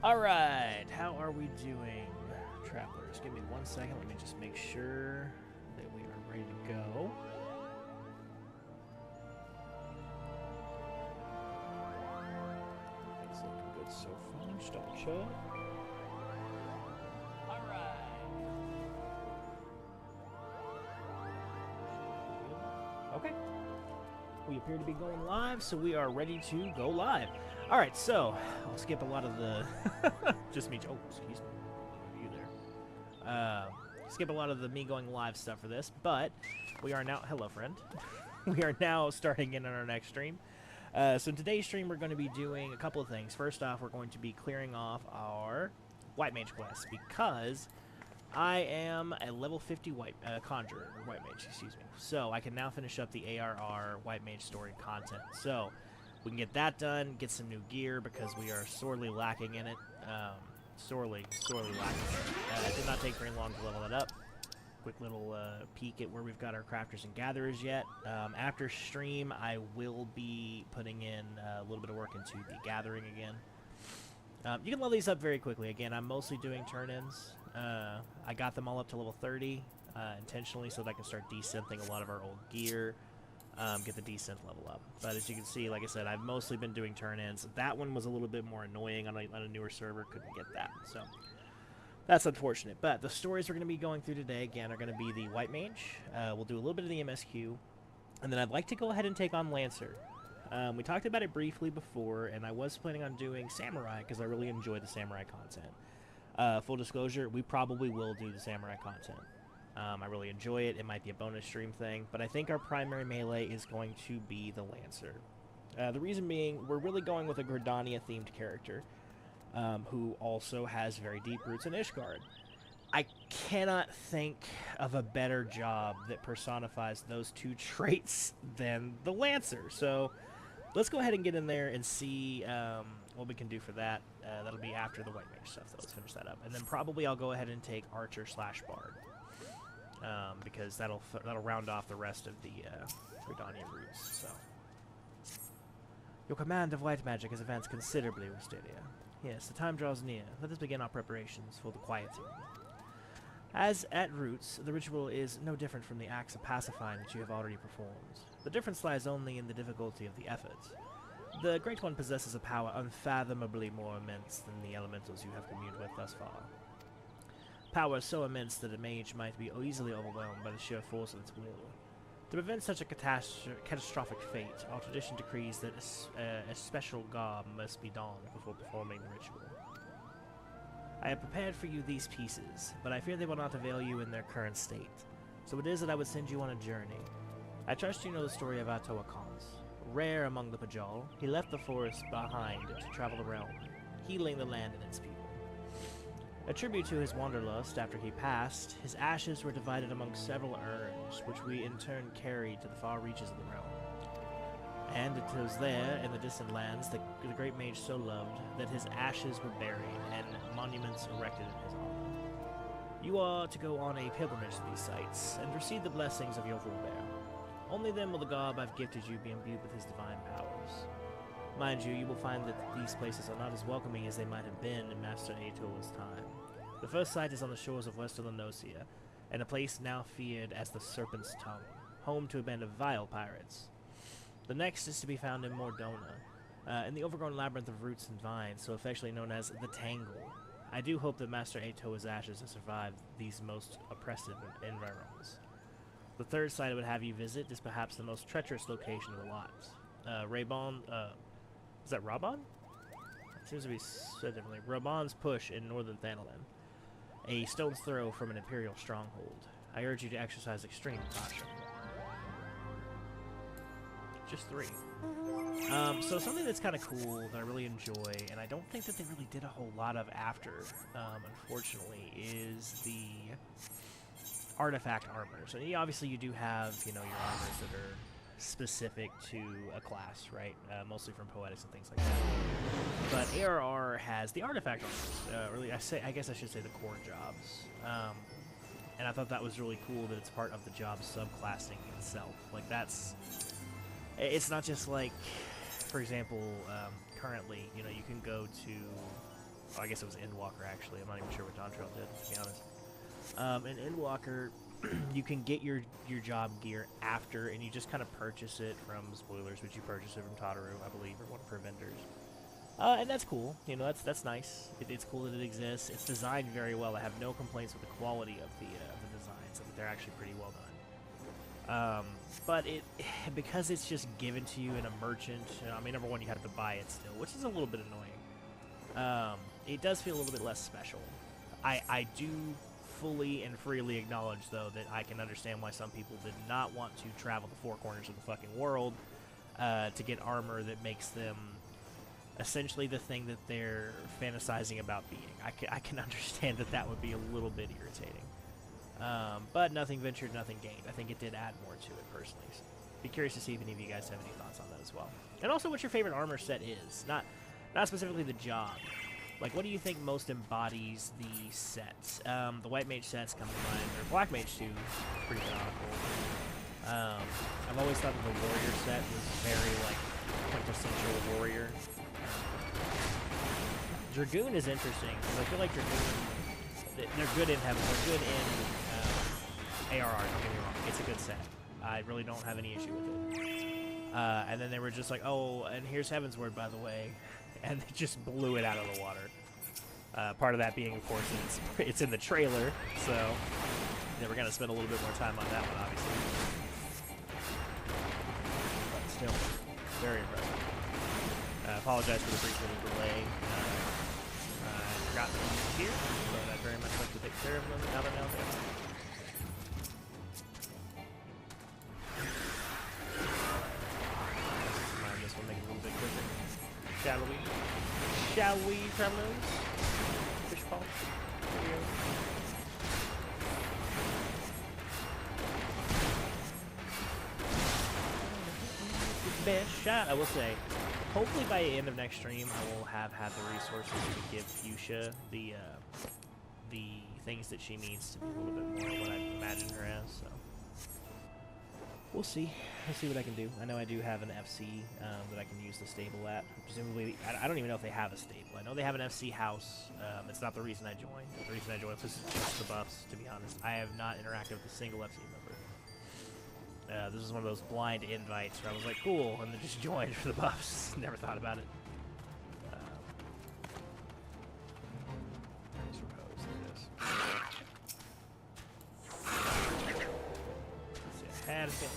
Alright, how are we doing, travelers? Give me 1 second, let me just make sure that we are ready to go. It's looking good so far. Just double check. Alright. Okay. We appear to be going live, so we are ready to go live. Alright, so I'll skip a lot of the just me. Oh, excuse me. You there? Skip a lot of the me going live stuff for this, but we are now. Hello, friend. We are now starting in on our next stream. So in today's stream, we're going to be doing a couple of things. First off, we're going to be clearing off our White Mage quest because I am a level 50 Conjurer, or White Mage, excuse me. So I can now finish up the ARR White Mage story content. So we can get that done, get some new gear because we are sorely lacking in it. Sorely lacking in it. It did not take very long to level that up. Quick little peek at where we've got our crafters and gatherers yet. After stream, I will be putting in a little bit of work into the gathering again. You can level these up very quickly. Again, I'm mostly doing turn-ins. I got them all up to level 30 intentionally so that I can start desynthing a lot of our old gear, get the desynth level up. But as you can see, like I said, I've mostly been doing turn-ins. That one was a little bit more annoying on a newer server. Couldn't get that, so that's unfortunate. But the stories we're going to be going through today, again, are going to be the White Mage. We'll do a little bit of the MSQ, and then I'd like to go ahead and take on Lancer. We talked about it briefly before, and I was planning on doing Samurai because I really enjoy the Samurai content. Full disclosure, we probably will do the Samurai content. I really enjoy it. It might be a bonus stream thing, but I think our primary melee is going to be the Lancer. The reason being, we're really going with a Gridania-themed character who also has very deep roots in Ishgard. I cannot think of a better job that personifies those two traits than the Lancer. So let's go ahead and get in there and see what we can do for that. That'll be after the White Mage stuff, so let's finish that up. And then probably I'll go ahead and take Archer/Bard. Because that'll round off the rest of the Gridania roots. So, your command of white magic has advanced considerably, Wisteria. Yes, the time draws near. Let us begin our preparations for the quieting. As at roots, the ritual is no different from the acts of pacifying that you have already performed. The difference lies only in the difficulty of the effort. The Great One possesses a power unfathomably more immense than the elementals you have communed with thus far. Power so immense that a mage might be easily overwhelmed by the sheer force of its will. To prevent such a catastrophic fate, our tradition decrees that a special garb must be donned before performing the ritual. I have prepared for you these pieces, but I fear they will not avail you in their current state. So it is that I would send you on a journey. I trust you know the story of Atoa Khans. Rare among the Pajal, he left the forest behind to travel the realm, healing the land and its people. A tribute to his wanderlust after he passed, his ashes were divided among several urns, which we in turn carried to the far reaches of the realm. And it was there, in the distant lands, that the great mage so loved, that his ashes were buried and monuments erected in his honor. You are to go on a pilgrimage to these sites, and receive the blessings of your forebear. Only then will the garb I've gifted you be imbued with his divine powers. Mind you, you will find that these places are not as welcoming as they might have been in Master Aeto's time. The first site is on the shores of western Eorzea, and a place now feared as the Serpent's Tongue, home to a band of vile pirates. The next is to be found in Mordona, in the overgrown labyrinth of roots and vines, so affectionately known as the Tangle. I do hope that Master Aeto's ashes have survived these most oppressive environs. The third site I would have you visit is perhaps the most treacherous location of the lot. Raybon, is that Raban? It seems to be said differently. Raban's Push in northern Thanalan. A stone's throw from an Imperial stronghold. I urge you to exercise extreme caution. Just 3. So something that's kind of cool that I really enjoy, and I don't think that they really did a whole lot of after, unfortunately, is the artifact armor. So obviously you do have, your armors that are specific to a class, right? Mostly from poetics and things like that. But ARR has the artifact armors. Really, I guess I should say the core jobs. And I thought that was really cool that it's part of the job subclassing itself. Like it's not just like, for example, currently, you can go to Oh, I guess it was Endwalker, actually. I'm not even sure what Dawn Trail did, to be honest. In Endwalker, you can get your job gear after, and you just kind of purchase it from, spoilers, but you purchase it from Tataru, I believe, or one of her vendors. And that's cool. You know, that's nice. It's cool that it exists. It's designed very well. I have no complaints with the quality of the designs. I think they're actually pretty well done. But because it's just given to you in a merchant, I mean, number one, you have to buy it still, which is a little bit annoying. It does feel a little bit less special. I do fully and freely acknowledge, though, that I can understand why some people did not want to travel the four corners of the fucking world to get armor that makes them essentially the thing that they're fantasizing about being. I can understand that would be a little bit irritating. But nothing ventured, nothing gained. I think it did add more to it, personally. So be curious to see if any of you guys have any thoughts on that as well. And also what your favorite armor set is. Not specifically the job. Like, what do you think most embodies the sets? The White Mage sets come to mind. Or Black Mage, too. Pretty powerful. I've always thought that the Warrior set was very, like, quintessential Warrior. Dragoon is interesting, because I feel like Dragoon, they're good in Heaven, they're good in ARR, don't get me wrong, it's a good set. I really don't have any issue with it. And then they were just like, oh, and here's Heaven's Word, by the way, and they just blew it out of the water. Part of that being, of course, it's in the trailer, so they were going to spend a little bit more time on that one, obviously. But still, very impressive. Apologize for the brief little delay. I forgot that he was here, but I'd very much like to take care of them now that they're there. Mind this one, make it a little bit quicker. Shall we, travelers? Fish pulp. Best shot, I will say. Hopefully by the end of next stream, I will have had the resources to give Fuchsia the things that she needs to be a little bit more of what I imagine her as. So we'll see. We'll see what I can do. I know I do have an FC that I can use the stable at. Presumably, I don't even know if they have a stable. I know they have an FC house. It's not the reason I joined. The reason I joined was just the buffs, to be honest. I have not interacted with a single FC member. This is one of those blind invites where I was like, cool, and then just joined for the buffs. Never thought about it. I suppose it is. Let's see, I had a feeling.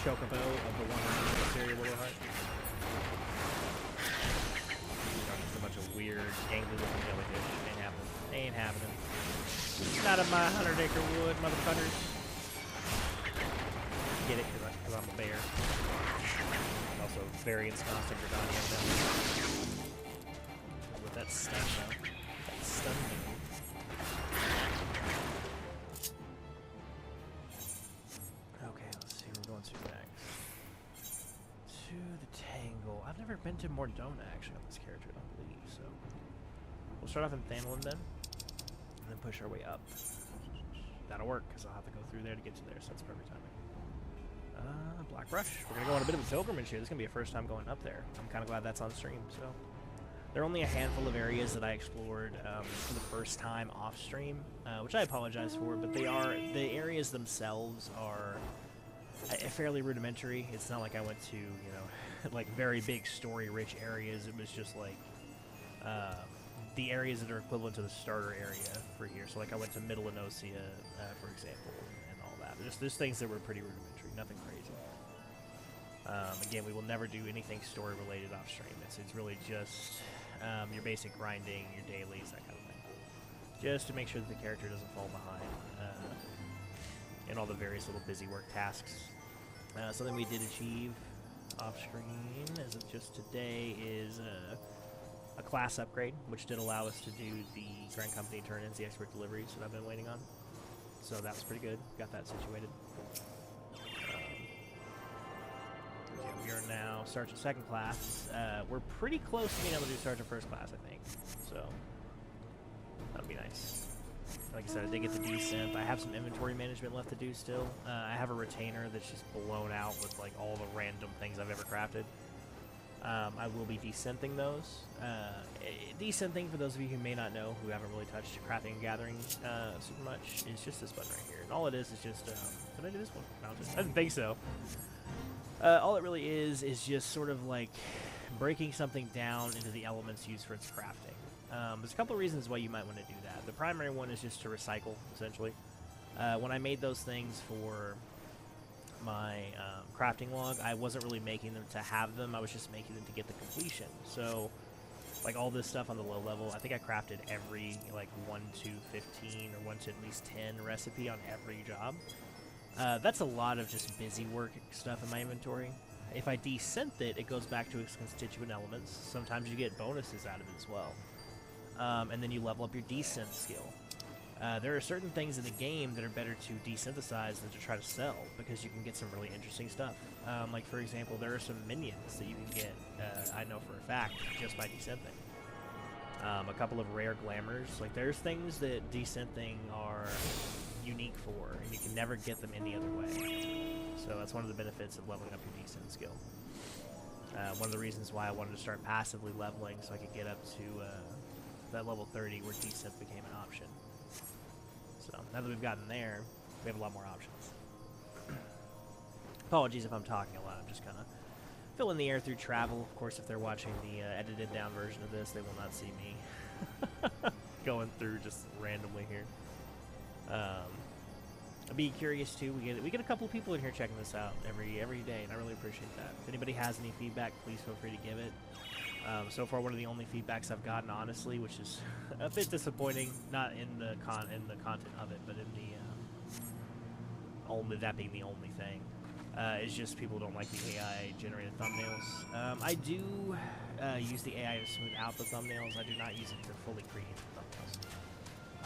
Chocobo of the one Cereal Little Heart. Just a bunch of weird, gangly looking jellyfish. Ain't happening. Ain't happening. Not in my 100-acre wood, motherfuckers. Get it, because I'm a bear. Also, very ensconced in Dragonian. With that stun, though. That stun move. I've never been to Mordona, actually, on this character, I don't believe, so... We'll start off in Thanlin, then, and then push our way up. That'll work, because I'll have to go through there to get to there, so that's perfect timing. Black Rush. We're going to go on a bit of a pilgrimage here. This is going to be a first time going up there. I'm kind of glad that's on stream, so... There are only a handful of areas that I explored for the first time off stream, which I apologize for, but they are... The areas themselves are fairly rudimentary. It's not like I went to, you know, like very big story-rich areas. It was just like the areas that are equivalent to the starter area for here. So like I went to Middle Eorzea, for example, and all that. There's things that were pretty rudimentary, nothing crazy. Again, we will never do anything story-related off stream. It's really just your basic grinding, your dailies, that kind of thing. Just to make sure that the character doesn't fall behind. and all the various little busy work tasks. Something we did achieve off screen as of just today is a class upgrade, which did allow us to do the Grand Company turn-ins, the expert deliveries that I've been waiting on. So that was pretty good. Got that situated. We are now Sergeant Second Class. We're pretty close to being able to do Sergeant First Class, I think. So that'll be nice. Like I said, I did get the desynth. I have some inventory management left to do still. I have a retainer that's just blown out with like all the random things I've ever crafted. I will be desynthing those. Desynthing, for those of you who may not know, who haven't really touched crafting and gathering super much, is just this button right here. And all it is just, did I do this one? No, I didn't think so. All it really is just sort of like breaking something down into the elements used for its crafting. There's a couple of reasons why you might want to do that. The primary one is just to recycle, essentially. When I made those things for my crafting log, I wasn't really making them to have them, I was just making them to get the completion. So, like all this stuff on the low level, I think I crafted every, like, 1 to 15 or 1 to at least 10 recipe on every job. That's a lot of just busy work stuff in my inventory. If I desynth it, it goes back to its constituent elements. Sometimes you get bonuses out of it as well. And then you level up your desynth skill. There are certain things in the game that are better to desynthesize than to try to sell, because you can get some really interesting stuff. Like, for example, there are some minions that you can get, I know for a fact, just by desynthing. A couple of rare glamours. Like, there's things that desynthing are unique for, and you can never get them any other way. So that's one of the benefits of leveling up your desynth skill. One of the reasons why I wanted to start passively leveling, so I could get up to that level 30 where desynth became an option. So now that we've gotten there, we have a lot more options. Apologies if I'm talking a lot, I'm just kind of filling the air through travel. Of course, if they're watching the edited down version of this, they will not see me going through just randomly here. I'd be curious too. We get a couple of people in here checking this out every day, and I really appreciate that. If anybody has any feedback, please feel free to give it. So far, one of the only feedbacks I've gotten, honestly, which is a bit disappointing, not in the content of it, but in the only that being the only thing, is just people don't like the AI generated thumbnails. I do use the AI to smooth out the thumbnails. I do not use it to fully create the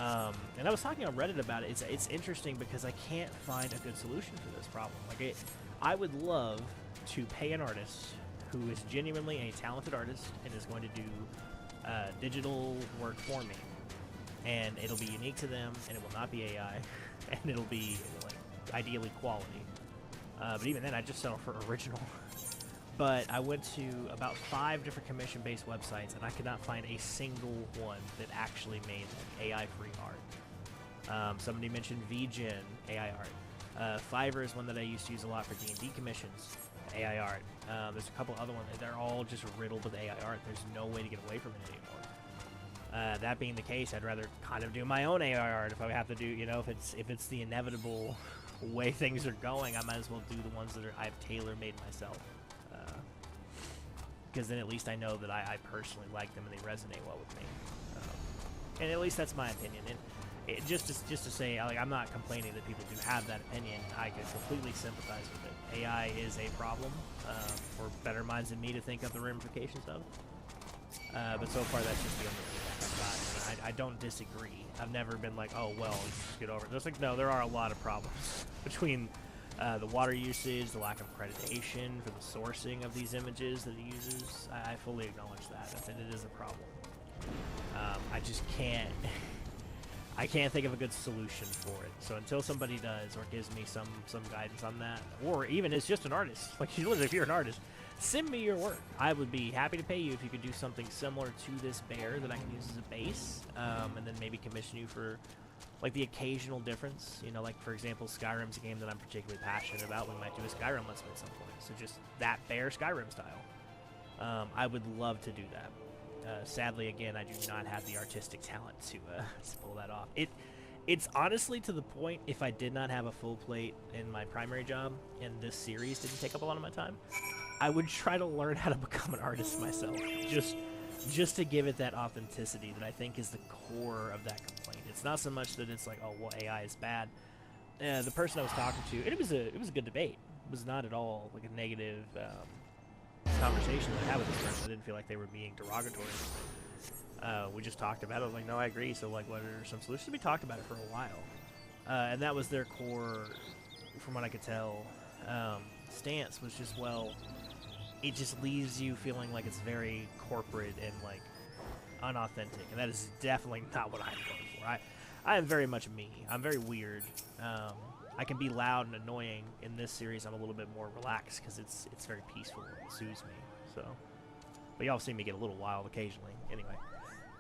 thumbnails. And I was talking on Reddit about it. It's interesting because I can't find a good solution for this problem. Like, I would love to pay an artist who is genuinely a talented artist and is going to do digital work for me, and it'll be unique to them, and it will not be AI, and it'll be like ideally quality. But even then, I just settle for original. But I went to about 5 different commission-based websites, and I could not find a single one that actually made AI-free art. Somebody mentioned VGen AI art. Fiverr is one that I used to use a lot for D&D commissions. AI art. There's a couple other ones. They're all just riddled with AI art. There's no way to get away from it anymore. That being the case, I'd rather kind of do my own AI art if I have to do, you know, if it's the inevitable way things are going, I might as well do the ones that I've tailor-made myself. Because then at least I know that I personally like them and they resonate well with me. And at least that's my opinion. And just to say, like, I'm not complaining that people do have that opinion. I can completely sympathize with it. AI is a problem for better minds than me to think of the ramifications of. But so far, that's just the only feedback I've gotten. I don't disagree. I've never been like, oh, well, you just get over it. There's like, no, there are a lot of problems between the water usage, the lack of accreditation for the sourcing of these images that it uses. I fully acknowledge that. I think it is a problem. I just can't... I can't think of a good solution for it. So until somebody does or gives me some guidance on that, or even as just an artist, like literally if you're an artist, send me your work. I would be happy to pay you if you could do something similar to this bear that I can use as a base, and then maybe commission you for like the occasional difference. You know, like for example, Skyrim's a game that I'm particularly passionate about. We might do a Skyrim Let's Play at some point. So just that bear Skyrim style. I would love to do that. Sadly, again, I do not have the artistic talent to pull that off. It's honestly to the point, if I did not have a full plate in my primary job, and this series didn't take up a lot of my time, I would try to learn how to become an artist myself, just to give it that authenticity that I think is the core of that complaint. It's not so much that it's like, oh, well, AI is bad. the person I was talking to, and it was a good debate. It was not at all like a negative conversation that I had with this person. I didn't feel like they were being derogatory. We just talked about it. I was like, no, I agree. So like, what are some solutions? We talked about it for a while, and that was their core, from what I could tell. Stance was just, well, it just leaves you feeling like it's very corporate and like unauthentic, and that is definitely not what I'm going for. I am very much me. I'm very weird. I can be loud and annoying. In this series, I'm a little bit more relaxed because it's very peaceful. It soothes me. So, but y'all see me get a little wild occasionally. Anyway,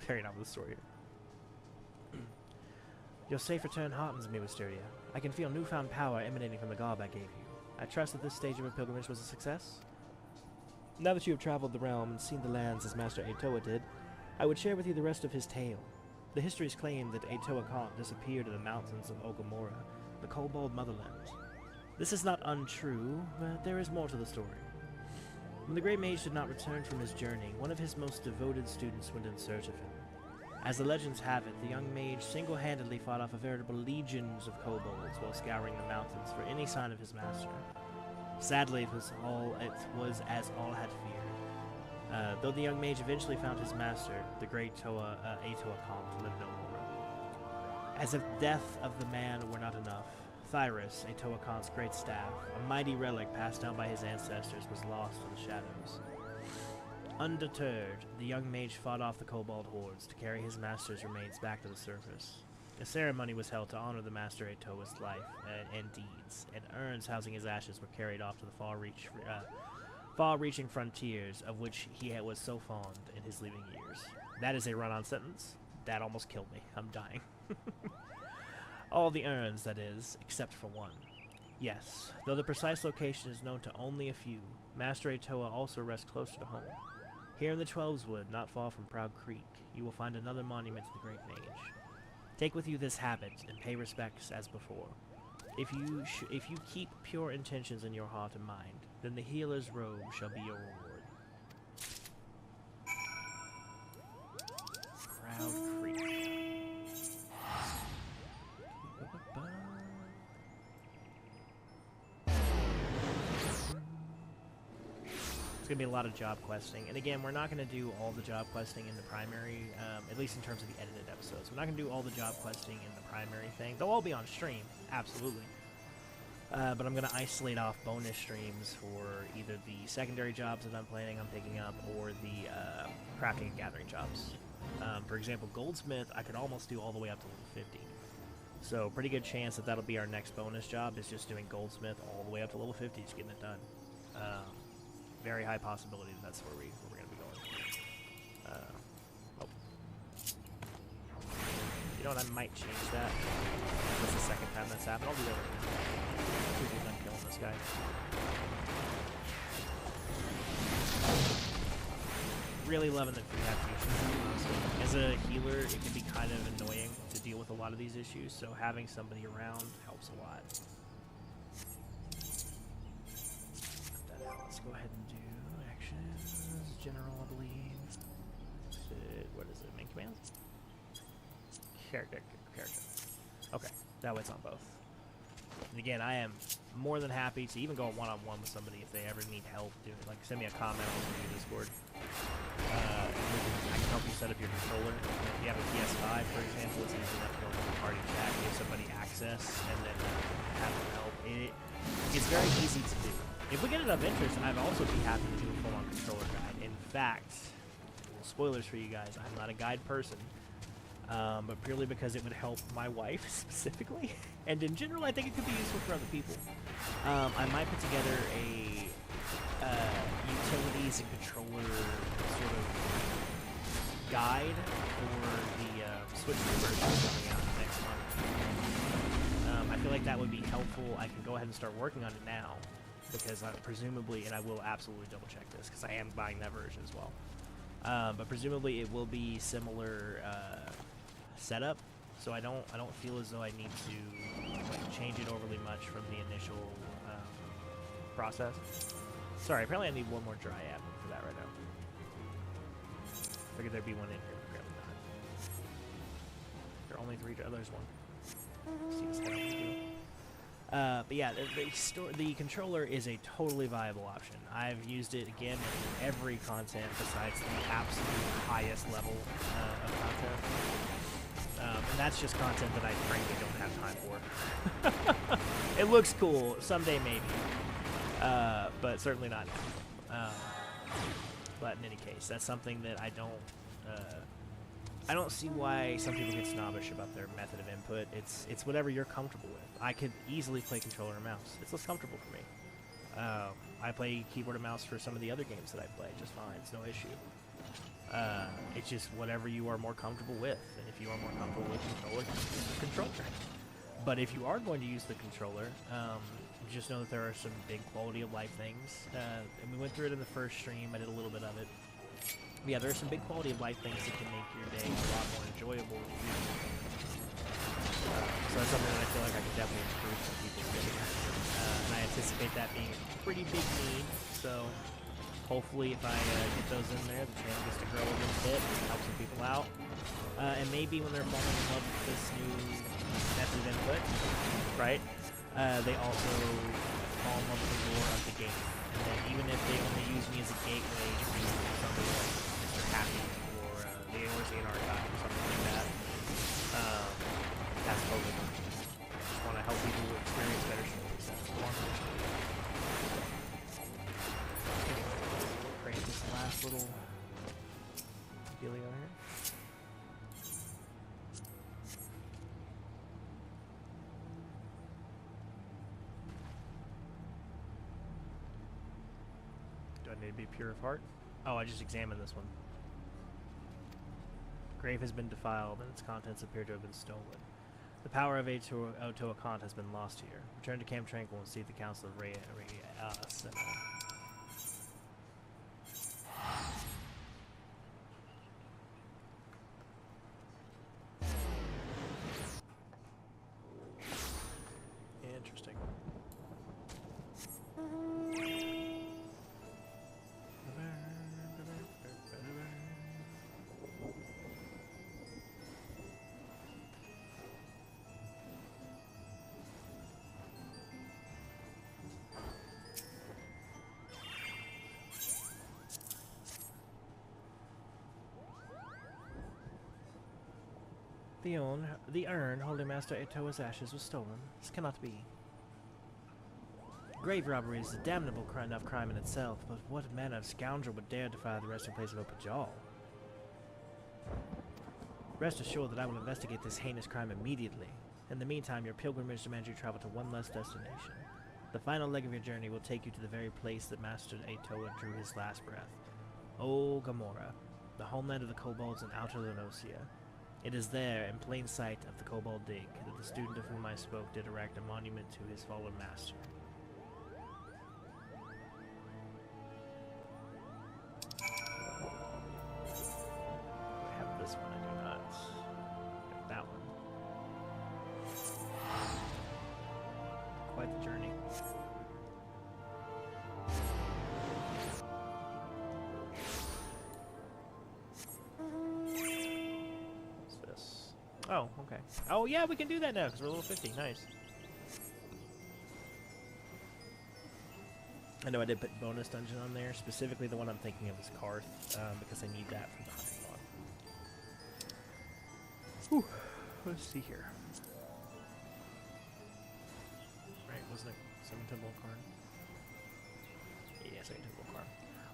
carrying on with the story here. Your safe return heartens me, Wisteria. I can feel newfound power emanating from the garb I gave you. I trust that this stage of a pilgrimage was a success. Now that you have traveled the realm and seen the lands as Master Aetoa did, I would share with you the rest of his tale. The histories claim that Aetoa Khan disappeared in the mountains of Okamura, the Kobold motherland. This is not untrue, but there is more to the story. When the great mage did not return from his journey, one of his most devoted students went in search of him. As the legends have it, the young mage single-handedly fought off a veritable legions of kobolds while scouring the mountains for any sign of his master. Sadly, it was as all had feared. Though the young mage eventually found his master, the great Aetoa Khan, to live no more. As if death of the man were not enough, Thyrus, Aetoa Khan's great staff, a mighty relic passed down by his ancestors, was lost in the shadows. Undeterred, the young mage fought off the kobold hordes to carry his master's remains back to the surface. A ceremony was held to honor the Master Aetoa's life and deeds, and urns housing his ashes were carried off to the far-reaching frontiers of which he was so fond in his leaving years. That is a run-on sentence. That almost killed me. I'm dying. All the urns, that is, except for one. Yes, though the precise location is known to only a few, Master Aetoa also rests closer to home. Here in the Twelveswood, not far from Proud Creek, you will find another monument to the Great Mage. Take with you this habit and pay respects as before. If you keep pure intentions in your heart and mind, then the healer's robe shall be your reward. Proud Creek. It's going to be a lot of job questing. And again, we're not going to do all the job questing in the primary, at least in terms of the edited episodes. We're not going to do all the job questing in the primary thing. They'll all be on stream, absolutely. But I'm going to isolate off bonus streams for either the secondary jobs that I'm planning on picking up or the crafting and gathering jobs. For example, Goldsmith, I could almost do all the way up to level 50. So pretty good chance that that'll be our next bonus job, is just doing Goldsmith all the way up to level 50, just getting it done. Very high possibility that that's where we're going to be going. Oh. You know what, I might change that. That's the second time that's happened. I'll do that right now. I'm done killing this guy. Really loving that we have fusion. As a healer, it can be kind of annoying to deal with a lot of these issues, so having somebody around helps a lot. Let's go ahead and do actions. General, I believe. What is it? Main command? Character. Okay, that way it's on both. And again, I am more than happy to even go one-on-one with somebody if they ever need help doing it. Like, send me a comment on the Discord. I can help you set up your controller. If you have a PS5, for example, it's easy enough to go to the party chat, give somebody access, and then have them help. It's very easy to do. If we get enough interest, I'd also be happy to do a full-on controller guide. In fact, spoilers for you guys, I'm not a guide person, but purely because it would help my wife specifically, and in general, I think it could be useful for other people. I might put together a utilities and controller sort of guide for the Switch version coming out next month. I feel like that would be helpful. I can go ahead and start working on it now, because presumably, and I will absolutely double check this because I am buying that version as well, but presumably it will be similar setup, so I don't feel as though I need to change it overly much from the initial process. Sorry, apparently I need one more dry app for that right now. Figured there'd be one in here, but apparently not. There are only 3. Oh, there's one. Let's see this guy. But yeah, the controller is a totally viable option. I've used it again in every content besides the absolute highest level of content. And that's just content that I frankly don't have time for. It looks cool, someday maybe, but certainly not now. But in any case, that's something that I don't see why some people get snobbish about their method of input. It's whatever you're comfortable with. I could easily play controller and mouse. It's less comfortable for me. I play keyboard and mouse for some of the other games that I play just fine. It's no issue. It's just whatever you are more comfortable with. And if you are more comfortable with controller, use the controller. But if you are going to use the controller, just know that there are some big quality of life things. And we went through it in the first stream. I did a little bit of it. But yeah, there are some big quality of life things that can make your day a lot more enjoyable. So that's something that I feel like I could definitely improve some people's day. And I anticipate that being a pretty big need. So hopefully if I get those in there, the channel gets to grow a little bit and help some people out. And maybe when they're falling in love with this new method of input, right, they also fall in love with the lore of the game. And then even if they only use me as a gateway to something like Mr. Happy or the Eorzea archive or something like that, that's totally fine. I just want to help people experience better stories. That's the one thing. Create this last little dealio here. Do I need to be pure of heart? Oh, I just examined this one. Grave has been defiled, and its contents appear to have been stolen. The power of Otoa Kant has been lost here. Return to Camp Tranquil and seek the Council of Realm. Interesting. The urn holding Master Otoa's ashes was stolen. This cannot be. Grave robbery is a damnable enough crime in itself, but what manner of scoundrel would dare defile the resting place of Opajal? Rest assured that I will investigate this heinous crime immediately. In the meantime, your pilgrimage demands you travel to one less destination. The final leg of your journey will take you to the very place that Master Otoa drew his last breath. O Gamora, the homeland of the kobolds in Outer Eorzea. It is there, in plain sight of the Kobold Dig, that the student of whom I spoke did erect a monument to his fallen master. I have this one, I do not. I have that one. Quite the journey. Oh, okay. Oh, yeah, we can do that now, because we're level 50. Nice. I know I did put bonus dungeon on there. Specifically, the one I'm thinking of is Karth, because I need that for the hunting log. Whew. Let's see here. Right, wasn't it Second Temple of Karn? Yeah, Second Temple of Karn.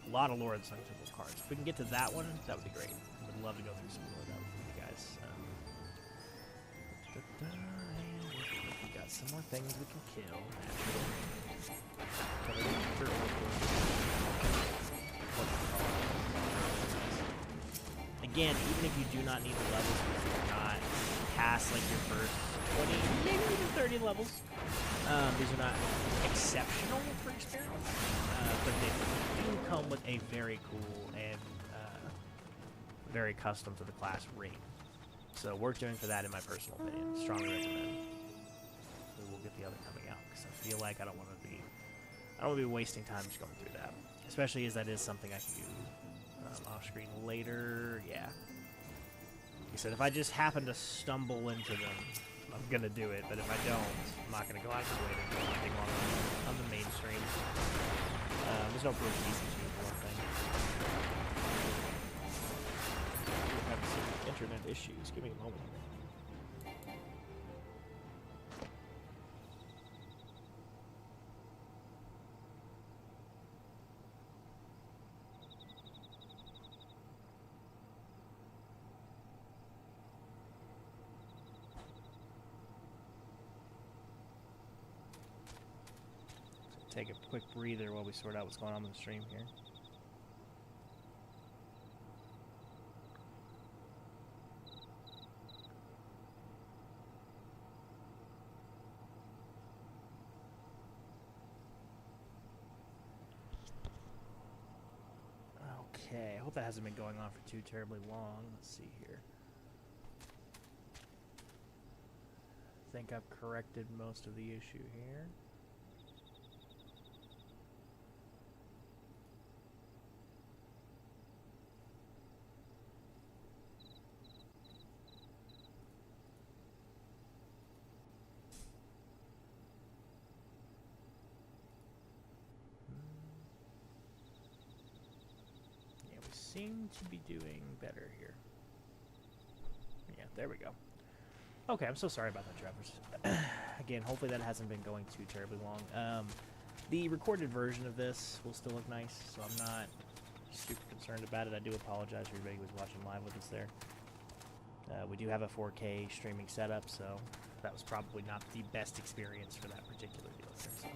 A lot of lore in Second Temple of Karn. So if we can get to that one, that would be great. I would love to go through some more of that with you guys. We got some more things we can kill. Again, even if you do not need the levels, if you're not past like your first 20, maybe even 30 levels, these are not exceptional for experience, but they do come with a very cool and very custom to the class ring. So worth doing for that, in my personal opinion. Strongly recommend. We'll get the other coming out because I feel like I don't want to be wasting time just going through that. Especially as that is something I can do off screen later. Yeah. Like I said, if I just happen to stumble into them, I'm gonna do it, but if I don't, I'm not gonna go out of my way to do anything on the main stream. There's no proof decent to for one thing. We're having some internet issues. Give me a moment here. Take a quick breather while we sort out what's going on with the stream here. Okay, I hope that hasn't been going on for too terribly long. Let's see here. I think I've corrected most of the issue here. Seem to be doing better here. Yeah, there we go. Okay, I'm so sorry about that, Travers. Again, hopefully that hasn't been going too terribly long. The recorded version of this will still look nice, so I'm not super concerned about it. I do apologize for everybody who was watching live with us there. We do have a 4K streaming setup, so that was probably not the best experience for that particular deal there, so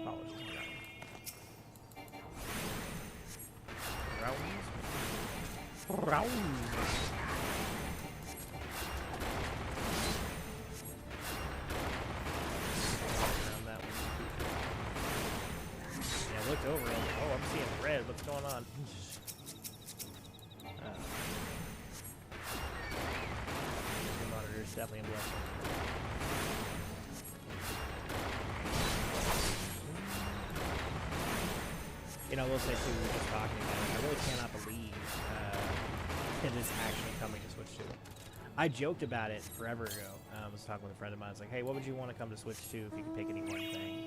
apologies for that one. Rounds. Yeah, I looked over and I was like, oh, I'm seeing red. What's going on? The monitor is definitely a blessing. You know, I will say too, we were just talking about it. I really cannot believe it is actually coming to Switch 2. I joked about it forever ago. I was talking with a friend of mine. I was like, hey, what would you want to come to Switch 2 if you could pick any one thing?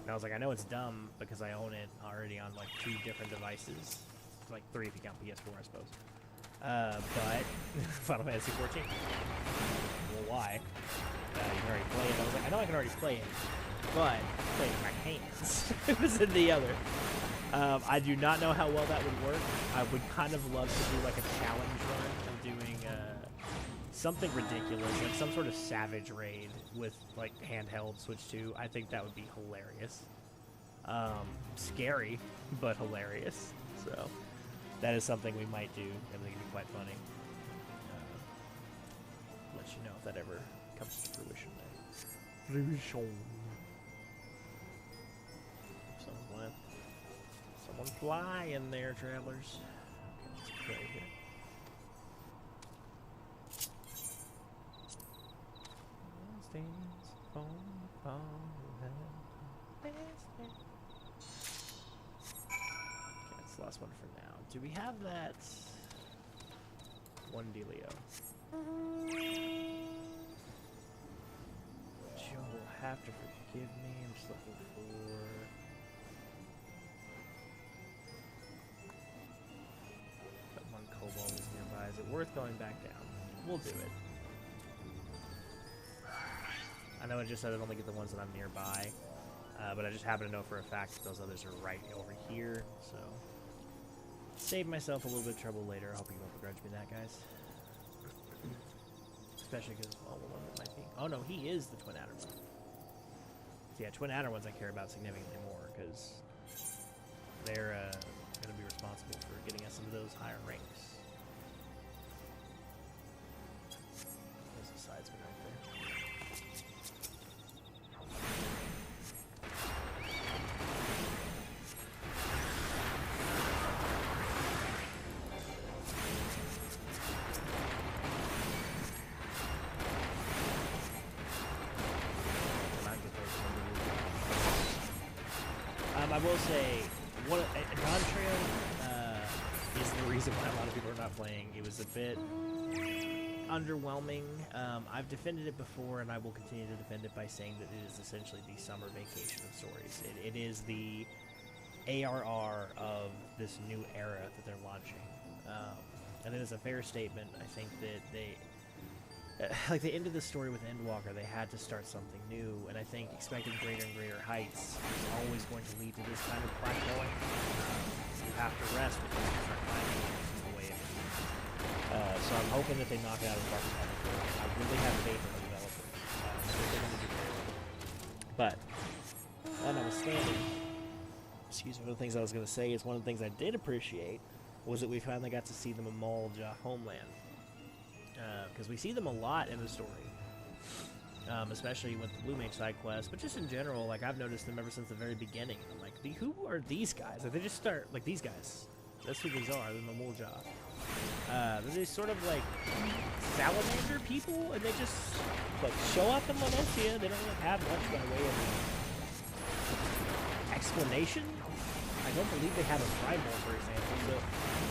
And I was like, I know it's dumb because I own it already on like 2 different devices. Like 3 if you count PS4, I suppose. But Final Fantasy XIV. Well, why? You can already play it. I was like, I know I can already play it, but play it with my hands. It was in the other. I do not know how well that would work. I would kind of love to do like a challenge run of doing something ridiculous, like some sort of savage raid with like handheld Switch 2. I think that would be hilarious. Scary, but hilarious. So that is something we might do. I think it'd be quite funny. Let you know if that ever comes to fruition. Fruition. Someone fly in there, travelers. Okay, let's pray here. Okay, that's the last one for now. Do we have that one dealio? You'll have to forgive me. I'm just looking for... Cobalt is nearby. Is it worth going back down? We'll do it. I know I just said I only get the ones that I'm nearby, but I just happen to know for a fact that those others are right over here, so save myself a little bit of trouble later. I hope you won't begrudge me that, guys. Especially because, well, the one that might be... Oh, no, he is the Twin Adder one. So, yeah, Twin Adder ones I care about significantly more, because they're going to be responsible for getting us into those higher ranks. There's a sidesman right there. I will say, non-trail is the reason why a lot of people are not playing. It was a bit underwhelming. I've defended it before, and I will continue to defend it by saying that it is essentially the summer vacation of stories. It is the ARR of this new era that they're launching. I think it's a fair statement. I think that they, like the end of the story with Endwalker, they had to start something new, and I think expecting greater and greater heights is always going to lead to this kind of plateauing. You have to rest because you start climbing, which is the way it is. So I'm hoping that they knock it out of the park. I really have faith in the developers. But, notwithstanding, excuse me, one of the things I was going to say is one of the things I did appreciate was that we finally got to see the Mamalja homeland. Because we see them a lot in the story. Especially with the Blue Mage side quest, but just in general, like, I've noticed them ever since the very beginning. I'm like, who are these guys? Like, they just start, like, these guys. That's who these are, the Mamalja. They're these sort of, like, salamander people, and they just, like, show up in Eorzea. They don't really have much by way of explanation. I don't believe they have a primal, for example. So,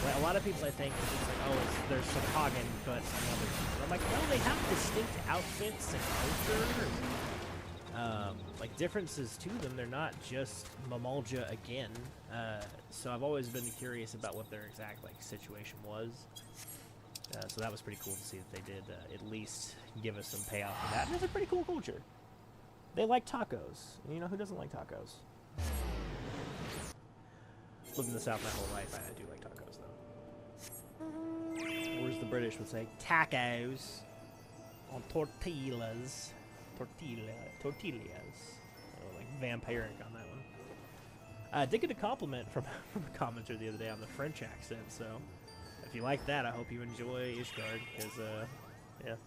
like, a lot of people, I think, are just like, oh, there's some Hagen, but another one. I'm like, no, they have distinct outfits and culture, and, like, differences to them. They're not just Mamalja again. So I've always been curious about what their exact, like, situation was. So that was pretty cool to see that they did at least give us some payoff for that. And it's a pretty cool culture. They like tacos. You know, who doesn't like tacos? Lived in the South my whole life, I do like tacos, though. Or as the British would say, tacos on tortillas. Tortillas. Oh, like vampiric on that one. I did get a compliment from a commenter the other day on the French accent, so if you like that, I hope you enjoy Ishgard, because, yeah.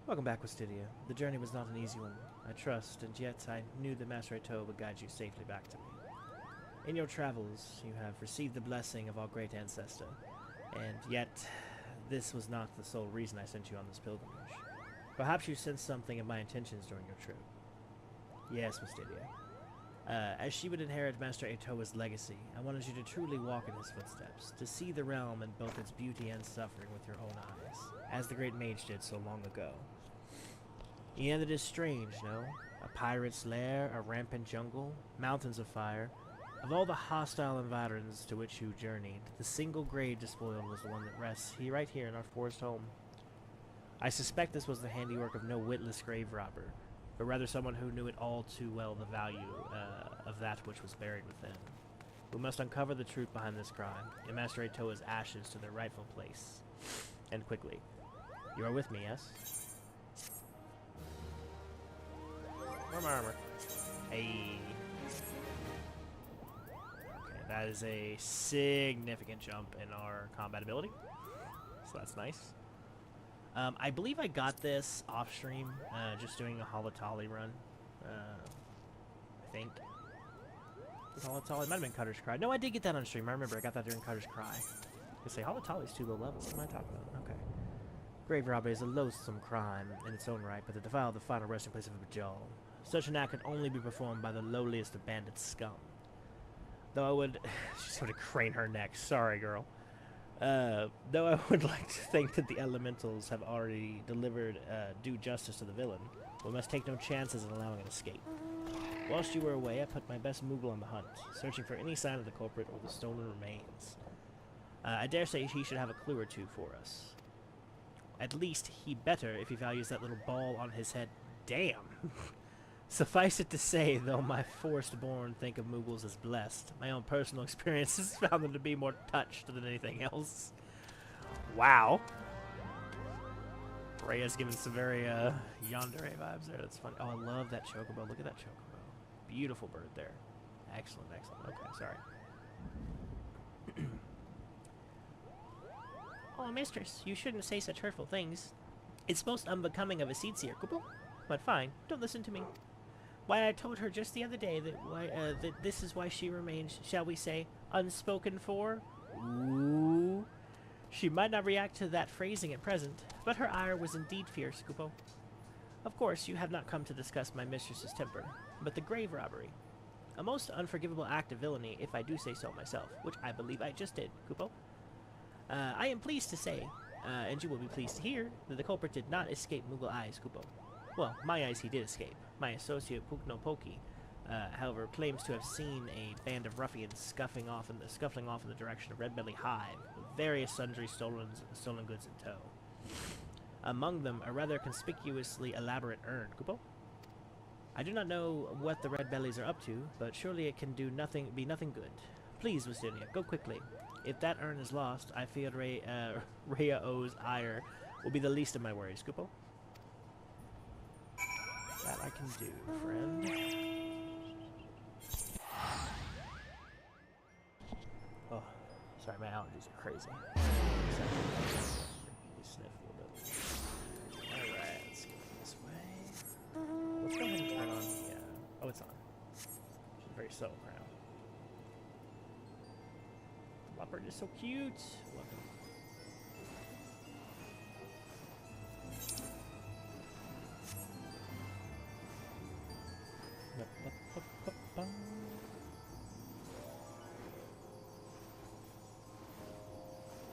Welcome back, Wistidia. The journey was not an easy one, I trust, and yet I knew that Master Ato would guide you safely back to me. In your travels, you have received the blessing of our great ancestor, and yet this was not the sole reason I sent you on this pilgrimage. Perhaps you sensed something of my intentions during your trip. Yes, Wistidia. As she would inherit Master Atoa's legacy, I wanted you to truly walk in his footsteps, to see the realm in both its beauty and suffering with your own eyes, as the great mage did so long ago. Yet it is strange, no? A pirate's lair, a rampant jungle, mountains of fire. Of all the hostile environs to which you journeyed, the single grave despoiled was the one that rests right here in our forest home. I suspect this was the handiwork of no witless grave robber, but rather someone who knew it all too well the value of that which was buried within. We must uncover the truth behind this crime, and Master Atoa's ashes to their rightful place. And quickly. You are with me, yes? Where's my armor? Hey. That is a significant jump in our combat ability, so that's nice. I believe I got this off stream, just doing a Halatali run. I think. Halatali might have been Cutter's Cry. No, I did get that on stream. I remember I got that during Cutter's Cry. I say Halatali's too low level. What am I talking about? Okay. Grave robbery is a loathsome crime in its own right, but to defile the final resting place of a Bajal. Such an act can only be performed by the lowliest of bandit scum. Though I would... She's going to crane her neck. Sorry, girl. Though I would like to think that the elementals have already delivered due justice to the villain, we must take no chances in allowing an escape. Whilst you were away, I put my best Moogle on the hunt, searching for any sign of the culprit or the stolen remains. I dare say he should have a clue or two for us. At least he better if he values that little ball on his head. Damn! Suffice it to say, though my forest-born think of Moogles as blessed, my own personal experiences found them to be more touched than anything else. Wow. Rhea's giving some very yandere vibes there. That's funny. Oh, I love that chocobo. Look at that chocobo. Beautiful bird there. Excellent, excellent. Okay, sorry. Oh, mistress, you shouldn't say such hurtful things. It's most unbecoming of a seed seer, Kupo. But fine, don't listen to me. Why, I told her just the other day that this is why she remains, shall we say, unspoken for. Ooh. She might not react to that phrasing at present, but her ire was indeed fierce, Kupo. Of course, you have not come to discuss my mistress's temper, but the grave robbery. A most unforgivable act of villainy, if I do say so myself, which I believe I just did, Kupo. I am pleased to say, And you will be pleased to hear that the culprit did not escape Moogle eyes, Kupo. Well, my eyes he did escape. My associate Puknopoki, however, claims to have seen a band of ruffians scuffling off in the direction of Redbelly Hive, with various sundry stolen goods in tow. Among them, a rather conspicuously elaborate urn. Kupo? I do not know what the Red Bellies are up to, but surely it can be nothing good. Please, Wasilia, go quickly. If that urn is lost, I fear Rhea's ire will be the least of my worries. Kupo? That I can do, friend. Oh, sorry, my allergies are crazy. Sniff a little bit. Alright, let's go this way. Let's go ahead and turn on the, oh, it's on. She's very subtle now. The leopard is so cute. Love him.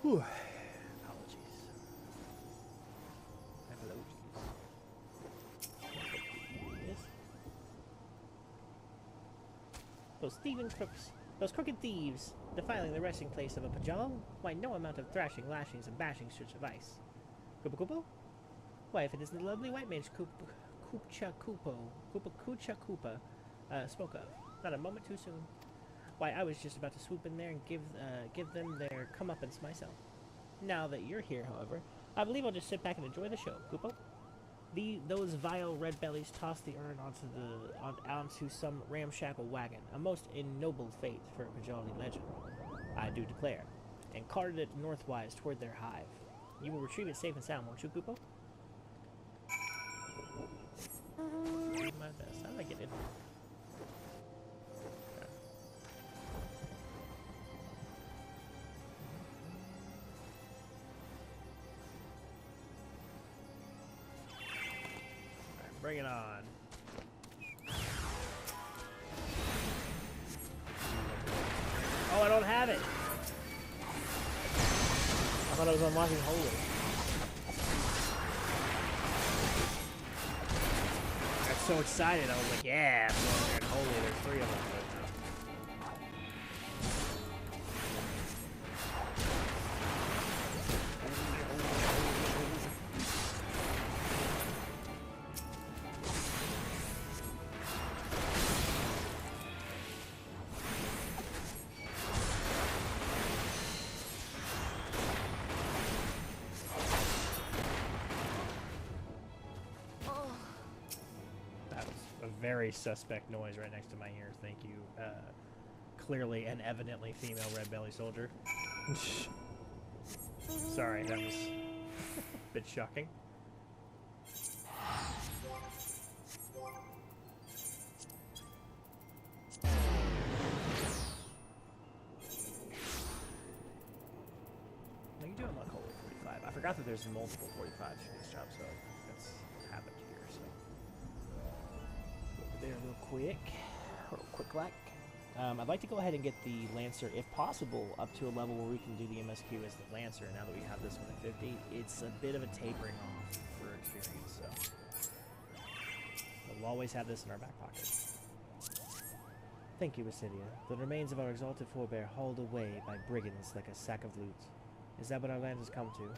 Whew. Apologies. Yes. Those thieving crooks. Those crooked thieves. Defiling the resting place of a Pajal? Why, no amount of thrashing, lashings, and bashing should suffice. Kupa Kupo? Why, if it is the lovely white mage Kucha Kupa spoke of. Not a moment too soon. Why, I was just about to swoop in there and give them their comeuppance myself. Now that you're here, however, I believe I'll just sit back and enjoy the show. Kupo? Those vile red bellies tossed the urn onto some ramshackle wagon, a most ignoble fate for a Pajali legend, I do declare, and carted it northwise toward their hive. You will retrieve it safe and sound, won't you, Kupo? Do my best. How do I get in? Bring it on. Oh, I don't have it. I thought I was unlocking Holy. I got so excited. I was like, yeah, I'm going Holy. There's 3 of them. Very suspect noise right next to my ear. Thank you. Clearly and evidently female red belly soldier. Sorry, that was a bit shocking. No, you do unlock Holy 45. I forgot that there's multiple 45s for this job, so that's happened here. So. There real quick, like. I'd like to go ahead and get the Lancer, if possible, up to a level where we can do the MSQ as the Lancer. Now that we have this one at 50, it's a bit of a tapering off for experience, so we'll always have this in our back pocket. Thank you, Wasilia. The remains of our exalted forebear hauled away by brigands like a sack of loot. Is that what our land has come to?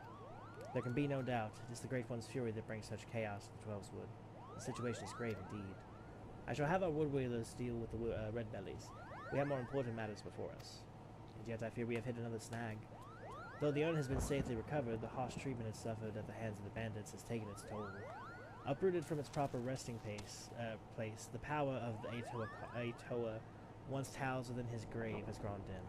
There can be no doubt. It is the Great One's fury that brings such chaos to the Twelves Wood. The situation is grave indeed. I shall have our wood-wheelers deal with the red bellies. We have more important matters before us. And yet I fear we have hit another snag. Though the urn has been safely recovered, the harsh treatment it suffered at the hands of the bandits has taken its toll. Uprooted from its proper resting place, the power of the Aotoa, once housed within his grave, has grown dim.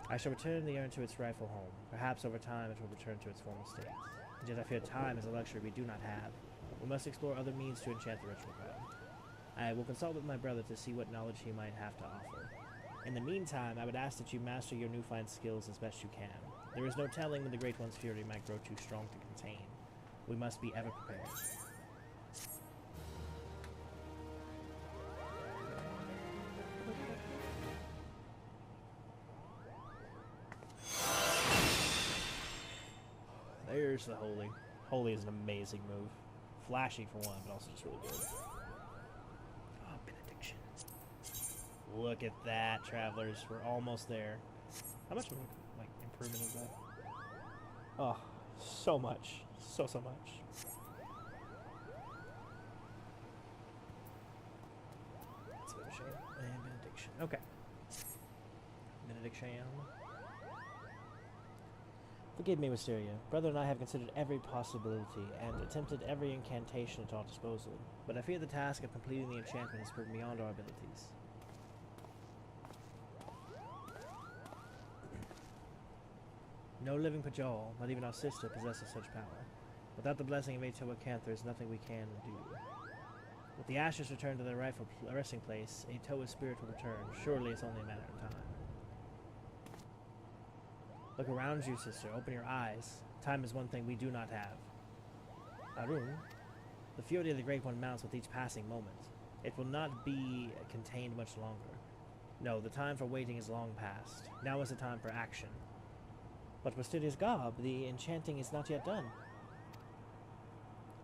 I shall return the urn to its rightful home. Perhaps over time it will return to its former state. And yet I fear time is a luxury we do not have. We must explore other means to enchant the ritual ground. I will consult with my brother to see what knowledge he might have to offer. In the meantime, I would ask that you master your newfound skills as best you can. There is no telling when the Great One's fury might grow too strong to contain. We must be ever prepared. Curse of the Holy. Holy is an amazing move. Flashy for one, but also just really good. Oh, benediction. Look at that, travelers. We're almost there. How much like improvement is that? Oh, so much. So much. That's a bit of a shame. And benediction. Okay. Benediction. Forgive me, Wisteria. Brother and I have considered every possibility and attempted every incantation at our disposal, but I fear the task of completing the enchantment has proved beyond our abilities. No living Pajal, not even our sister, possesses such power. Without the blessing of Aetoa, there is nothing we can do. With the ashes returned to their rightful resting place, Aetoa's spirit will return. Surely it's only a matter of time. Look around you, sister. Open your eyes. Time is one thing we do not have. Arun, the fury of the Great One mounts with each passing moment. It will not be contained much longer. No, the time for waiting is long past. Now is the time for action. But Wistaria's garb, the enchanting is not yet done.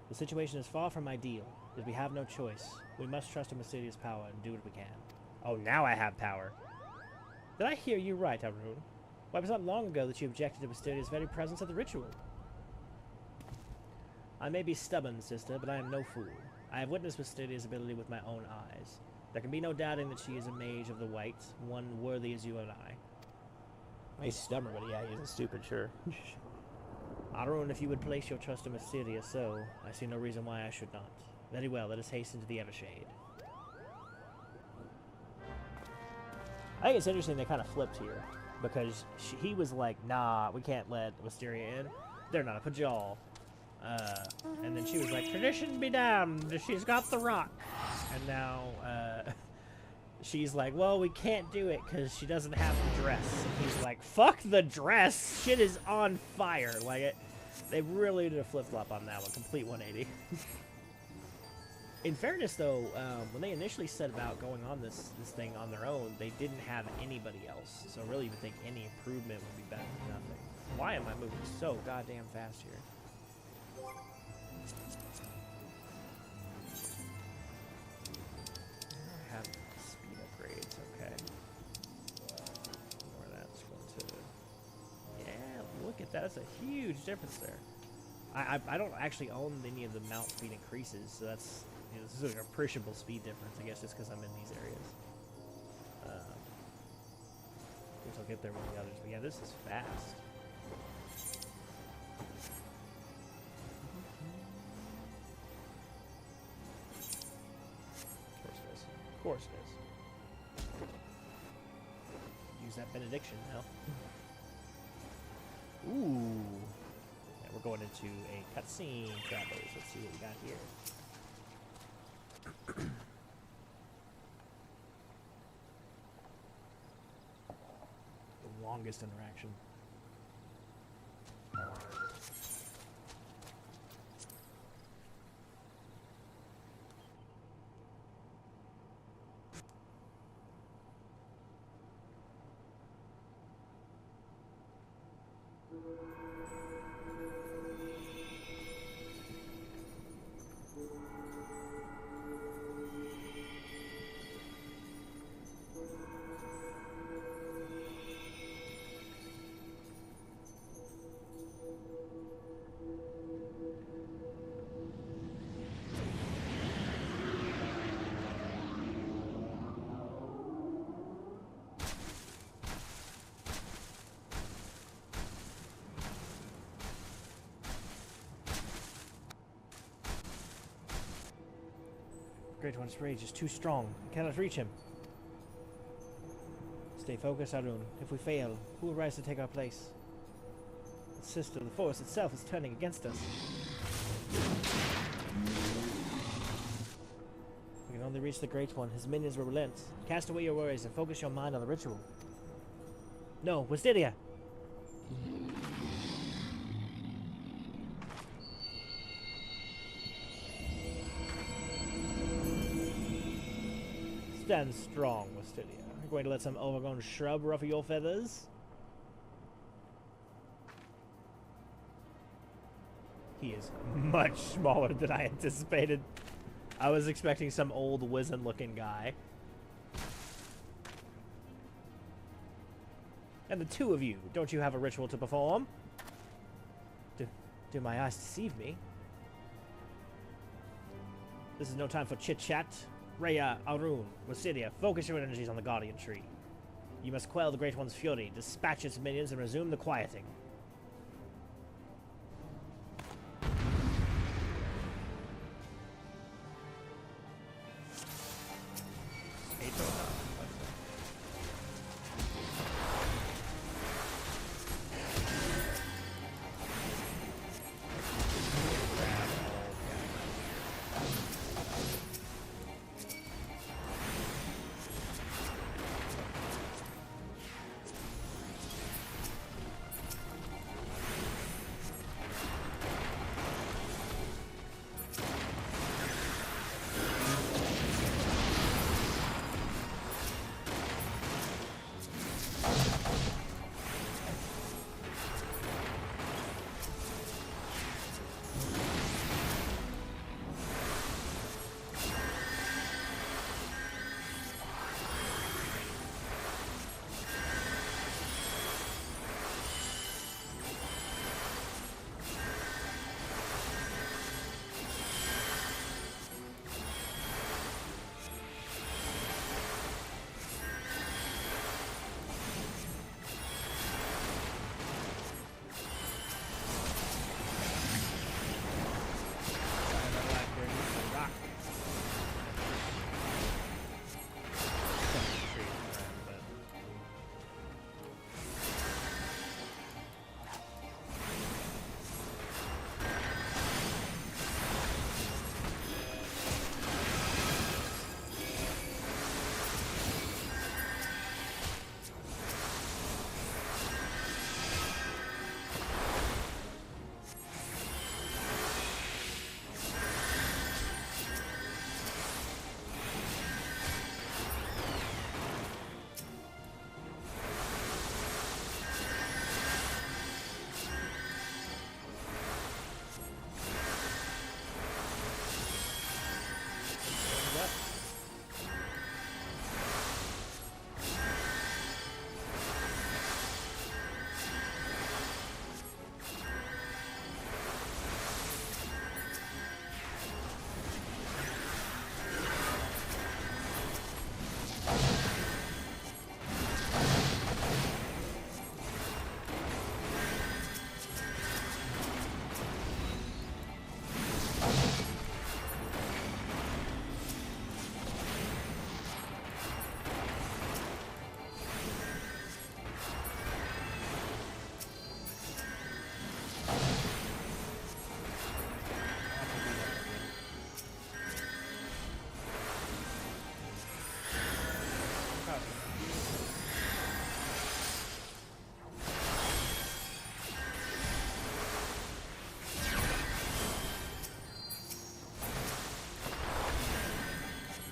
The situation is far from ideal, but we have no choice. We must trust in Wistaria's power and do what we can. Oh, now I have power. Did I hear you right, Arun? Why, it was not long ago that you objected to Wistaria's very presence at the ritual. I may be stubborn, sister, but I am no fool. I have witnessed Wistaria's ability with my own eyes. There can be no doubting that she is a mage of the white, one worthy as you and I. He's stubborn, but yeah, he isn't stupid, sure. Arun, if you would place your trust in Wisteria so, I see no reason why I should not. Very well, let us hasten to the Evershade. I think it's interesting they kind of flipped here. Because he was like, nah, we can't let Wisteria in. They're not a Pajal. And then she was like, tradition be damned, she's got the rock. And now she's like, well, we can't do it because she doesn't have the dress. And he's like, fuck the dress, shit is on fire. Like, they really did a flip-flop on that one, complete 180. In fairness, though, when they initially set about going on this thing on their own, they didn't have anybody else. So really, you would think any improvement would be better than nothing. Why am I moving so goddamn fast here? I have speed upgrades, okay. Where that's going to... Yeah, look at that. That's a huge difference there. I don't actually own any of the mount speed increases, so that's... You know, this is like an appreciable speed difference, I guess, just because I'm in these areas. I guess I'll get there with the others, but yeah, this is fast. Of course it is. Of course it is. Use that benediction now. Ooh. Yeah, we're going into a cutscene, travelers. Let's see what we got here. The longest interaction. Great One's rage is too strong. I cannot reach him. Stay focused, Arun. If we fail, who will rise to take our place? The sister, the force itself is turning against us. We can only reach the Great One. His minions will relent. Cast away your worries and focus your mind on the ritual. No, Wisteria! Stand strong, Wisteria. You're going to let some overgrown shrub ruffle your feathers? He is much smaller than I anticipated. I was expecting some old wizened-looking guy. And the two of you, don't you have a ritual to perform? Do my eyes deceive me? This is no time for chit-chat. Rhea, Arun, Wasilia, focus your energies on the Guardian Tree. You must quell the Great One's fury, dispatch its minions, and resume the quieting.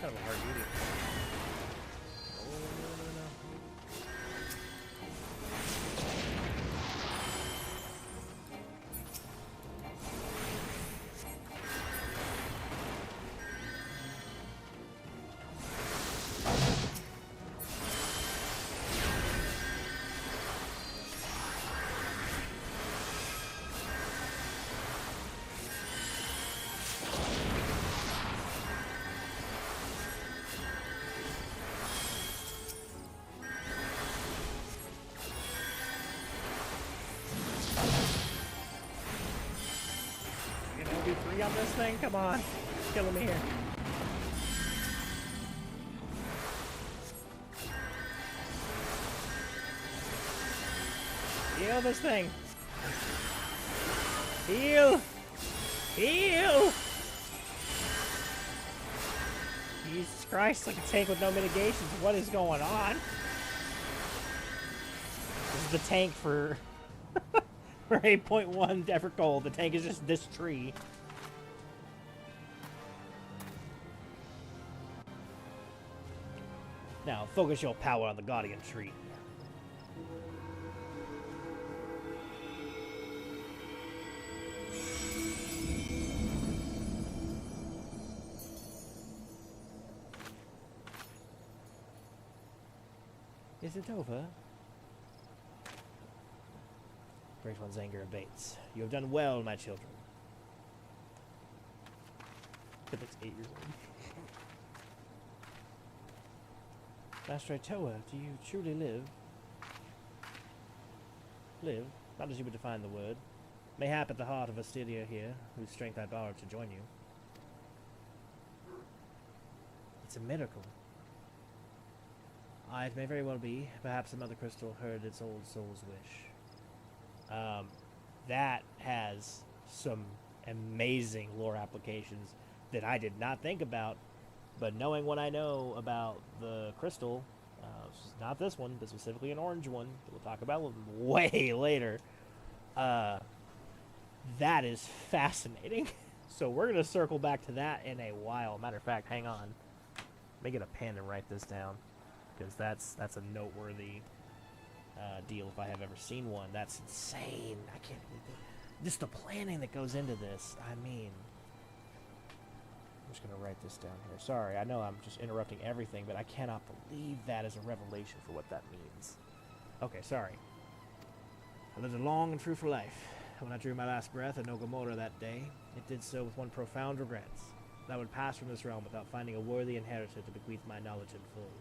Kind of a hard eating. Be on this thing? Come on. It's killing me here. Heal this thing. Heal! Heal! Jesus Christ, like a tank with no mitigations. What is going on? This is the tank for... for 8.1 effort gold. The tank is just this tree. Now, focus your power on the Guardian Tree. Is it over? Great One's anger abates. You have done well, my children. It looks 8 years old. Master Itoa, do you truly live? Live? Not as you would define the word. Mayhap at the heart of Astilia here, whose strength I borrowed to join you. It's a miracle. It may very well be. Perhaps the Mother Crystal heard its old soul's wish. That has some amazing lore applications that I did not think about, but knowing what I know about the crystal, not this one, but specifically an orange one, that we'll talk about way later, that is fascinating. So we're going to circle back to that in a while. Matter of fact, hang on. Let me get a pen and write this down, because that's a noteworthy deal if I have ever seen one. That's insane. I can't believe it. Just the planning that goes into this. I mean, I'm just going to write this down here. Sorry, I know I'm just interrupting everything, but I cannot believe that is a revelation for what that means. Okay, sorry. I lived a long and fruitful life. When I drew my last breath at Nogomora that day, it did so with one profound regret. That I would pass from this realm without finding a worthy inheritor to bequeath my knowledge in full.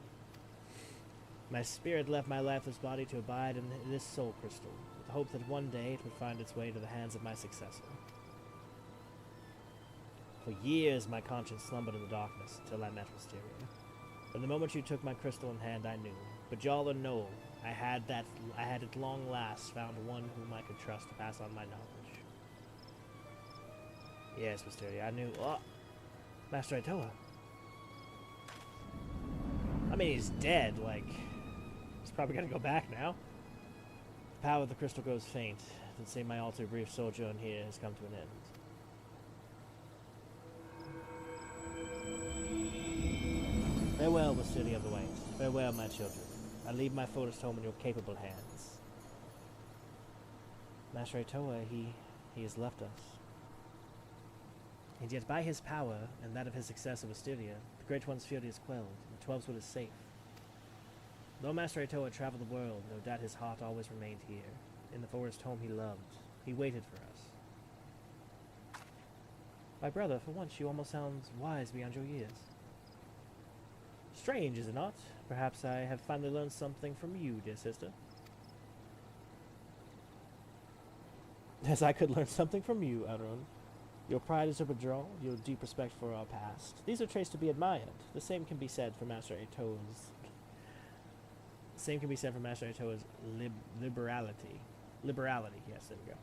My spirit left my lifeless body to abide in this soul crystal, with the hope that one day it would find its way to the hands of my successor. For years my conscience slumbered in the darkness until I met Wisteria. From the moment you took my crystal in hand, I knew. Bajal or no, I had at long last found one whom I could trust to pass on my knowledge. Yes, Wisteria, I knew. Oh, Master Itoa. I mean, he's dead, like, he's probably gonna go back now. The power of the crystal grows faint, and say my all too brief sojourn here has come to an end. Farewell, Wisteria of the White. Farewell, my children. I leave my forest home in your capable hands. Master Itoa, he has left us. And yet by his power, and that of his successor Wisteria, the Great One's fury is quelled, and Twelve's is safe. Though Master Itoa traveled the world, no doubt his heart always remained here, in the forest home he loved. He waited for us. My brother, for once you almost sound wise beyond your years. Strange, is it not? Perhaps I have finally learned something from you, dear sister. As I could learn something from you, Aaron. Your pride is a withdrawal, your deep respect for our past. These are traits to be admired. The same can be said for Master Itoa's... liberality. Liberality, yes, there we go.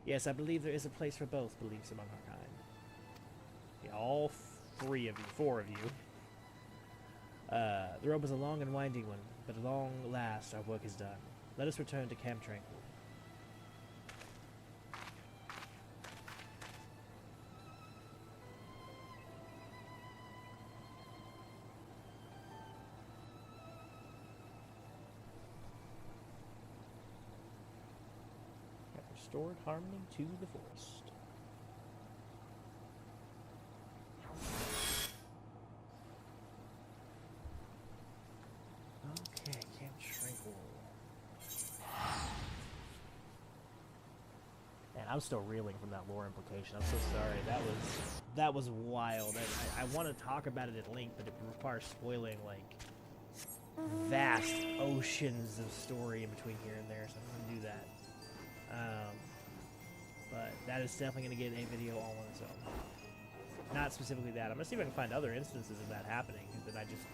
Yes, I believe there is a place for both beliefs among our kind. Yeah, all four of you. The road was a long and winding one, but at long last our work is done. Let us return to Camp Tranquil. Restored harmony to the forest. Okay, Camp Tranquil. Man, I'm still reeling from that lore implication. I'm so sorry. That was wild. I want to talk about it at length, but it requires spoiling like vast oceans of story in between here and there, so I'm gonna do that. But that is definitely going to get a video all on its own. Not specifically that. I'm going to see if I can find other instances of that happening that I just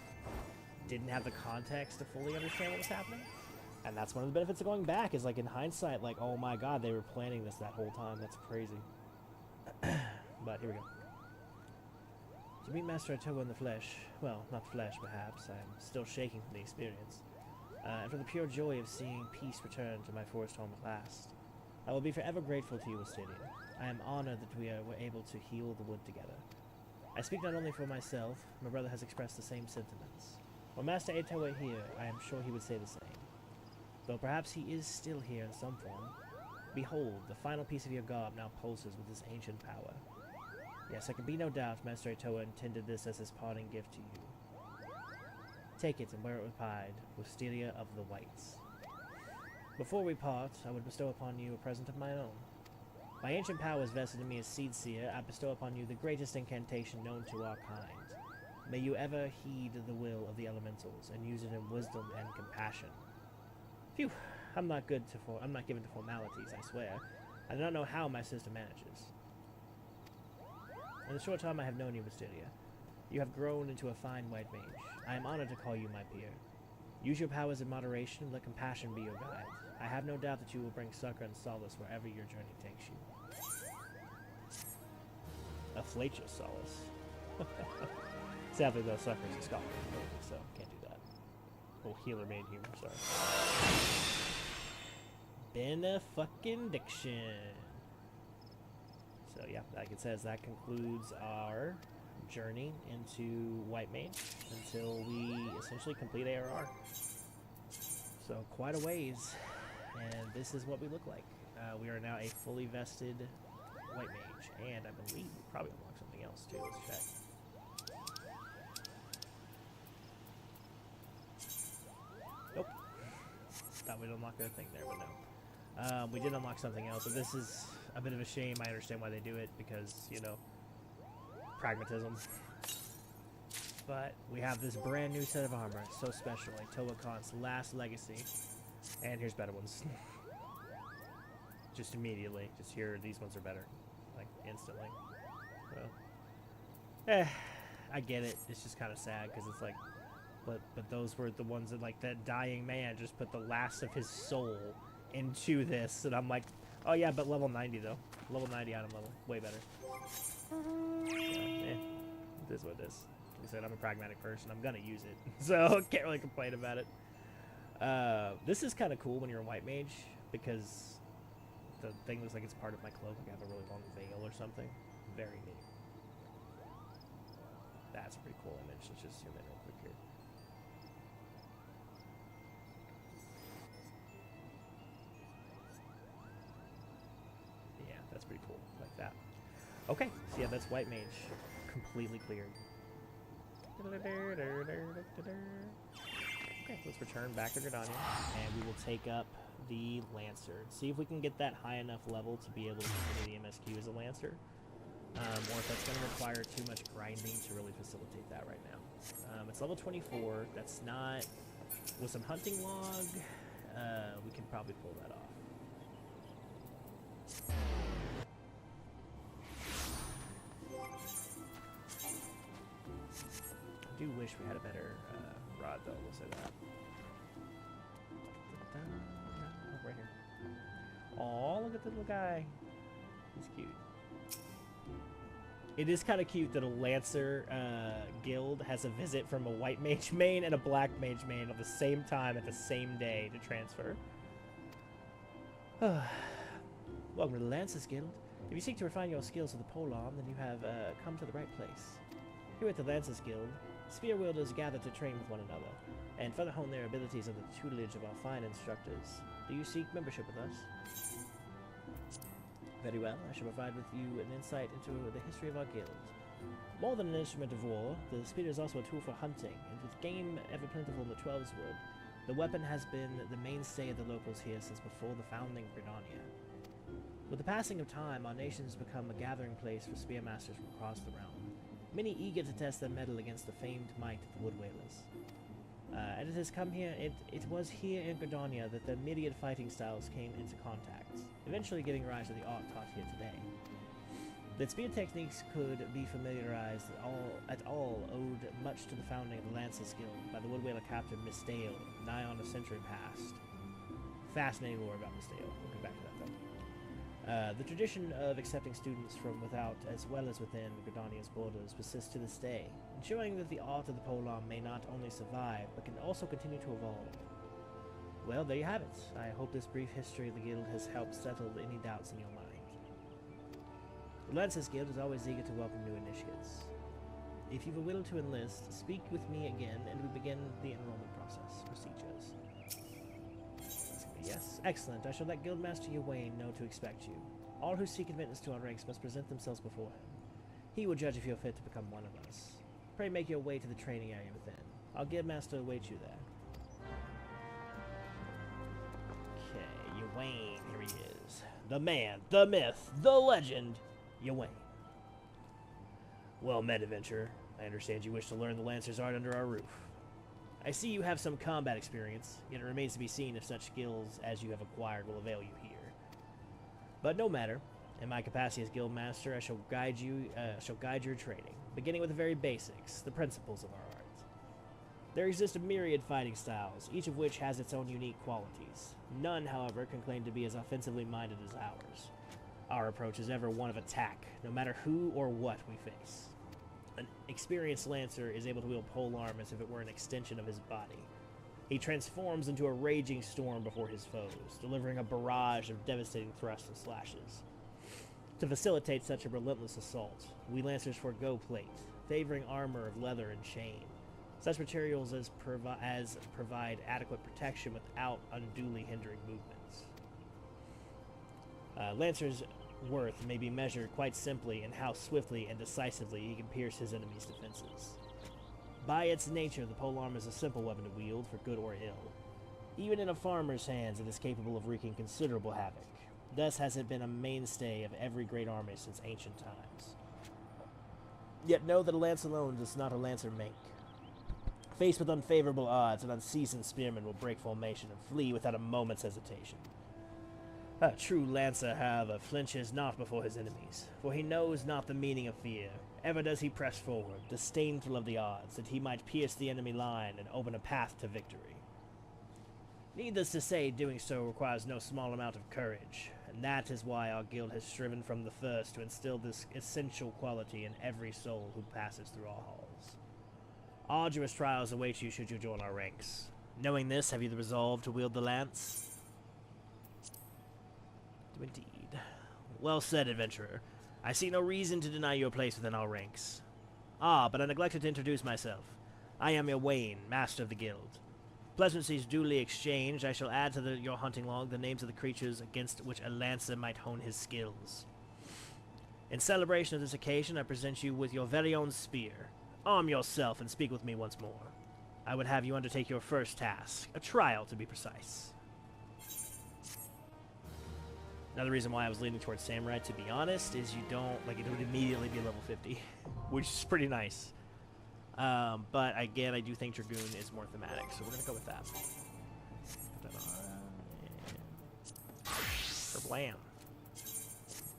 didn't have the context to fully understand what was happening. And that's one of the benefits of going back, is like in hindsight, like, oh my god, they were planning this that whole time. That's crazy. But here we go. To meet Master Itoa in the flesh, well, not flesh perhaps, I'm still shaking from the experience. And for the pure joy of seeing peace return to my forest home at last. I will be forever grateful to you, Wisteria. I am honored that we were able to heal the wood together. I speak not only for myself, my brother has expressed the same sentiments. Were Master Itoa here, I am sure he would say the same. Though perhaps he is still here in some form. Behold, the final piece of your garb now pulses with this ancient power. Yes, there can be no doubt Master Itoa intended this as his parting gift to you. Take it and wear it with pride, Wisteria of the Whites. Before we part, I would bestow upon you a present of my own. My ancient powers vested in me as Seed Seer, I bestow upon you the greatest incantation known to our kind. May you ever heed the will of the elementals, and use it in wisdom and compassion. Phew, I'm not given to formalities, I swear. I do not know how my sister manages. In the short time I have known you, Wisteria, you have grown into a fine white mage. I am honored to call you my peer. Use your powers in moderation, let compassion be your guide. I have no doubt that you will bring succor and solace wherever your journey takes you. A flacious solace. Sadly, though, succor is a scholar, so can't do that. Oh, healer made humor, sorry. Benefucking-diction. So, yeah, like it says, that concludes our journey into White Mage until we essentially complete ARR. So, quite a ways. And this is what we look like. We are now a fully vested White Mage. And I believe we probably unlock something else, too. Let's check. Nope. Thought we'd unlock a thing there, but no. We did unlock something else, and this is a bit of a shame. I understand why they do it, because, you know, pragmatism. But we have this brand new set of armor, so special, like Towakon's last legacy. And here's better ones. Just immediately. Just here, these ones are better. Like, instantly. So, I get it. It's just kind of sad, because it's like, but those were the ones that, like, that dying man just put the last of his soul into this, and I'm like, oh yeah, but level 90 though. Level 90 item level. Way better. So, it is what it is. Like I said, I'm a pragmatic person. I'm gonna use it. So, can't really complain about it. This is kind of cool when you're a white mage, because the thing looks like it's part of my cloak. Like I have a really long veil or something. Very neat. That's a pretty cool image. Let's just zoom in real quick here. Yeah, that's pretty cool. Like that. Okay, so yeah, that's white mage. Completely cleared. Okay, let's return back to Gridania, and we will take up the Lancer. See if we can get that high enough level to be able to continue the MSQ as a Lancer. Or if that's going to require too much grinding to really facilitate that right now. It's level 24. That's not... With some hunting log, we can probably pull that off. I do wish we had a better rod, though. We'll say that. Oh, right here. Aw, look at the little guy. He's cute. It is kind of cute that a Lancer guild has a visit from a white mage main and a black mage main at the same time at the same day to transfer. Welcome to the Lancers Guild. If you seek to refine your skills with the polearm, then you have come to the right place. Here at the Lancers Guild, spear wielders gather to train with one another, and further hone their abilities under the tutelage of our fine instructors. Do you seek membership with us? Very well, I shall provide with you an insight into the history of our guild. More than an instrument of war, the spear is also a tool for hunting, and with game ever plentiful in the Twelveswood, the weapon has been the mainstay of the locals here since before the founding of Gridania. With the passing of time, our nation has become a gathering place for spearmasters from across the realm, many eager to test their mettle against the famed might of the Wood Whalers. And it has come here, it was here in Gridania that the myriad fighting styles came into contact, eventually giving rise to the art taught here today. That spear techniques could be familiarized at all owed much to the founding of the Lancers Guild by the Wood Whaler captain Miss Dale, nigh on a century past. Fascinating lore about Miss Dale. We'll come back to that though. The tradition of accepting students from without as well as within Gridania's borders persists to this day, ensuring that the art of the polearm may not only survive, but can also continue to evolve. Well, there you have it. I hope this brief history of the guild has helped settle any doubts in your mind. The Lancers Guild is always eager to welcome new initiates. If you are willing to enlist, speak with me again, and we begin the enrollment procedures. Yes, excellent. I shall let Guildmaster Ywain know to expect you. All who seek admittance to our ranks must present themselves before him. He will judge if you are fit to become one of us. Pray make your way to the training area within. I'll get Master await you there. Okay, Ewain, here he is. The man, the myth, the legend, Ewain. Well met, adventurer. I understand you wish to learn the Lancer's art under our roof. I see you have some combat experience, yet it remains to be seen if such skills as you have acquired will avail you here. But no matter. In my capacity as guild master, I shall guide your training, beginning with the very basics, the principles of our art. There exist a myriad fighting styles, each of which has its own unique qualities. None, however, can claim to be as offensively minded as ours. Our approach is ever one of attack, no matter who or what we face. An experienced lancer is able to wield polearm as if it were an extension of his body. He transforms into a raging storm before his foes, delivering a barrage of devastating thrusts and slashes. To facilitate such a relentless assault, we lancers forego plate, favoring armor of leather and chain, such materials as provide adequate protection without unduly hindering movements. Lancer's worth may be measured quite simply in how swiftly and decisively he can pierce his enemy's defenses. By its nature, the polearm is a simple weapon to wield for good or ill. Even in a farmer's hands, it is capable of wreaking considerable havoc. Thus has it been a mainstay of every great army since ancient times. Yet know that a lance alone does not a lancer make. Faced with unfavorable odds, an unseasoned spearman will break formation and flee without a moment's hesitation. A true lancer, however, flinches not before his enemies, for he knows not the meaning of fear. Ever does he press forward, disdainful of the odds, that he might pierce the enemy line and open a path to victory. Needless to say, doing so requires no small amount of courage, and that is why our guild has striven from the first to instill this essential quality in every soul who passes through our halls. Arduous trials await you should you join our ranks. Knowing this, have you the resolve to wield the lance? Indeed. Well said, adventurer. I see no reason to deny your place within our ranks. Ah, but I neglected to introduce myself. I am Eorzea, master of the guild. Pleasantries duly exchanged, I shall add to your hunting log the names of the creatures against which a lancer might hone his skills. In celebration of this occasion, I present you with your very own spear. Arm yourself and speak with me once more. I would have you undertake your first task, a trial to be precise. Another reason why I was leaning towards Samurai, to be honest, is you don't, like, it would immediately be level 50, which is pretty nice. But again, I do think Dragoon is more thematic, so we're going to go with that. Put that on, and for blam.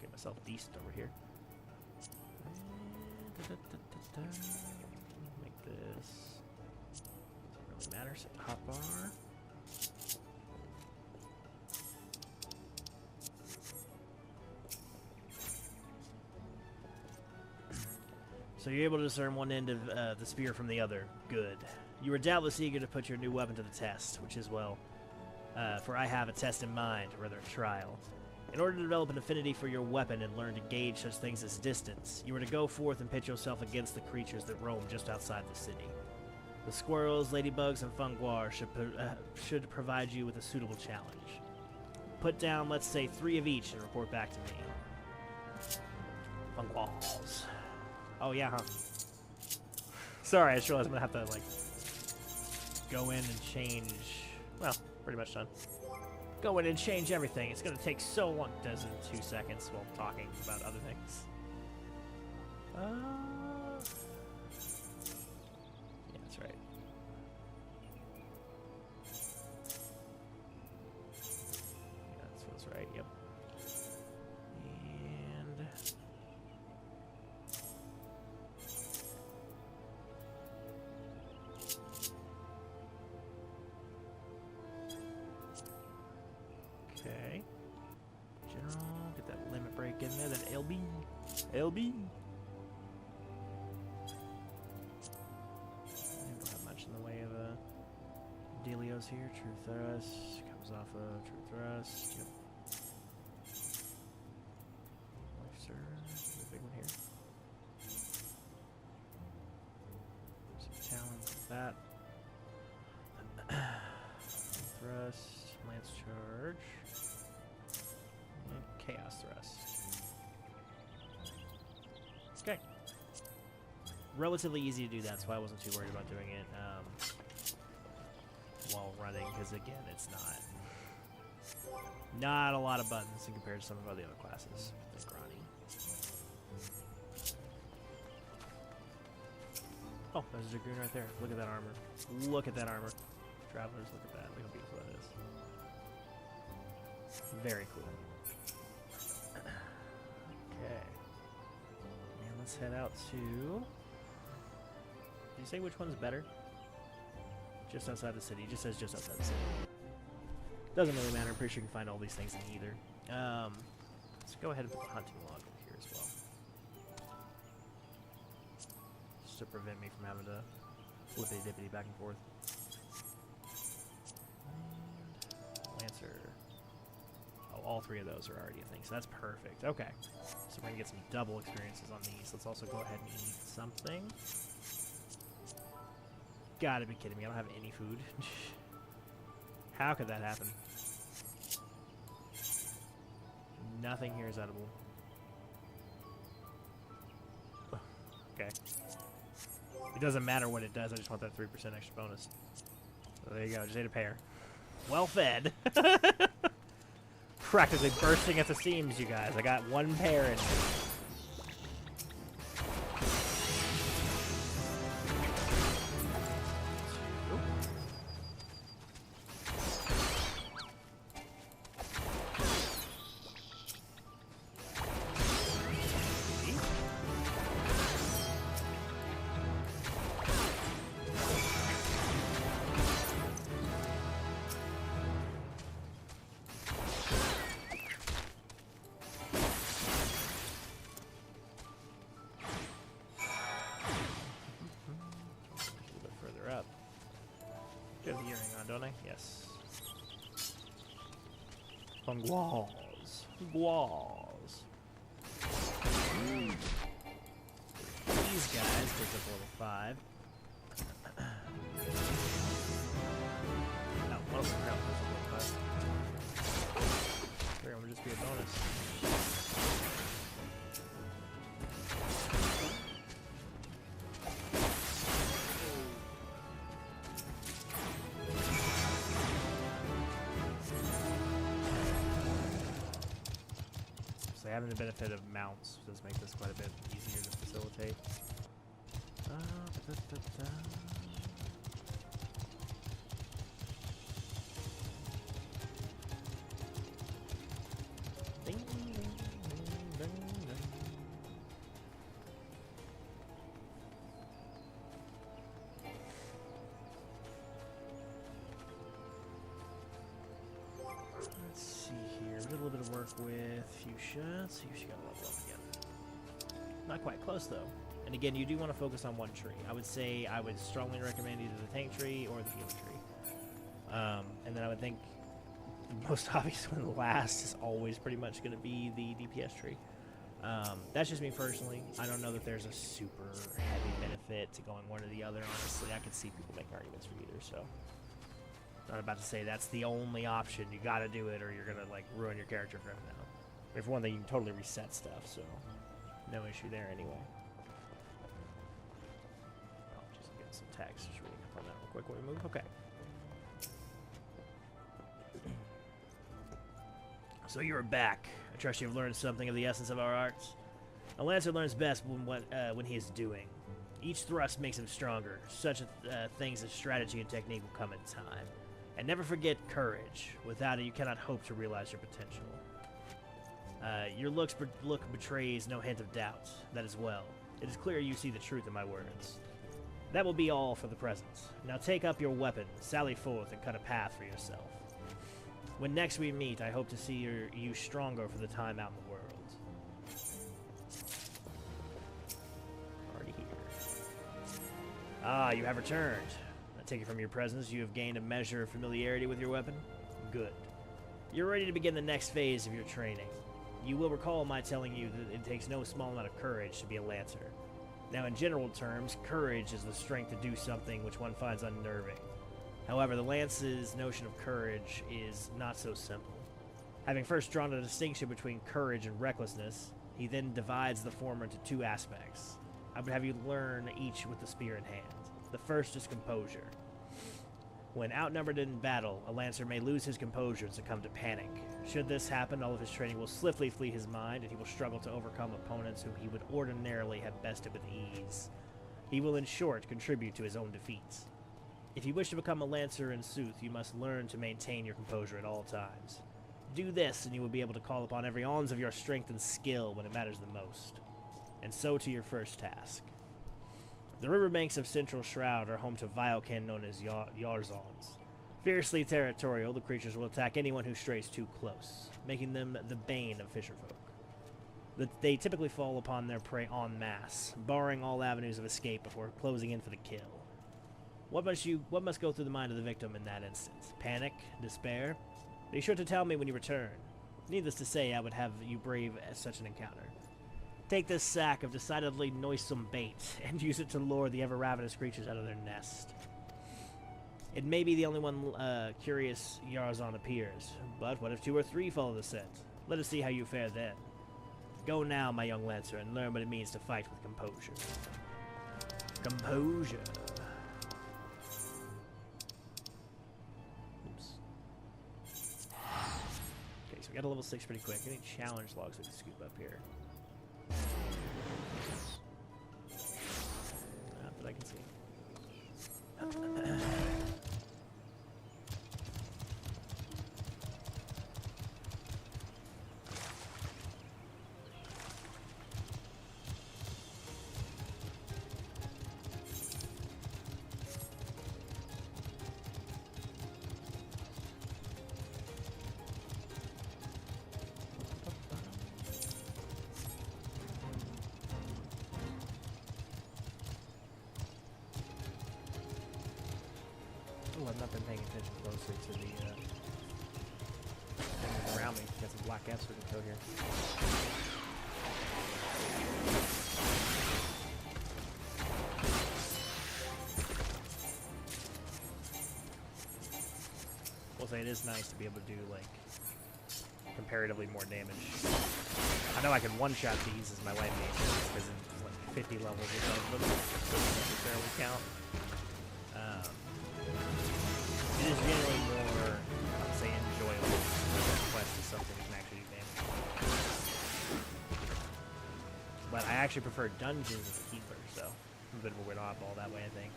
Get myself decent over here. Make this, doesn't really matter, set the hotbar. So you're able to discern one end of the spear from the other. Good. You are doubtless eager to put your new weapon to the test, which is, well, for I have a test in mind, or rather a trial. In order to develop an affinity for your weapon and learn to gauge such things as distance, you are to go forth and pit yourself against the creatures that roam just outside the city. The squirrels, ladybugs, and funguar should provide you with a suitable challenge. Put down, let's say, 3 of each and report back to me. Funguars. Oh, yeah, huh? Sorry, I just realized I'm gonna have to, like, go in and change... Well, pretty much done. Go in and change everything. It's gonna take so long. It does in 2 seconds while talking about other things. Yeah, that's right. Yeah, that's what's right, yep. And... Okay. General, get that limit break in there, that LB. LB. I don't have much in the way of dealios here. True thrust comes off of true thrust. Yep. Life surge, the big one here. Some talons with that. Thrust, lance charge. Chaos thrust. Okay. relatively easy to do that, so I wasn't too worried about doing it while running, because again, it's not a lot of buttons in comparison to some of the other classes. Like Grani. Oh, there's a dragoon right there. Look at that armor. Look at that armor. Travelers, look at that. Look how beautiful that is. Very cool. Okay. And let's head out to... Did you say which one's better? Just outside the city. It just says just outside the city. Doesn't really matter. I'm pretty sure you can find all these things in either. Let's go ahead and put the hunting log over here as well. Just to prevent me from having to flippity-dippity back and forth. And Lancer. Oh, all three of those are already a thing, so that's perfect. Okay. So we're going to get some double experiences on these. Let's also go ahead and eat something. Gotta be kidding me. I don't have any food. How could that happen? Nothing here is edible. Okay. It doesn't matter what it does. I just want that 3% extra bonus. So there you go. Just ate a pear. Well fed. Practically bursting at the seams, you guys. I got one pear in there. Don't I? Yes. On walls. Walls. These guys take up level 5. No, one of them takes up level 5. They're gonna just be a bonus. Having the benefit of mounts does make this quite a bit easier to facilitate. Ding, ding, ding, ding, ding. Let's see here. We did a little bit of work with Fuchsia. Let's see if she got a level up again. Not quite close though. And again, you do want to focus on one tree. I would say I would strongly recommend either the tank tree or the healing tree. And then I would think the most obvious one last is always pretty much going to be the DPS tree. That's just me personally. I don't know that there's a super heavy benefit to going one or the other. Honestly, I could see people making arguments for either. So. Not about to say that's the only option. You gotta do it or you're gonna like ruin your character forever now. I mean, for one thing, you can totally reset stuff, so no issue there anyway. I'll just get some text, just reading up on that real quick while we move. Okay. So you're back. I trust you've learned something of the essence of our arts. A lancer learns best when he is doing. Each thrust makes him stronger. Such things as strategy and technique will come in time. And never forget courage. Without it, you cannot hope to realize your potential. Your look betrays no hint of doubt. That as well. It is clear you see the truth in my words. That will be all for the present. Now take up your weapon, sally forth, and cut a path for yourself. When next we meet, I hope to see you stronger for the time out in the world. Already here. Ah, you have returned. I take it from your presence, you have gained a measure of familiarity with your weapon? Good. You're ready to begin the next phase of your training. You will recall my telling you that it takes no small amount of courage to be a lancer. Now, in general terms, courage is the strength to do something which one finds unnerving. However, the lance's notion of courage is not so simple. Having first drawn a distinction between courage and recklessness, he then divides the former into two aspects. I would have you learn each with the spear in hand. The first is composure. When outnumbered in battle, a Lancer may lose his composure and succumb to panic. Should this happen, all of his training will swiftly flee his mind, and he will struggle to overcome opponents whom he would ordinarily have bested with ease. He will, in short, contribute to his own defeats. If you wish to become a Lancer in sooth, you must learn to maintain your composure at all times. Do this, and you will be able to call upon every ounce of your strength and skill when it matters the most. And so to your first task. The riverbanks of Central Shroud are home to vilekin known as Eorzea. Fiercely territorial, the creatures will attack anyone who strays too close, making them the bane of fisherfolk. They typically fall upon their prey en masse, barring all avenues of escape before closing in for the kill. What must go through the mind of the victim in that instance? Panic? Despair? Be sure to tell me when you return. Needless to say, I would have you brave such an encounter. Take this sack of decidedly noisome bait and use it to lure the ever-ravenous creatures out of their nest. It may be the only one curious Eorzea appears, but what if 2 or 3 follow the scent? Let us see how you fare then. Go now, my young Lancer, and learn what it means to fight with composure. Composure. Oops. Okay, so we got a level 6 pretty quick. Any challenge logs we can scoop up here? Not that I can see. I've not been paying attention closely to the things around me. Got some black F's we can throw here. We'll say it is nice to be able to do like comparatively more damage. I know I can one-shot these as my life gains because it's like 50 levels above them, so it doesn't necessarily count. It is generally more, I would say, enjoyable when the quest is something that can actually do damage. But I actually prefer dungeons as a keeper, so I'm a bit of a weird oddball that way, I think.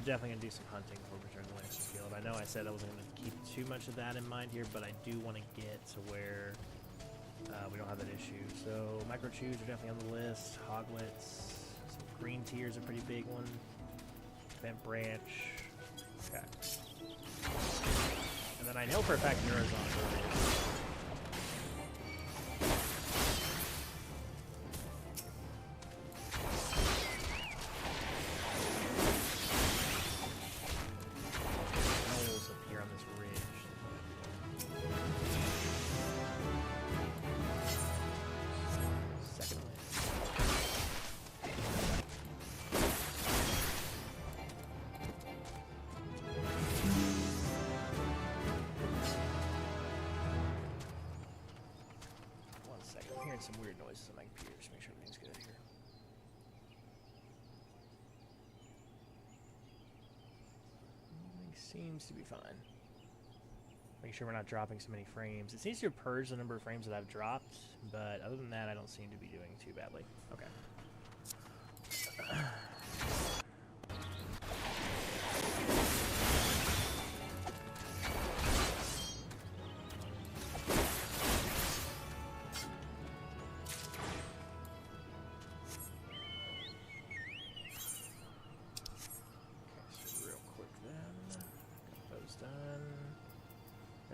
Definitely going to do some hunting before we return to the Lancer's Guild. I know I said I wasn't going to keep too much of that in mind here, but I do want to get to where we don't have that issue. So micro chews are definitely on the list. Hoglets, some green tears are a pretty big one. Bent branch. Okay. And then I know for a fact Eorzea is. Some weird noises on my computer, just make sure everything's good here. Everything seems to be fine. Make sure we're not dropping so many frames. It seems to purge the number of frames that I've dropped, but other than that, I don't seem to be doing too badly. Okay.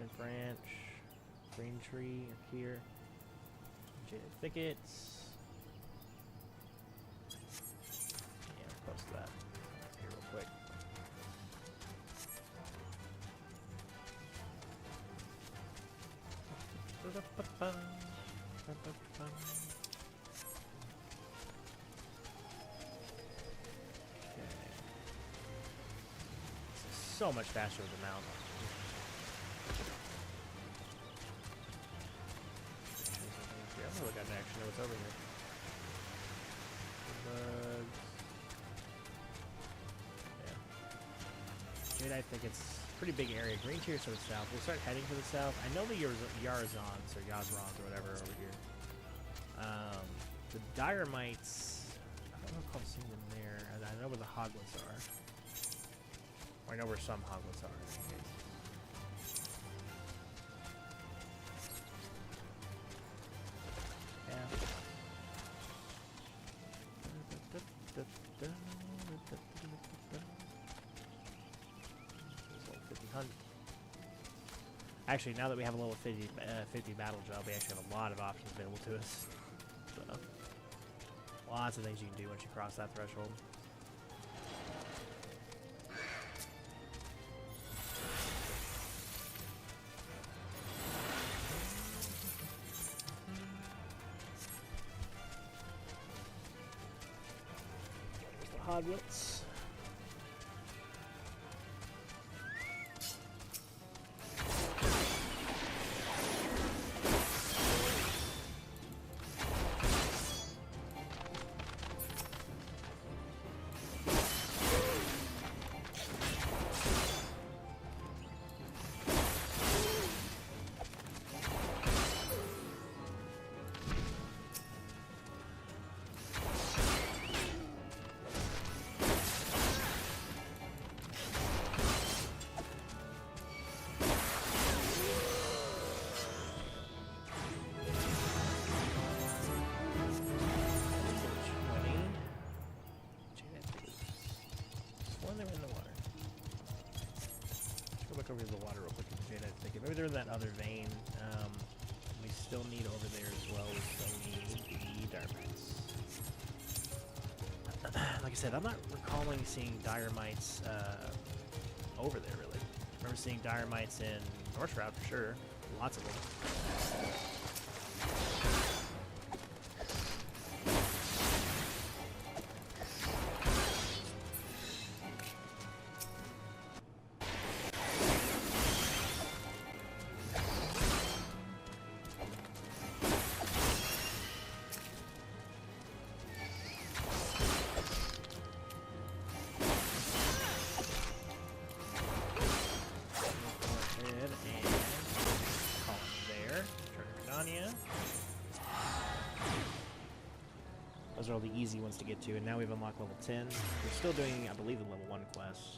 Burnt branch. Green tree up here. Jaded thickets. Yeah, close to that. Here real quick. So much faster with the mount. I'm gonna look at it actually know what's over here. Bugs. Yeah. Jade, I think it's a pretty big area. Green tier to the south. We'll start heading to the south. I know the Yarzons or Yazrons or whatever are over here. The Dire Mites. I don't know if I've seen them there. I know where the Hoglets are. Or I know where some Hoglets are. In any case. Actually, now that we have a level 50 battle job, we actually have a lot of options available to us. So, lots of things you can do once you cross that threshold. Hoglets. Over to the water real quick, Jade. I think maybe they're in that other vein. We still need over there as well. We still need the Dire Mites. Like I said, I'm not recalling seeing Dire Mites over there really. I remember seeing Dire Mites in North Route for sure. Lots of them. Those are all the easy ones to get to, and now we've unlocked level 10. We're still doing, I believe, the level 1 quests.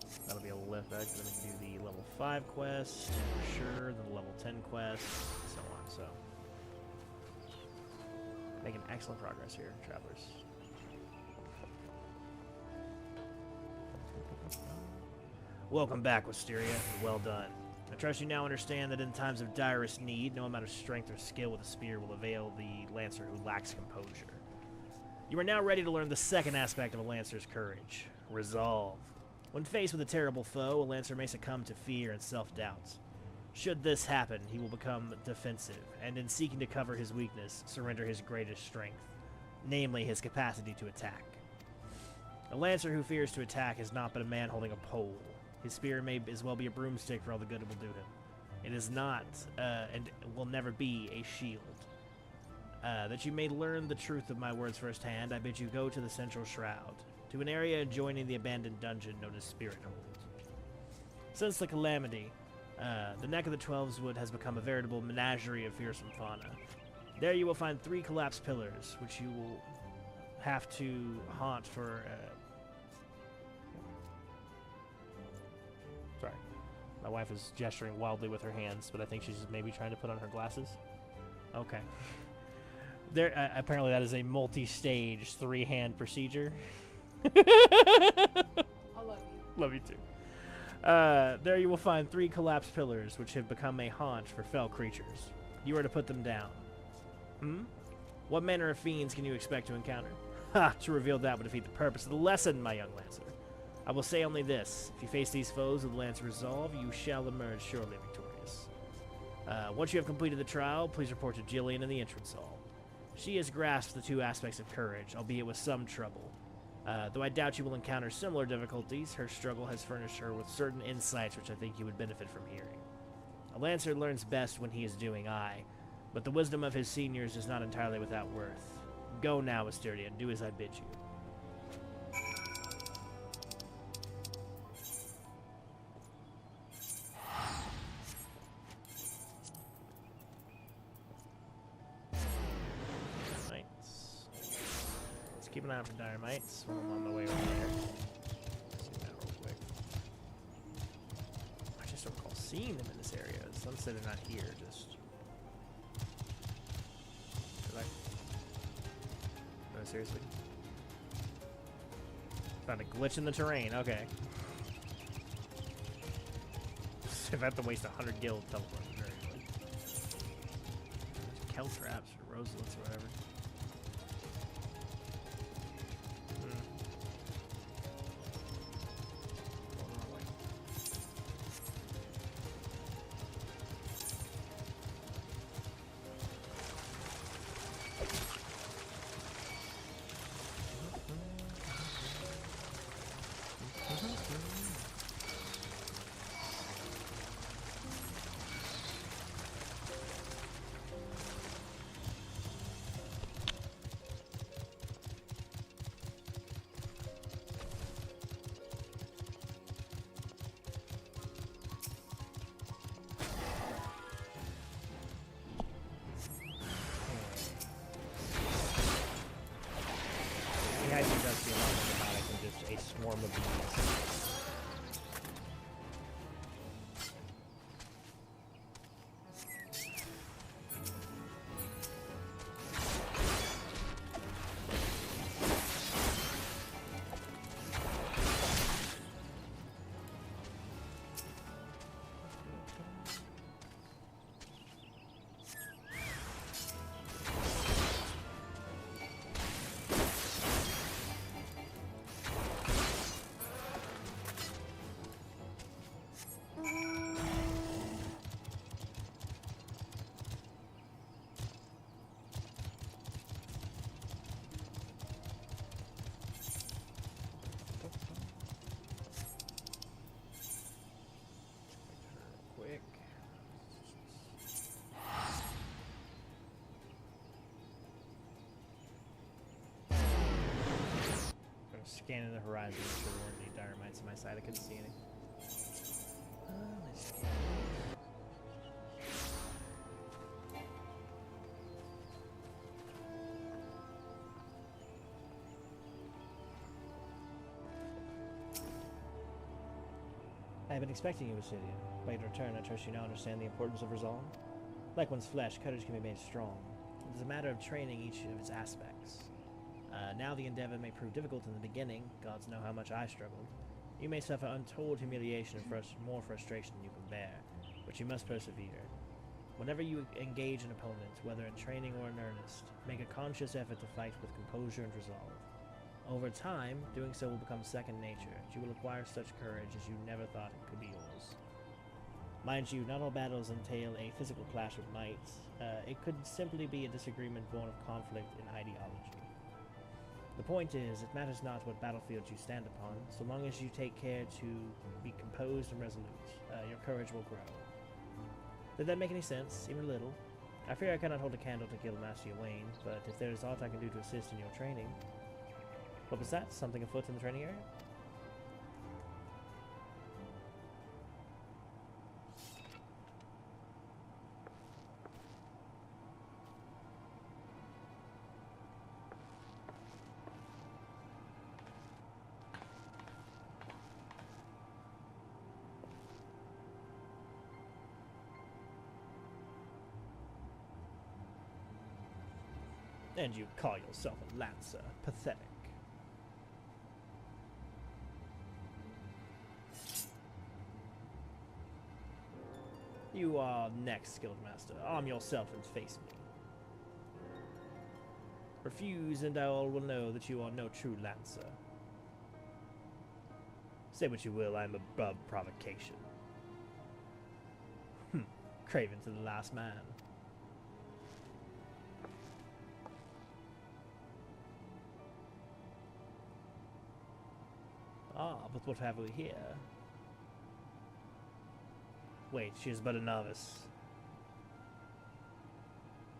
So that'll be a lift back. Then we can do the level 5 quest, for sure, the level 10 quest, and so on. So making excellent progress here, travelers. Welcome back, Wisteria. Well done. I trust you now understand that in times of direst need, no amount of strength or skill with a spear will avail the Lancer who lacks composure. You are now ready to learn the second aspect of a Lancer's courage, resolve. When faced with a terrible foe, a Lancer may succumb to fear and self-doubts. Should this happen, he will become defensive, and in seeking to cover his weakness, surrender his greatest strength, namely his capacity to attack. A Lancer who fears to attack is not but a man holding a pole. His spear may as well be a broomstick for all the good it will do him. It is not, and will never be, a shield. That you may learn the truth of my words firsthand, I bid you go to the Central Shroud, to an area adjoining the abandoned dungeon known as Spirit Hold. Since the calamity, the neck of the Twelveswood has become a veritable menagerie of fearsome fauna. There you will find 3 collapsed pillars, which you will have to haunt for... Sorry. My wife is gesturing wildly with her hands, but I think she's maybe trying to put on her glasses. Okay. There, apparently that is a multi-stage 3-hand procedure. I love you. Love you too. There you will find 3 collapsed pillars, which have become a haunt for fell creatures. You are to put them down. Hmm? What manner of fiends can you expect to encounter? Ha! To reveal that would defeat the purpose of the lesson, my young Lancer. I will say only this. If you face these foes with Lance resolve, you shall emerge surely victorious. Once you have completed the trial, please report to Jillian in the entrance hall. She has grasped the 2 aspects of courage, albeit with some trouble. Though I doubt you will encounter similar difficulties, her struggle has furnished her with certain insights which I think you would benefit from hearing. A Lancer learns best when he is doing I, but the wisdom of his seniors is not entirely without worth. Go now, Asteria, and do as I bid you. Keep an eye out for dynamites when I'm on my way over there. See that real quick. I just don't recall seeing them in this area. Some say they're not here, just... No, seriously? Found a glitch in the terrain, okay. If I have to waste 100 gil teleporting, very good. Kel traps or roselets or whatever. Swarm of bees. Scanning the horizon, make sure there weren't any dynamites on my side. I couldn't see any. I have been expecting you, Acidia. By your return, I trust you now understand the importance of resolve. Like one's flesh, courage can be made strong. It is a matter of training each of its aspects. Now the endeavor may prove difficult in the beginning. Gods know how much I struggled. You may suffer untold humiliation and more frustration than you can bear, but you must persevere. Whenever you engage an opponent, whether in training or in earnest, make a conscious effort to fight with composure and resolve. Over time, doing so will become second nature, and you will acquire such courage as you never thought it could be yours. Mind you, not all battles entail a physical clash of might. It could simply be a disagreement born of conflict in ideology. The point is, it matters not what battlefield you stand upon, so long as you take care to be composed and resolute, your courage will grow. Did that make any sense? Even a little? I fear I cannot hold a candle to kill Master Wayne, but if there is aught I can do to assist in your training... What was that? Something afoot in the training area? And you call yourself a lancer. Pathetic. You are next, Guildmaster. Arm yourself and face me. Refuse, and all will know that you are no true lancer. Say what you will, I am above provocation. Craven to the last man. Ah, but what have we here? Wait, she is but a novice.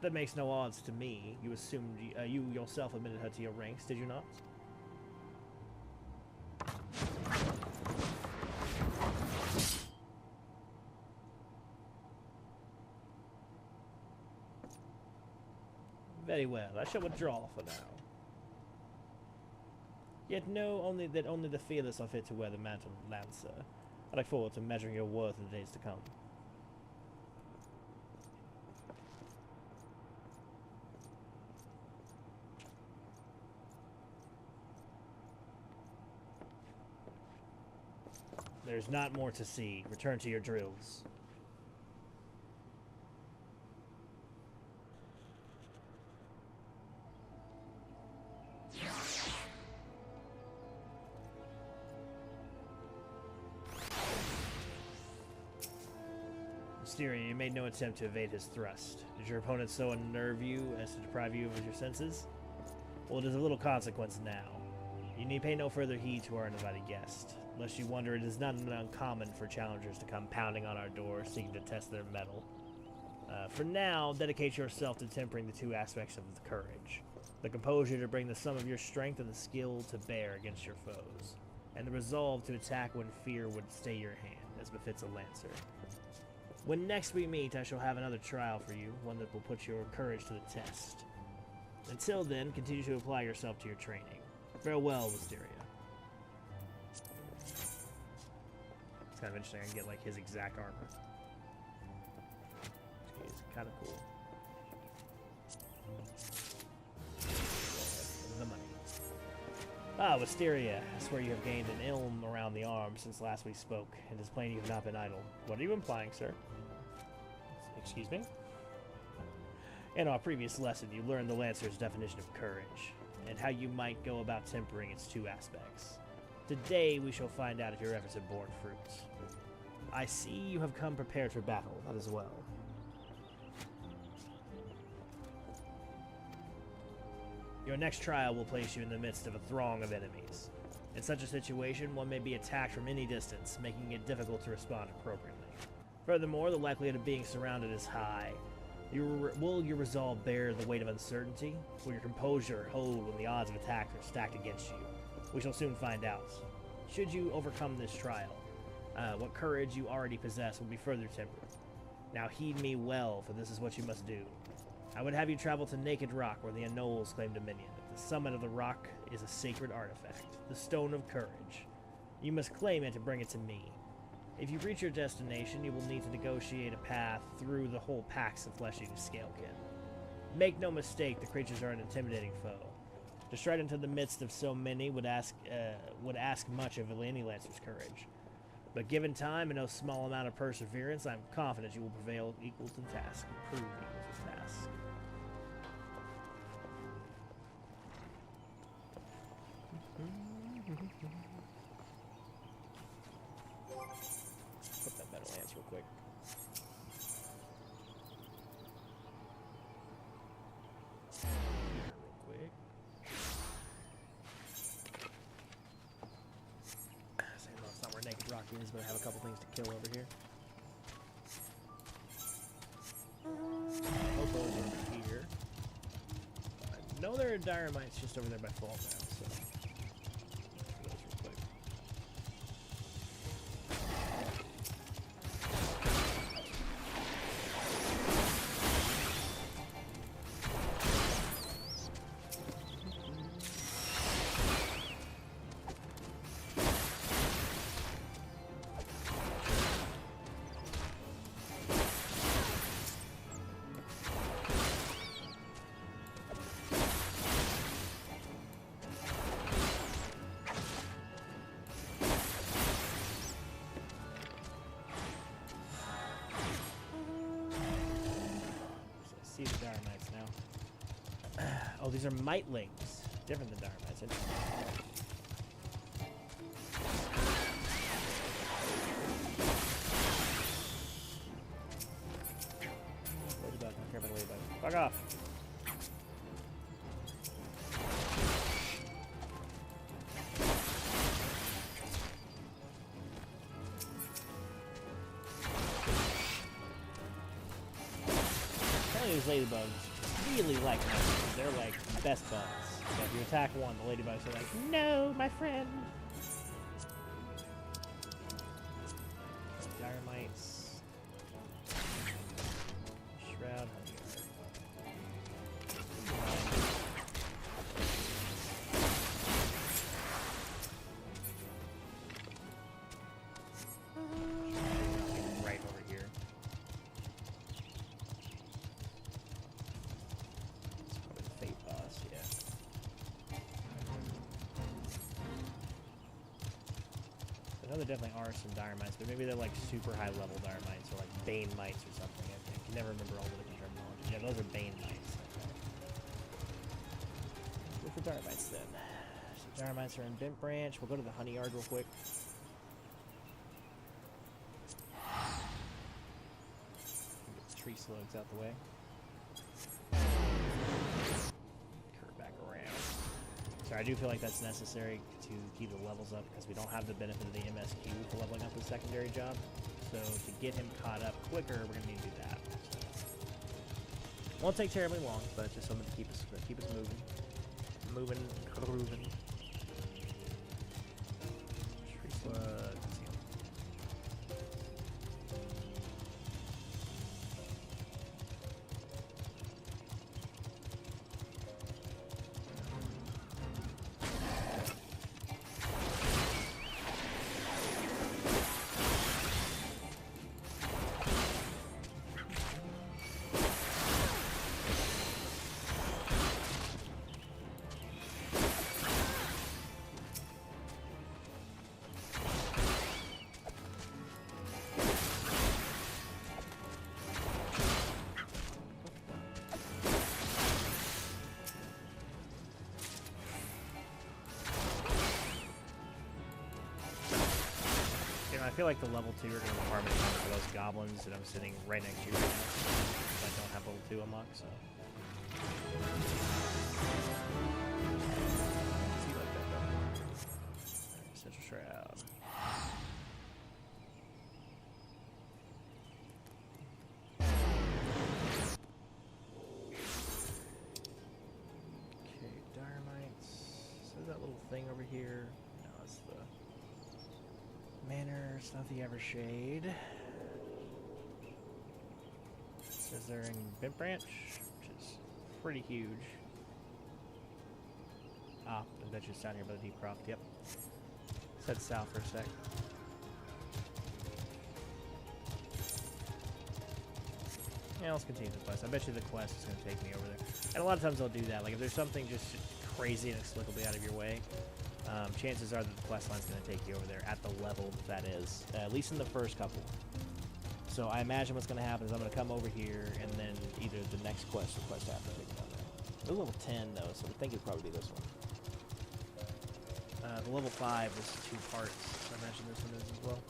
That makes no odds to me. You assumed you yourself admitted her to your ranks, did you not? Very well, I shall withdraw for now. Yet know only that only the fearless are fit to wear the mantle of Lancer. I look forward to measuring your worth in the days to come. There's not more to see. Return to your drills. Mysteria, you made no attempt to evade his thrust. Did your opponent so unnerve you as to deprive you of your senses? Well, it is of little consequence now. You need pay no further heed to our uninvited guest. Lest you wonder, it is not uncommon for challengers to come pounding on our door, seeking to test their mettle. For now, dedicate yourself to tempering the two aspects of the courage. The composure to bring the sum of your strength and the skill to bear against your foes. And the resolve to attack when fear would stay your hand, as befits a lancer. When next we meet, I shall have another trial for you, one that will put your courage to the test. Until then, continue to apply yourself to your training. Farewell, Wisteria. It's kind of interesting, I can get like his exact armor. It's kind of cool. The money. Ah, Wisteria, I swear you have gained an ilm around the arm since last we spoke. It is plain you have not been idle. What are you implying, sir? Excuse me? In our previous lesson, you learned the Lancer's definition of courage, and how you might go about tempering its two aspects. Today, we shall find out if your efforts have borne fruit. I see you have come prepared for battle, that as well. Your next trial will place you in the midst of a throng of enemies. In such a situation, one may be attacked from any distance, making it difficult to respond appropriately. Furthermore, the likelihood of being surrounded is high. Will your resolve bear the weight of uncertainty? Will your composure hold when the odds of attack are stacked against you? We shall soon find out. Should you overcome this trial, what courage you already possess will be further tempered. Now heed me well, for this is what you must do. I would have you travel to Naked Rock, where the Anoles claim dominion. At the summit of the rock is a sacred artifact, the Stone of Courage. You must claim it to bring it to me. If you reach your destination, you will need to negotiate a path through the whole packs of flesh-eating scalekin. Make no mistake, the creatures are an intimidating foe. To stride into the midst of so many would ask much of any Lancer's courage. But given time and no small amount of perseverance, I am confident you will prevail equal to the task. Prove equal to the task. Put that Metal Lance real quick. It's not where Naked Rock is, but I have a couple things to kill over here. Hobo's over here. I know there are Dynamites just over there by Fall Ground, so those real quick. Oh, these are mightlings. Different than Dynamites. Interesting. Ladybug. I don't care about the ladybug. Fuck off. Apparently these ladybugs really like mightlings. They're like best buds. So if you attack one, the ladybugs are like, no, my friend. Dynamites. Shroud. Right over here. It's probably the Fate boss, yeah. I know there definitely are some Dynamites, but maybe they're like super high level Dynamites or like Bane Mites or something, I think. You never remember all the different terminology. Yeah, those are Bane Mites. Okay. Go for Dynamites then. So Dynamites are in Bent Branch. We'll go to the Honey Yard real quick. Get the tree slugs out the way. Curve back around. So I do feel like that's necessary to keep the levels up because we don't have the benefit of the MSQ for leveling up the secondary job. So to get him caught up quicker, we're gonna need to do that. So, won't take terribly long, but just something to keep us moving. Tree slugs. I feel like the level 2 are going to require me to come for those goblins that I'm sitting right next to right now. Because I don't have level 2 unlocked, so. See like that though. Alright, Central Shroud. Okay, Dynamites. So that little thing over here. No, it's the Manors of the Evershade. It says they're in Bent Branch, which is pretty huge. Ah, I bet you it's down here by the Deep Croft. Yep. Let's head south for a sec. Yeah, let's continue the quest. I bet you the quest is going to take me over there. And a lot of times they'll do that. Like if there's something just crazy and inexplicably out of your way, chances are that the quest line's going to take you over there at the level that is, at least in the first couple. So I imagine what's going to happen is I'm going to come over here, and then either the next quest or quest after take me down there. It was level 10 though, so I think it'd probably be this one. The level 5 is 2 parts. So I imagine this one is as well.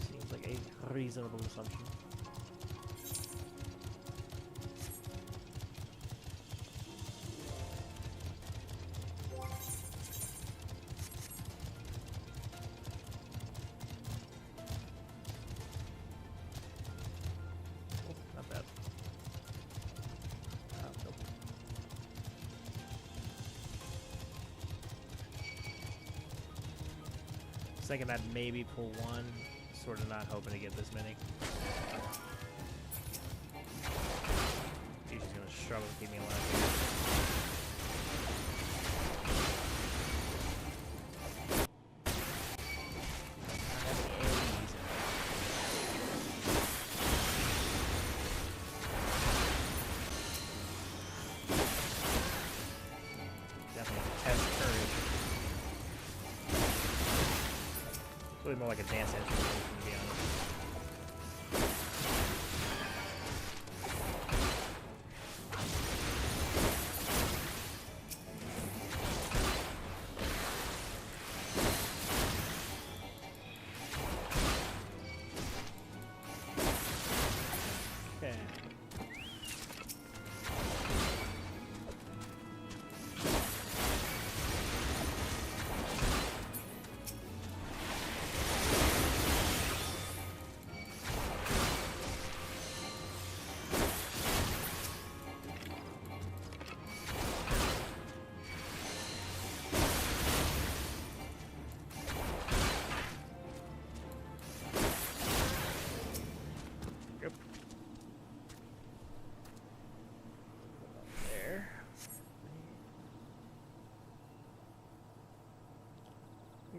Seems like a reasonable assumption. Thinking I'd maybe pull one, sort of not hoping to get this many. He's just gonna struggle to keep me alive. More like a dance instrument, to be honest.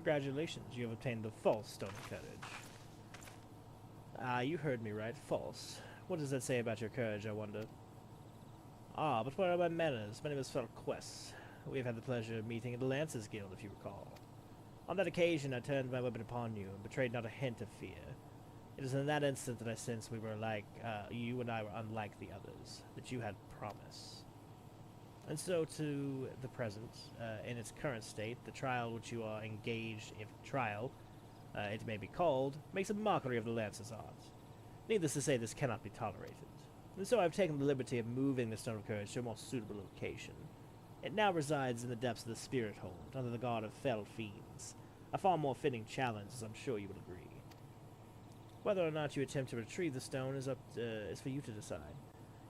Congratulations, you have obtained the false stone of courage. Ah, you heard me right, false. What does that say about your courage, I wonder? Ah, but where are my manners? My name is Quest. We have had the pleasure of meeting at the Lancers Guild, if you recall. On that occasion, I turned my weapon upon you and betrayed not a hint of fear. It is in that instant that I sensed we were like, you and I were unlike the others, that you had promise. And so to the present, in its current state, the trial which you are engaged, if trial, it may be called, makes a mockery of the Lancer's art. Needless to say, this cannot be tolerated. And so I've taken the liberty of moving the Stone of Courage to a more suitable location. It now resides in the depths of the Spirit Hold, under the guard of fell fiends. A far more fitting challenge, as I'm sure you will agree. Whether or not you attempt to retrieve the stone is for you to decide.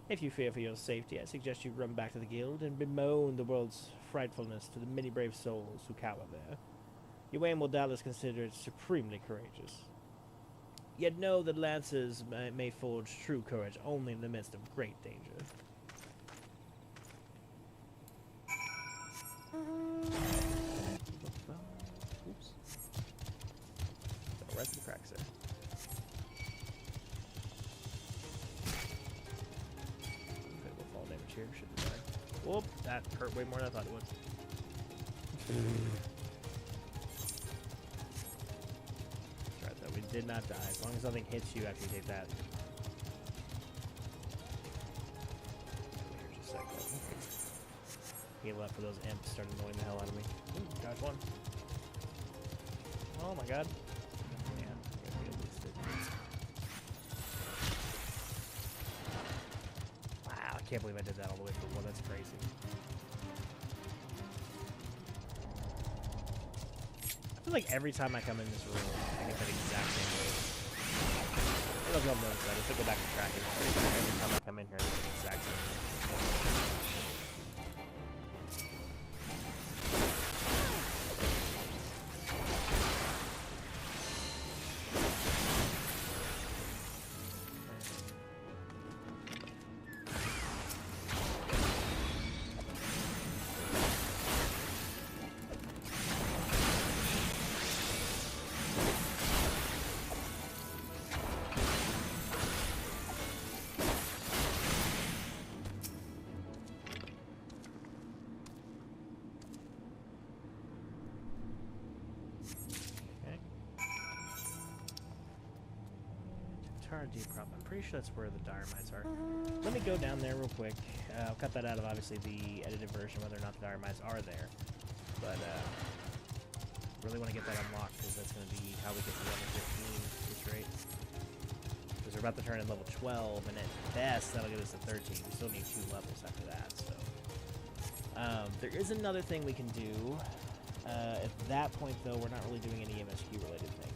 If you fear for your safety, I suggest you run back to the guild and bemoan the world's frightfulness to the many brave souls who cower there. Your aim will doubtless consider it supremely courageous. Yet know that lancers may forge true courage only in the midst of great danger. Oops. Right to the cracks there. Okay, we'll fall damage here. Should be fine. Whoop! That hurt way more than I thought it would. We did not die. As long as nothing hits you after you take that. Here's a second. Heal up for those imps start annoying the hell out of me. Ooh, got one. Oh my god. Man, I gotta be at least wow, I can't believe I did that all the way for one. That's crazy. I feel like every time I come in this room, I get that exact same way. I don't know if y'all noticed that. I have to go back and track it. Every time I come in here, I get the exact same way. I'm pretty sure that's where the dire mites are. Let me go down there real quick. I'll cut that out of obviously the edited version, whether or not the dire mites are there. But really want to get that unlocked because that's going to be how we get to level 15 at this rate. Because we're about to turn in level 12, and at best that'll get us to 13. We still need 2 levels after that. So there is another thing we can do. At that point, though, we're not really doing any MSQ related things.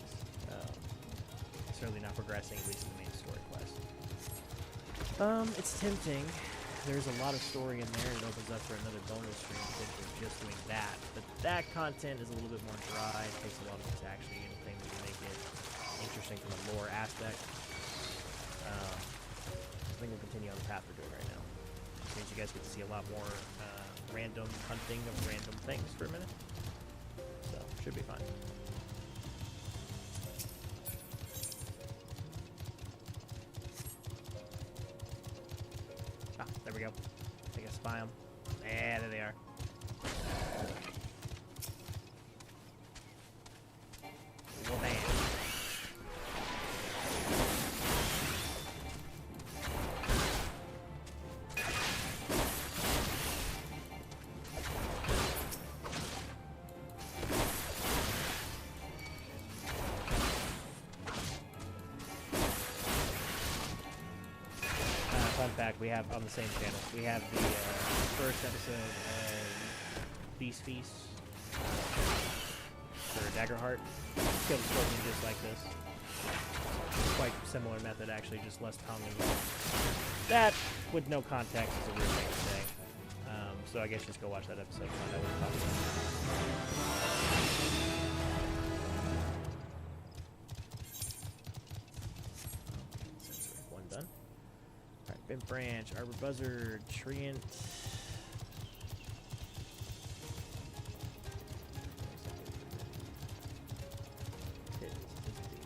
Certainly not progressing, at least in the main story quest. It's tempting. There's a lot of story in there. It opens up for another bonus stream potentially just doing that. But that content is a little bit more dry. It takes a lot of it to actually anything that would make it interesting from a lore aspect. I think we'll continue on the path we're doing right now. Which means you guys get to see a lot more random hunting of random things for a minute. So, should be fine. There we go. I think I spy them. Yeah, there they are. Well, man. Fun fact, we have on the same channel, we have the first episode of Beast Feast for Daggerheart. Killed a scorpion just like this. Quite similar method, actually, just less tongue involved. That, with no context, is a weird thing to say. So I guess just go watch that episode and find out what we're talking about. One done. Alright, Bent Branch, Arbor Buzzard, Treant.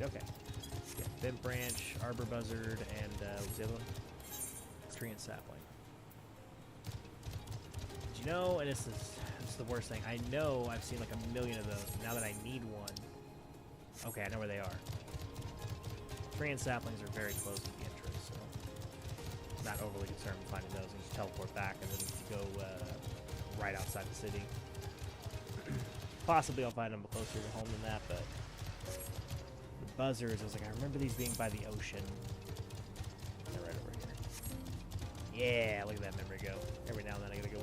Okay. Yeah, bent branch, arbor buzzard, and what was the other one? Tree and sapling. Did you know, and this is the worst thing, I know I've seen like a million of those, now that I need one. Okay, I know where they are. Tree and saplings are very close to the entrance, so I'm not overly concerned with finding those. And just teleport back and then go right outside the city. Possibly I'll find them closer to home than that, but the buzzards, I was like, I remember these being by the ocean. They're right over here. Yeah, look at that memory go. Every now and then I gotta go.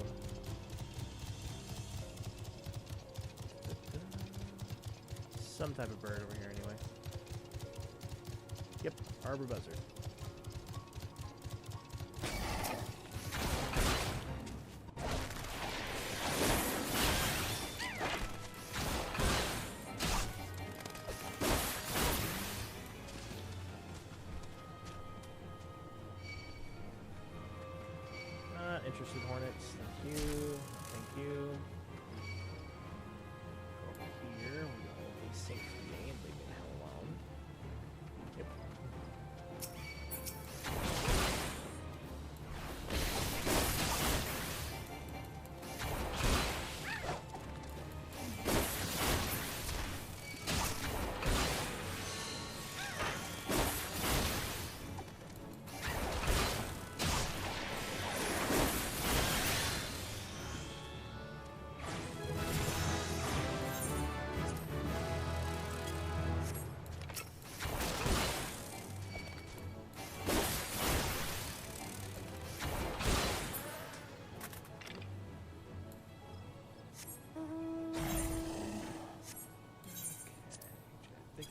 Some type of bird over here anyway. Yep, arbor buzzard. Interested hornets. Thank you. Thank you. Over here, we go safe for me and leave me the hell alone. Yep.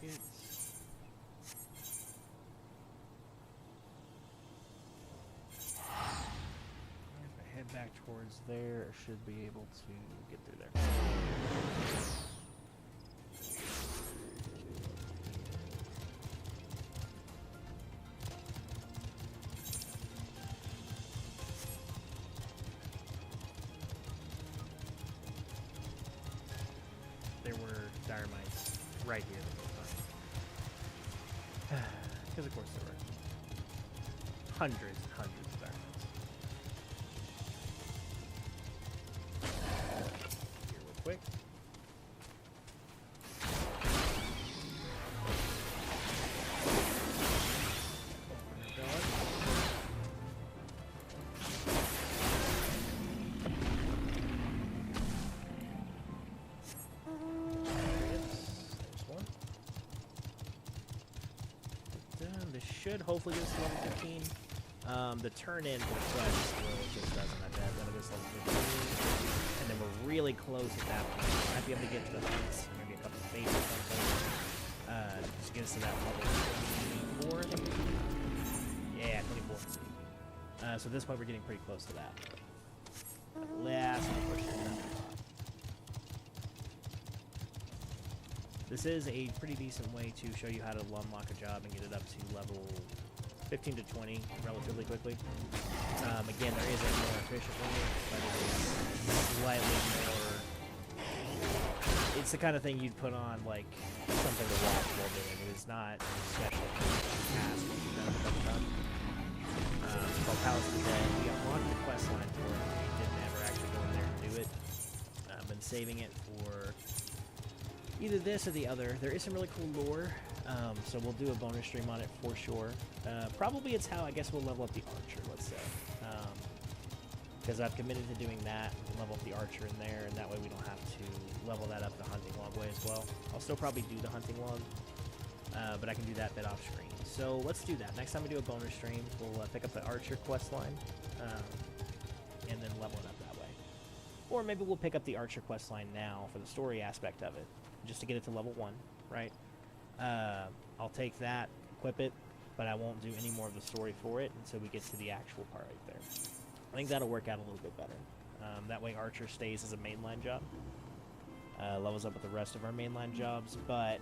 If I head back towards there, I should be able to get through there. There were dire mites right here. Because of course there were hundreds and hundreds of diamonds. Here real quick. Should hopefully get us to level 15. The turn-in for the quest just doesn't have that. That'll get us level 15. And then we're really close at that point. I might be able to get to the hunts, maybe a couple of fates or something. Just get us to that level 24, I think. Yeah, 24. So at this point, we're getting pretty close to that. Last push it down. This is a pretty decent way to show you how to unlock a job and get it up to level 15 to 20 relatively quickly. Again, there is a more efficient way, but it is slightly more... It's the kind of thing you'd put on, like, something to watch while doing. It is not especially fast when you've done it a couple times. It's called Palace of the Dead. We unlocked the quest line for it. We didn't ever actually go in there and do it. I've been saving it for... either this or the other. There is some really cool lore, so we'll do a bonus stream on it for sure. Probably it's how I guess we'll level up the archer, let's say. Because I've committed to doing that, level up the archer in there, and that way we don't have to level that up the hunting log way as well. I'll still probably do the hunting log, but I can do that bit off screen. So let's do that. Next time we do a bonus stream, we'll pick up the archer quest line, and then level it up that way. Or maybe we'll pick up the archer quest line now for the story aspect of it, just to get it to level 1, right? I'll take that, equip it, but I won't do any more of the story for it until we get to the actual part right there. I think that'll work out a little bit better. That way Archer stays as a mainline job. Levels up with the rest of our mainline jobs, but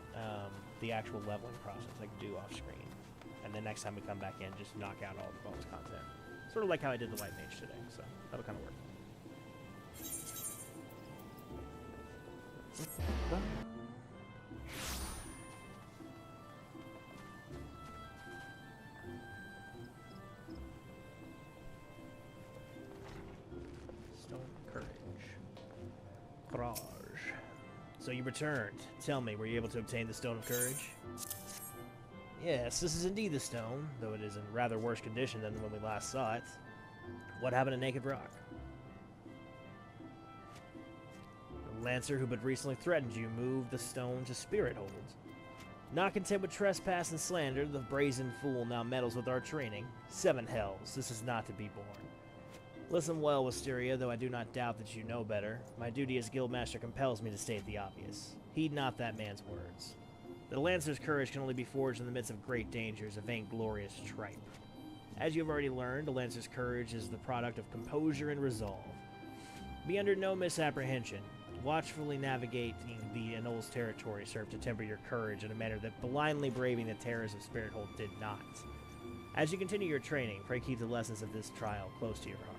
the actual leveling process I can do off screen. And then next time we come back in, just knock out all the bonus content. Sort of like how I did the White Mage today, so that'll kind of work. Mirage. So you returned. Tell me, were you able to obtain the Stone of Courage? Yes, this is indeed the stone, though it is in rather worse condition than when we last saw it. What happened to Naked Rock? The Lancer who but recently threatened you moved the stone to Spirit Hold. Not content with trespass and slander, the brazen fool now meddles with our training. 7 hells, this is not to be borne. Listen well, Wisteria, though I do not doubt that you know better. My duty as Guildmaster compels me to state the obvious. Heed not that man's words. The Lancer's courage can only be forged in the midst of great dangers, a vainglorious tripe. As you have already learned, the Lancer's courage is the product of composure and resolve. Be under no misapprehension. Watchfully navigating the Annull's territory served to temper your courage in a manner that blindly braving the terrors of Spirit Hold did not. As you continue your training, pray keep the lessons of this trial close to your heart.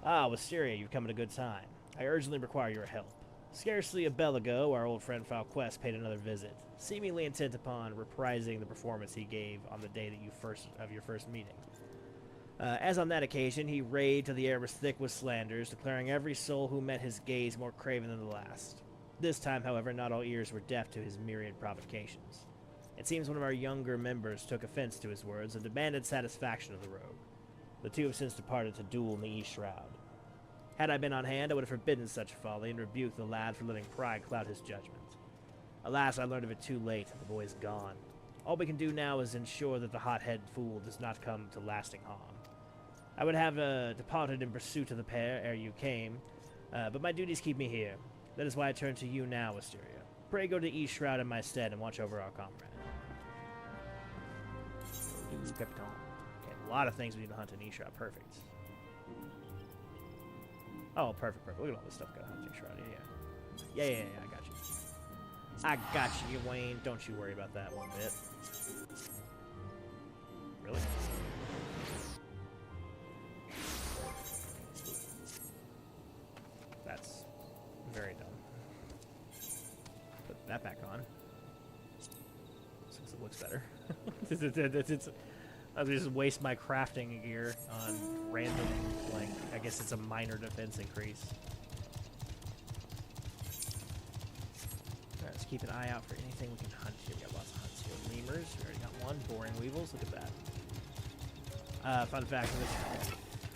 Ah, Wisteria, you've come at a good time. I urgently require your help. Scarcely a bell ago, our old friend Falquest paid another visit, seemingly intent upon reprising the performance he gave on the day that your first meeting. As on that occasion, he raved till the air was thick with slanders, declaring every soul who met his gaze more craven than the last. This time, however, not all ears were deaf to his myriad provocations. It seems one of our younger members took offense to his words and demanded satisfaction of the rogue. The two have since departed to duel in the East Shroud. Had I been on hand, I would have forbidden such folly and rebuked the lad for letting pride cloud his judgment. Alas, I learned of it too late, the boy is gone. All we can do now is ensure that the hot-headed fool does not come to lasting harm. I would have departed in pursuit of the pair ere you came, but my duties keep me here. That is why I turn to you now, Wisteria. Pray go to East Shroud in my stead and watch over our comrade. Okay, a lot of things we need to hunt in East Shroud. Perfect. Oh, perfect. Look at all this stuff got hunting Shroud. Yeah, I got you. I got you, Wayne. Don't you worry about that one bit. Really? That's very dumb. Put that back on. Since it looks better. I'll just waste my crafting gear on random, like, I guess it's a minor defense increase. Alright, let's keep an eye out for anything we can hunt here. We got lots of hunts here. Lemurs, we already got one. Boring weevils, look at that. Fun fact,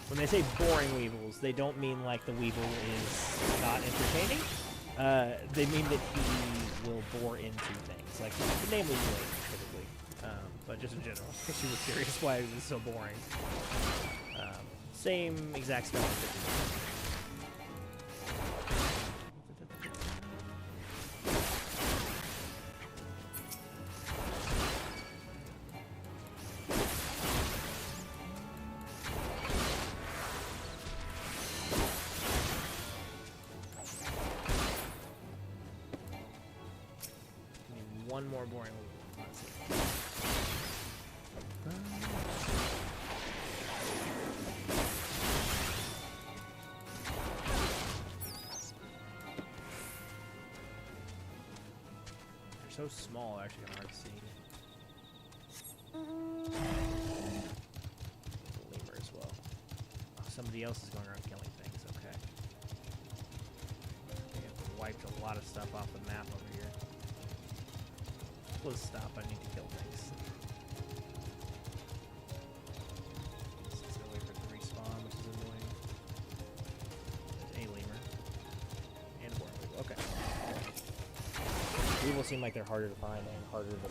when they say boring weevils, they don't mean like the weevil is not entertaining. They mean that he will bore into things, like namely wood, typically. But just in general, because she was curious why it was so boring. Same exact stuff. One more boring weevil. Let's see. They're so small, actually kind of hard to see. Lemur as well. Oh, somebody else is going around killing things. Okay. I think I've wiped a lot of stuff off the map over here. Let's stop. I need to kill things. Let's go wait for it to respawn, which is annoying. There's a lemur. And a boar weevil. Okay. Weevils seem like they're harder to find and harder to get.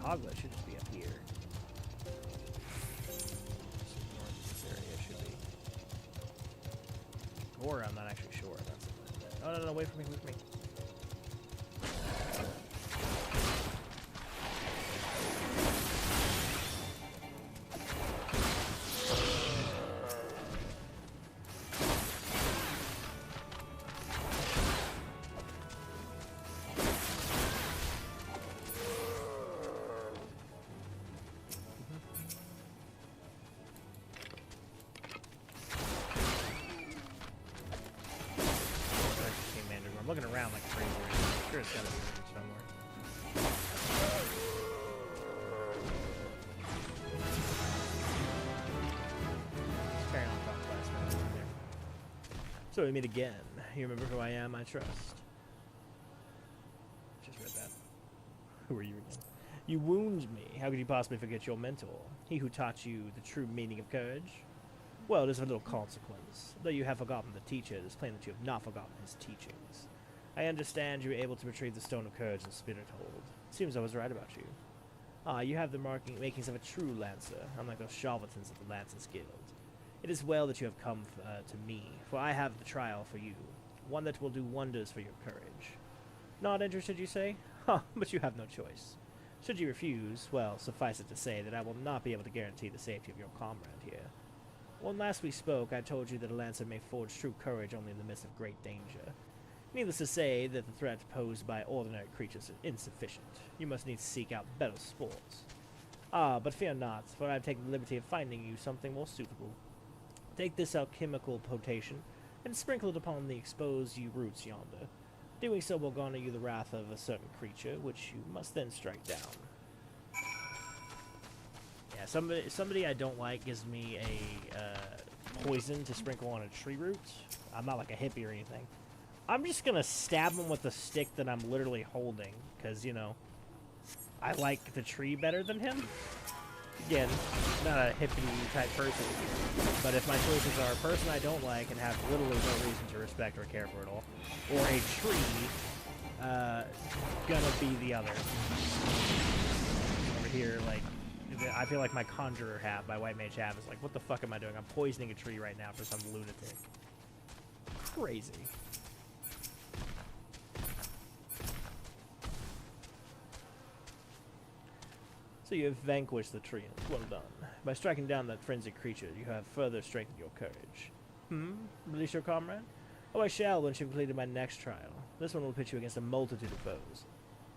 Hoglet should just be up here. North of this area should be. Or I'm not actually sure. That's no, wait for me, around like crazy right now. I'm sure it's gotta be around somewhere. Just carrying on top class now. There. So we meet again. You remember who I am, I trust. Just read that. Who are you again? You wound me. How could you possibly forget your mentor? He who taught you the true meaning of courage? Well, there's a little consequence. Though you have forgotten the teacher, it is plain that you have not forgotten his teachings. I understand you were able to retrieve the Stone of Courage and Spirit Hold. Seems I was right about you. Ah, you have the makings of a true Lancer, unlike those charlatans of the Lancers Guild. It is well that you have come to me, for I have the trial for you, one that will do wonders for your courage. Not interested, you say? Huh, but you have no choice. Should you refuse, well, suffice it to say that I will not be able to guarantee the safety of your comrade here. When last we spoke, I told you that a Lancer may forge true courage only in the midst of great danger. Needless to say that the threat posed by ordinary creatures is insufficient. You must needs seek out better sports. Ah, but fear not, for I have taken the liberty of finding you something more suitable. Take this alchemical potation, and sprinkle it upon the exposed roots yonder. Doing so will garner you the wrath of a certain creature, which you must then strike down. Yeah, somebody I don't like gives me a poison to sprinkle on a tree root. I'm not like a hippie or anything. I'm just gonna stab him with the stick that I'm literally holding, because, you know, I like the tree better than him. Again, not a hippie type person, but if my choices are a person I don't like and have literally no reason to respect or care for at all, or a tree, gonna be the other. Over here, like, I feel like my conjurer hat, my white mage hat, is like, what the fuck am I doing? I'm poisoning a tree right now for some lunatic. Crazy. So you have vanquished the treants. Well done. By striking down that frenzied creature, you have further strengthened your courage. Release your comrade? Oh, I shall once you've completed my next trial. This one will pit you against a multitude of foes.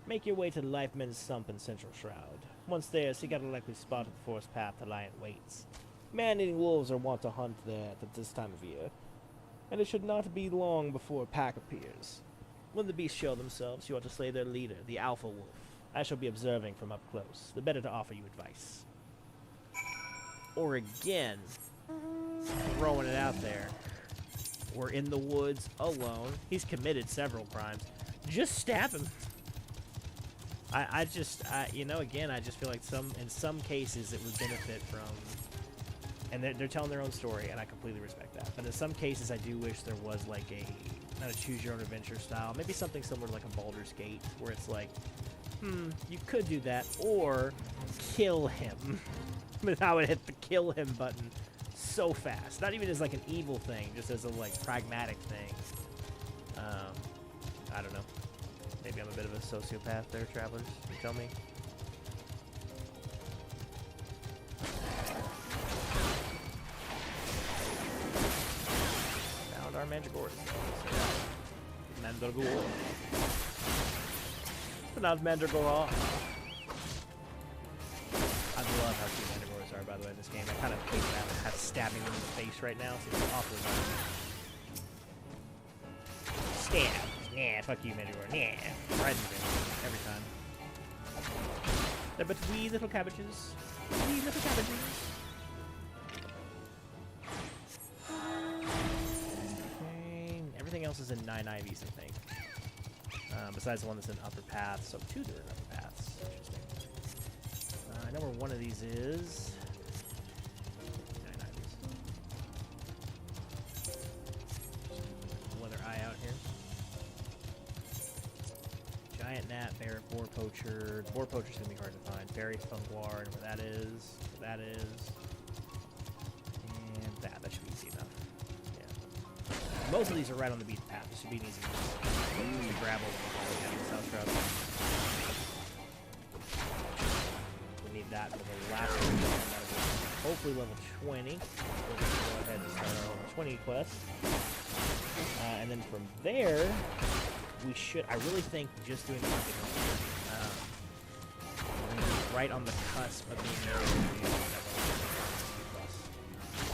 Make your way to Lifemen's Sump in Central Shroud. Once there, seek out a likely spot of the forest path the lion waits. Man-eating wolves are wont to hunt there at this time of year, and it should not be long before a pack appears. When the beasts show themselves, you are to slay their leader, the Alpha Wolf. I shall be observing from up close, the better to offer you advice. Or again, throwing it out there. We're in the woods, alone. He's committed several crimes. Just stab him. You know, again, I just feel like in some cases it would benefit from, and they're telling their own story, and I completely respect that. But in some cases, I do wish there was like not a choose-your-own-adventure style, maybe something similar to like a Baldur's Gate, where it's like, you could do that, or kill him. But I would hit the kill him button so fast. Not even as like an evil thing, just as a like pragmatic thing. I don't know. Maybe I'm a bit of a sociopath there, travelers. You tell me. Found our Mandragora. Mandragora. Not Mandragora. I love how cute Mandragoras are, by the way, in this game. I kind of hate that. I have stabbing them in the face right now, so it's awfully annoying. Stab. Yeah, fuck you, Mandragora. Yeah. Right in the face. Every time. They're but wee little cabbages. Wee little cabbages. Okay. Everything else is in 9 IVs, I think. Besides the one that's in upper paths, so 2 that are in upper paths. Interesting. I know where one of these is. 9 IVs. Another eye out here. Giant gnat, bear, boar poacher. The boar poacher's gonna be hard to find. Berry funguar, and where that is. Where that is. And that should be easy enough. Yeah. Most of these are right on the beaten path. This should be an easy one. Grab over we need that for the last one. Hopefully level 20. We'll go ahead and start our level 20 quest. And then from there, we should, I really think just doing something right on the cusp of being able to do that level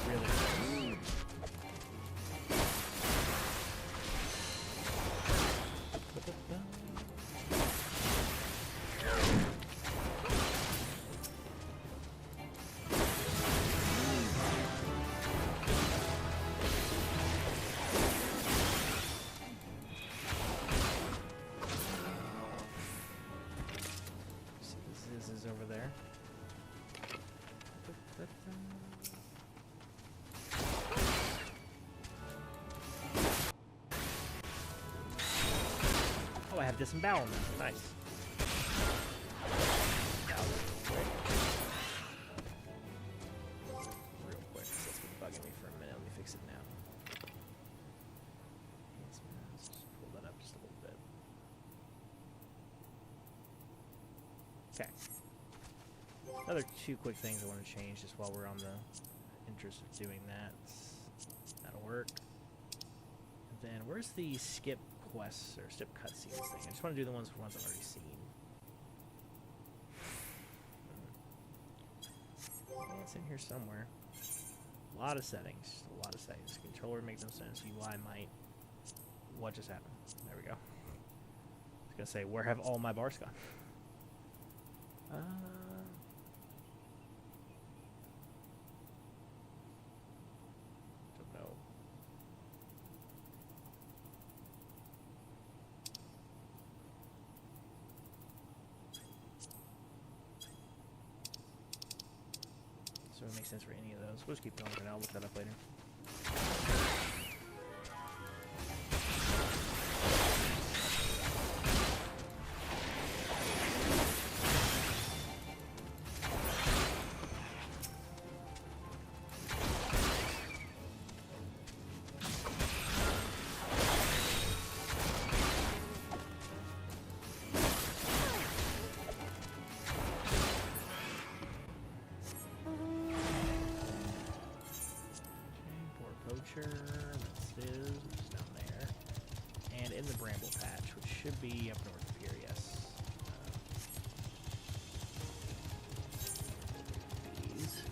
20 really close. I have disembowelment. Nice. Real quick. That's been bugging me for a minute. Let me fix it now. Let's pull that up just a little bit. Okay. Another two quick things I want to change just while we're on the interest of doing that. That'll work. And then where's the skip quests or skip cutscenes thing? I just want to do the ones I've already seen. Yeah, it's in here somewhere. A lot of settings. Just a lot of settings. Controller make no sense. UI might. What just happened? There we go. I was gonna say, where have all my bars gone? Don't know. So it makes sense for any of those. We'll just keep going for now. I'll look that up later. This is down there, and in the bramble patch, which should be up north of here. Yes. These.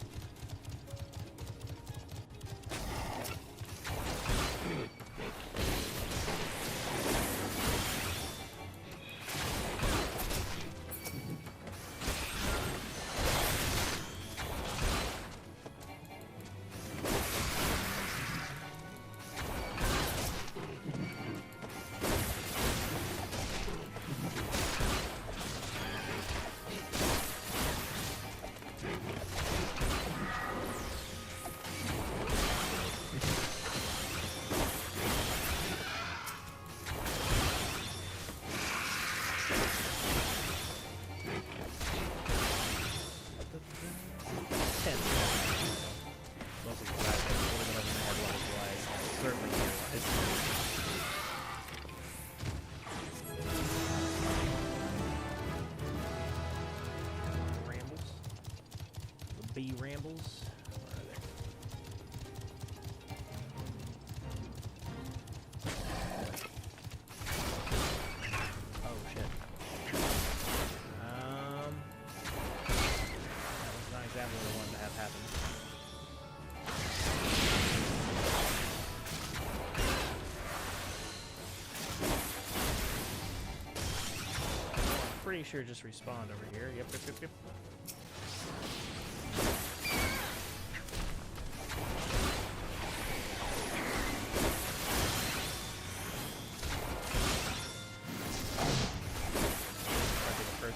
Rambles. Where are they? Oh shit. That was not exactly what I wanted to have happen. I'm pretty sure just respawned over here. Yep.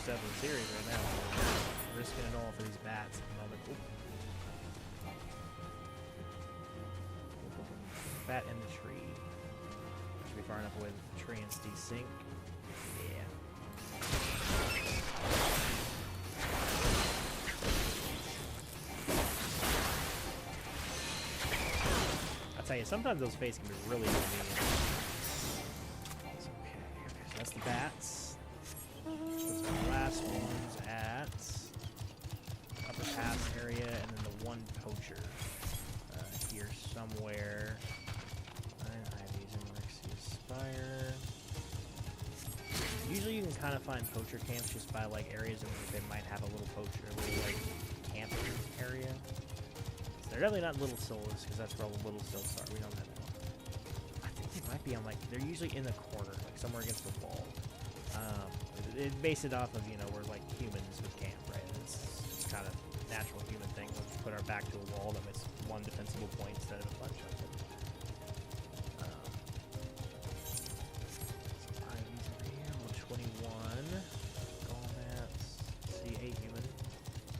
Of the series right now. I'm risking it all for these bats at the moment. Ooh. Bat in the tree. Should be far enough away that the tree and desync. Yeah. I'll tell you, sometimes those faces can be really convenient. That's okay. So that's the bats. The last one's at upper pass area, and then the one poacher here somewhere. Ivy's in Rexia's Spire. Usually you can kind of find poacher camps just by like areas in which they might have a little poacher, a little like camping area. So they're definitely not Little Souls, because that's where all the Little Souls are. We don't know that. I think they might be on like, they're usually in the corner, like somewhere against the wall. It base it off of, you know, we're like humans with camp, right? It's kind of natural human thing. We'll just put our back to a wall that makes one defensible point instead of a bunch of them. So Ivy's over here, 121. Golmats. See, 8 human.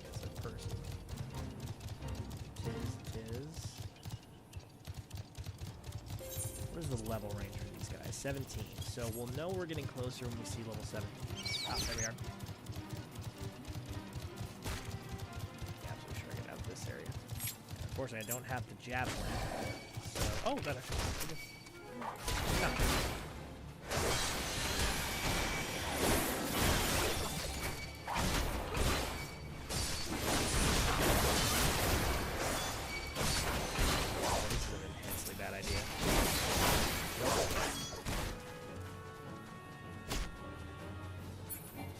That's a person. Tis. What is the level range for these guys? 17. So we'll know we're getting closer when we see level 17. Ah, there we are. Yeah, absolutely sure I get out of this area. Unfortunately, I don't have the javelin. So, oh, that actually. No.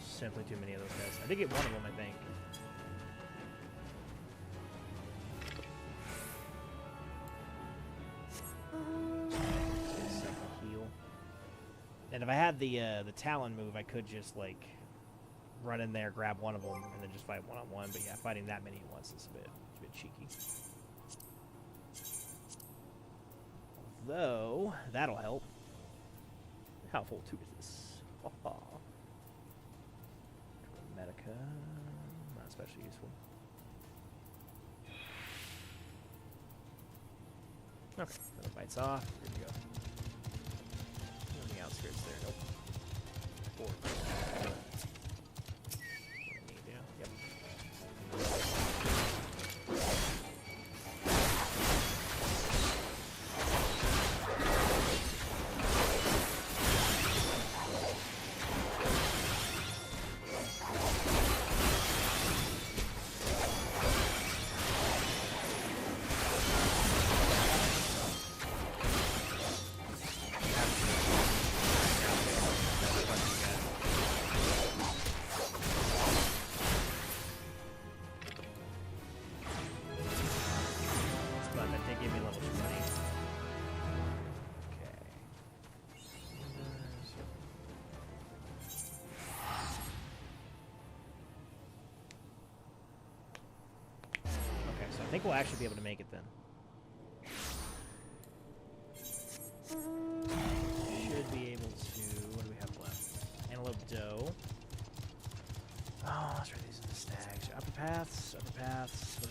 Simply too many of those guys. I did get one of them, I think. Heal. And if I had the Talon move, I could just like run in there, grab one of them, and then just fight one-on-one. But yeah, fighting that many at once is a bit cheeky. Although that'll help. How full 2 is this? Medica, not especially useful. Okay, another bites off. Good to go. On the outskirts there, nope. 4. What I need, yeah. Yep. I think we'll actually be able to make it then. Should be able to. What do we have left? Antelope dough. Oh, let's try these in the stags. Upper paths. What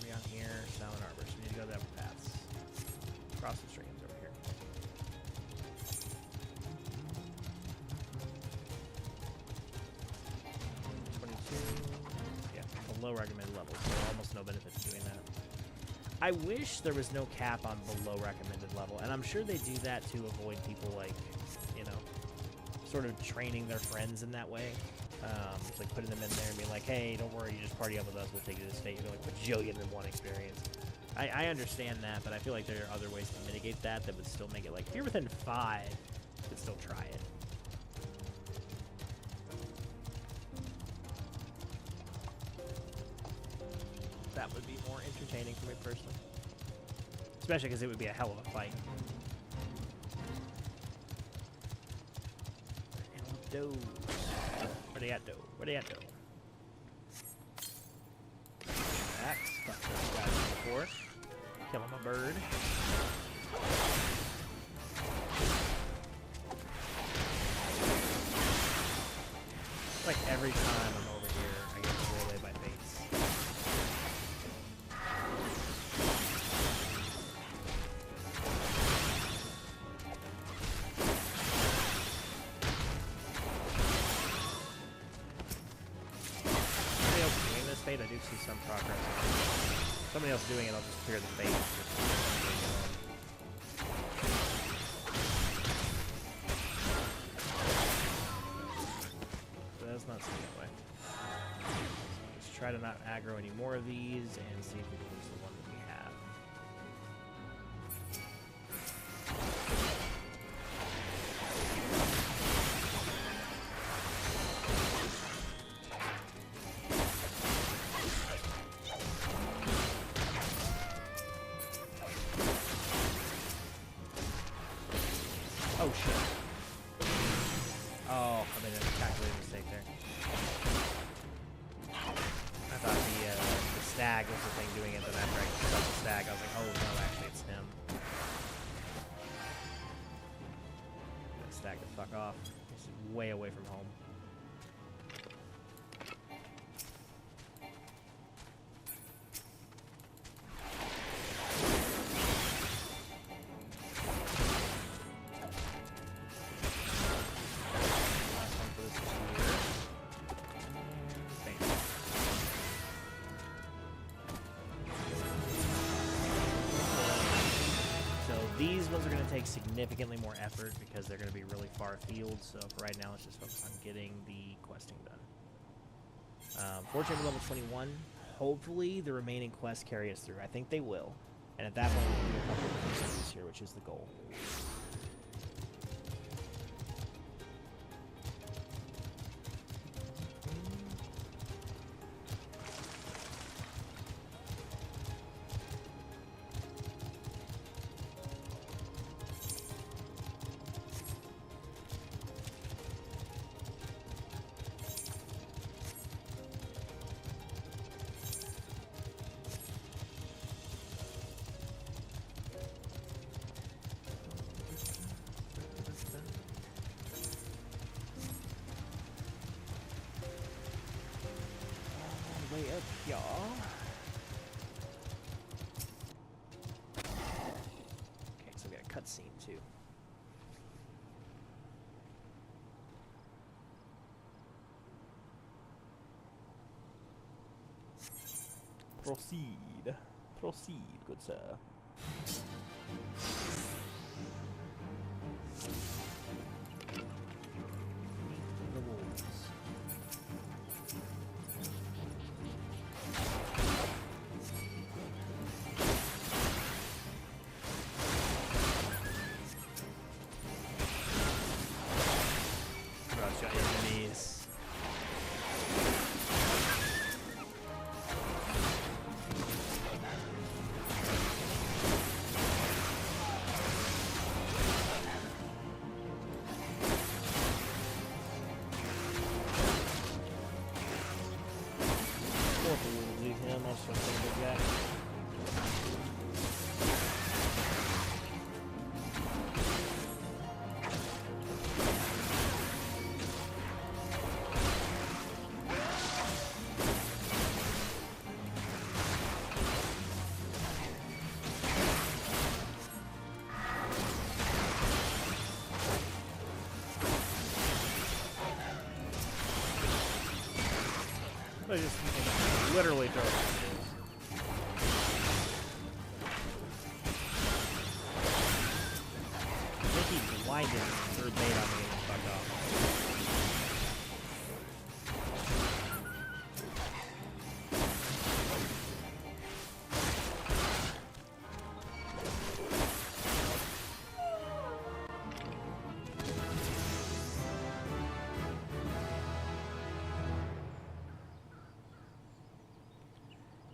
are we on here? Silent Arbor. So we need to go to the upper paths. Cross the streams over here. Yeah, below recommended levels. So almost no benefit to doing that. I wish there was no cap on below recommended level, and I'm sure they do that to avoid people, like, you know, sort of training their friends in that way. Like putting them in there and being like, hey, don't worry, you just party up with us, we'll take you to the state, you're like bajillion-and-1 experience. I understand that, but I feel like there are other ways to mitigate that would still make it, like, if you're within 5, you could still try it. That would be more entertaining for me personally. Especially because it would be a hell of a fight. Doe. Where they at, doe? Where they at, doe? Axe. Fuck those guys before. Killing my bird. Like every time I'm over here, I get blown away by fates. I do see some progress. Somebody else doing it, I'll just clear the fate. So that's not seem that way. Let's try to not aggro any more of these and see if we can lose the one that we have. Oh shit. Oh, I made a calculated mistake there. I thought the stag was the thing doing it, then after I shot the stag, I was like, oh no, actually it's him. That stag to fuck off. He's way away from home. These ones are going to take significantly more effort because they're going to be really far afield, so for right now, let's just focus on getting the questing done. Fortune level 21. Hopefully, the remaining quests carry us through. I think they will. And at that point, we'll do a couple of missions here, which is the goal. Way up, y'all. Okay, so we got a cutscene too. Proceed. Proceed, good sir. The wolves. I just literally throw it. I think he blinded third bait on me and fucked off.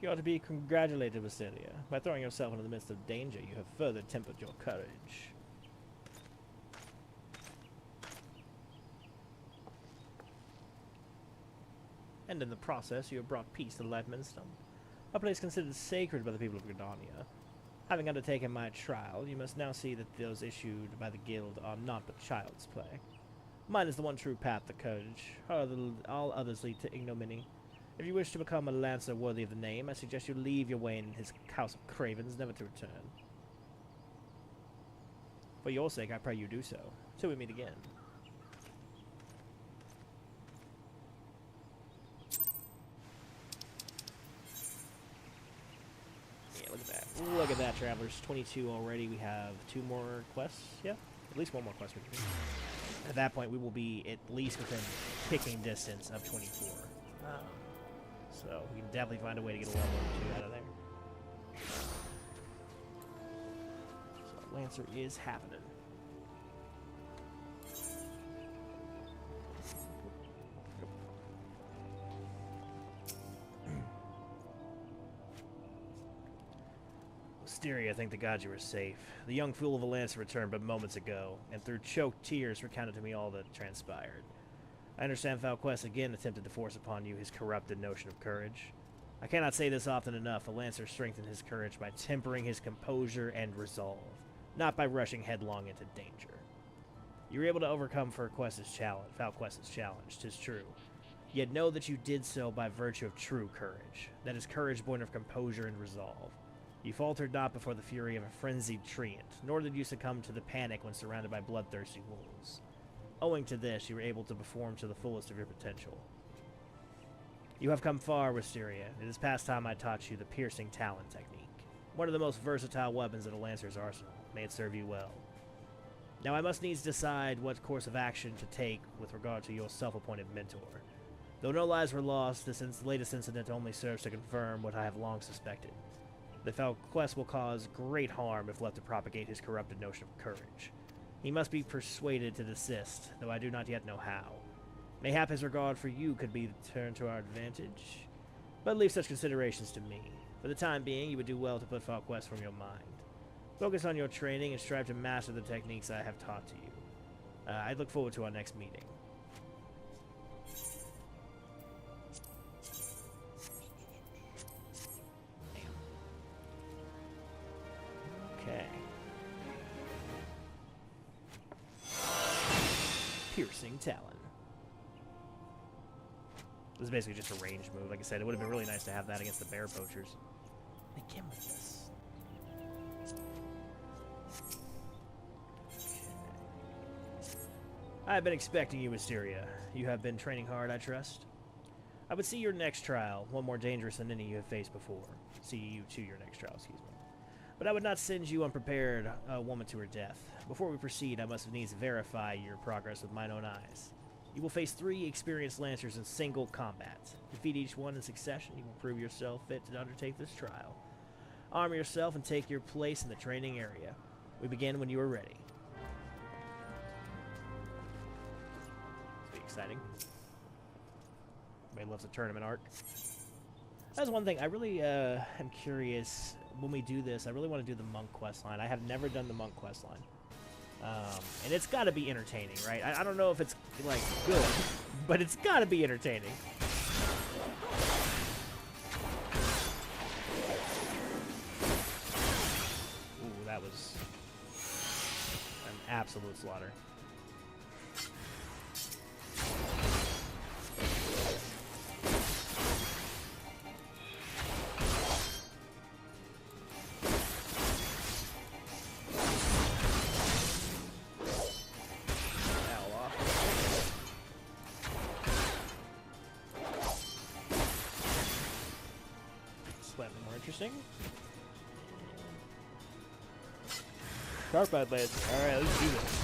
You ought to be congratulated, Eorzea. By throwing yourself into the midst of danger, you have further tempered your courage. And in the process, you have brought peace to Lightminstone, a place considered sacred by the people of Gridania. Having undertaken my trial, you must now see that those issued by the guild are not but child's play. Mine is the one true path to courage. All others lead to ignominy. If you wish to become a lancer worthy of the name, I suggest you leave your way in his house of cravens, never to return. For your sake, I pray you do so, till we meet again. Yeah, look at that. Look at that, travelers. 22 already. We have 2 more quests. Yeah, at least 1 more quest we can do. At that point, we will be at least within kicking distance of 24. So we can definitely find a way to get a level or 2 out of there. So Lancer is happening. Wisteria, thank the gods you were safe. The young fool of a Lancer returned but moments ago, and through choked tears recounted to me all that transpired. I understand Falquest again attempted to force upon you his corrupted notion of courage. I cannot say this often enough. A Lancer strengthened his courage by tempering his composure and resolve, not by rushing headlong into danger. You were able to overcome Falquest's challenge, 'tis true. Yet know that you did so by virtue of true courage. That is courage born of composure and resolve. You faltered not before the fury of a frenzied treant, nor did you succumb to the panic when surrounded by bloodthirsty wolves. Owing to this, you were able to perform to the fullest of your potential. You have come far, Wisteria. It is past time I taught you the piercing talon technique, one of the most versatile weapons in a Lancer's arsenal. May it serve you well. Now I must needs decide what course of action to take with regard to your self-appointed mentor. Though no lives were lost, this latest incident only serves to confirm what I have long suspected. The foul quest will cause great harm if left to propagate his corrupted notion of courage. He must be persuaded to desist, though I do not yet know how. Mayhap his regard for you could be turned to our advantage, but leave such considerations to me. For the time being, you would do well to put foul quest from your mind. Focus on your training and strive to master the techniques I have taught to you. I look forward to our next meeting. Okay. Piercing Talon. This is basically just a ranged move. Like I said, it would have been really nice to have that against the bear poachers. Begin with this. I have been expecting you, Wisteria. You have been training hard, I trust. I would see your next trial, one more dangerous than any you have faced before. See you to your next trial, excuse me. But I would not send you unprepared, a woman to her death. Before we proceed, I must needs verify your progress with mine own eyes. You will face 3 experienced lancers in single combat. Defeat each one in succession, you will prove yourself fit to undertake this trial. Arm yourself and take your place in the training area. We begin when you are ready. Exciting. Everybody loves a tournament arc. That's one thing. I really am curious when we do this. I really want to do the monk quest line. I have never done the monk quest line. And it's got to be entertaining, right? I don't know if it's, like, good, but it's got to be entertaining. Ooh, that was an absolute slaughter. Interesting. Sharp-eyed Lancer. Alright, let's do this.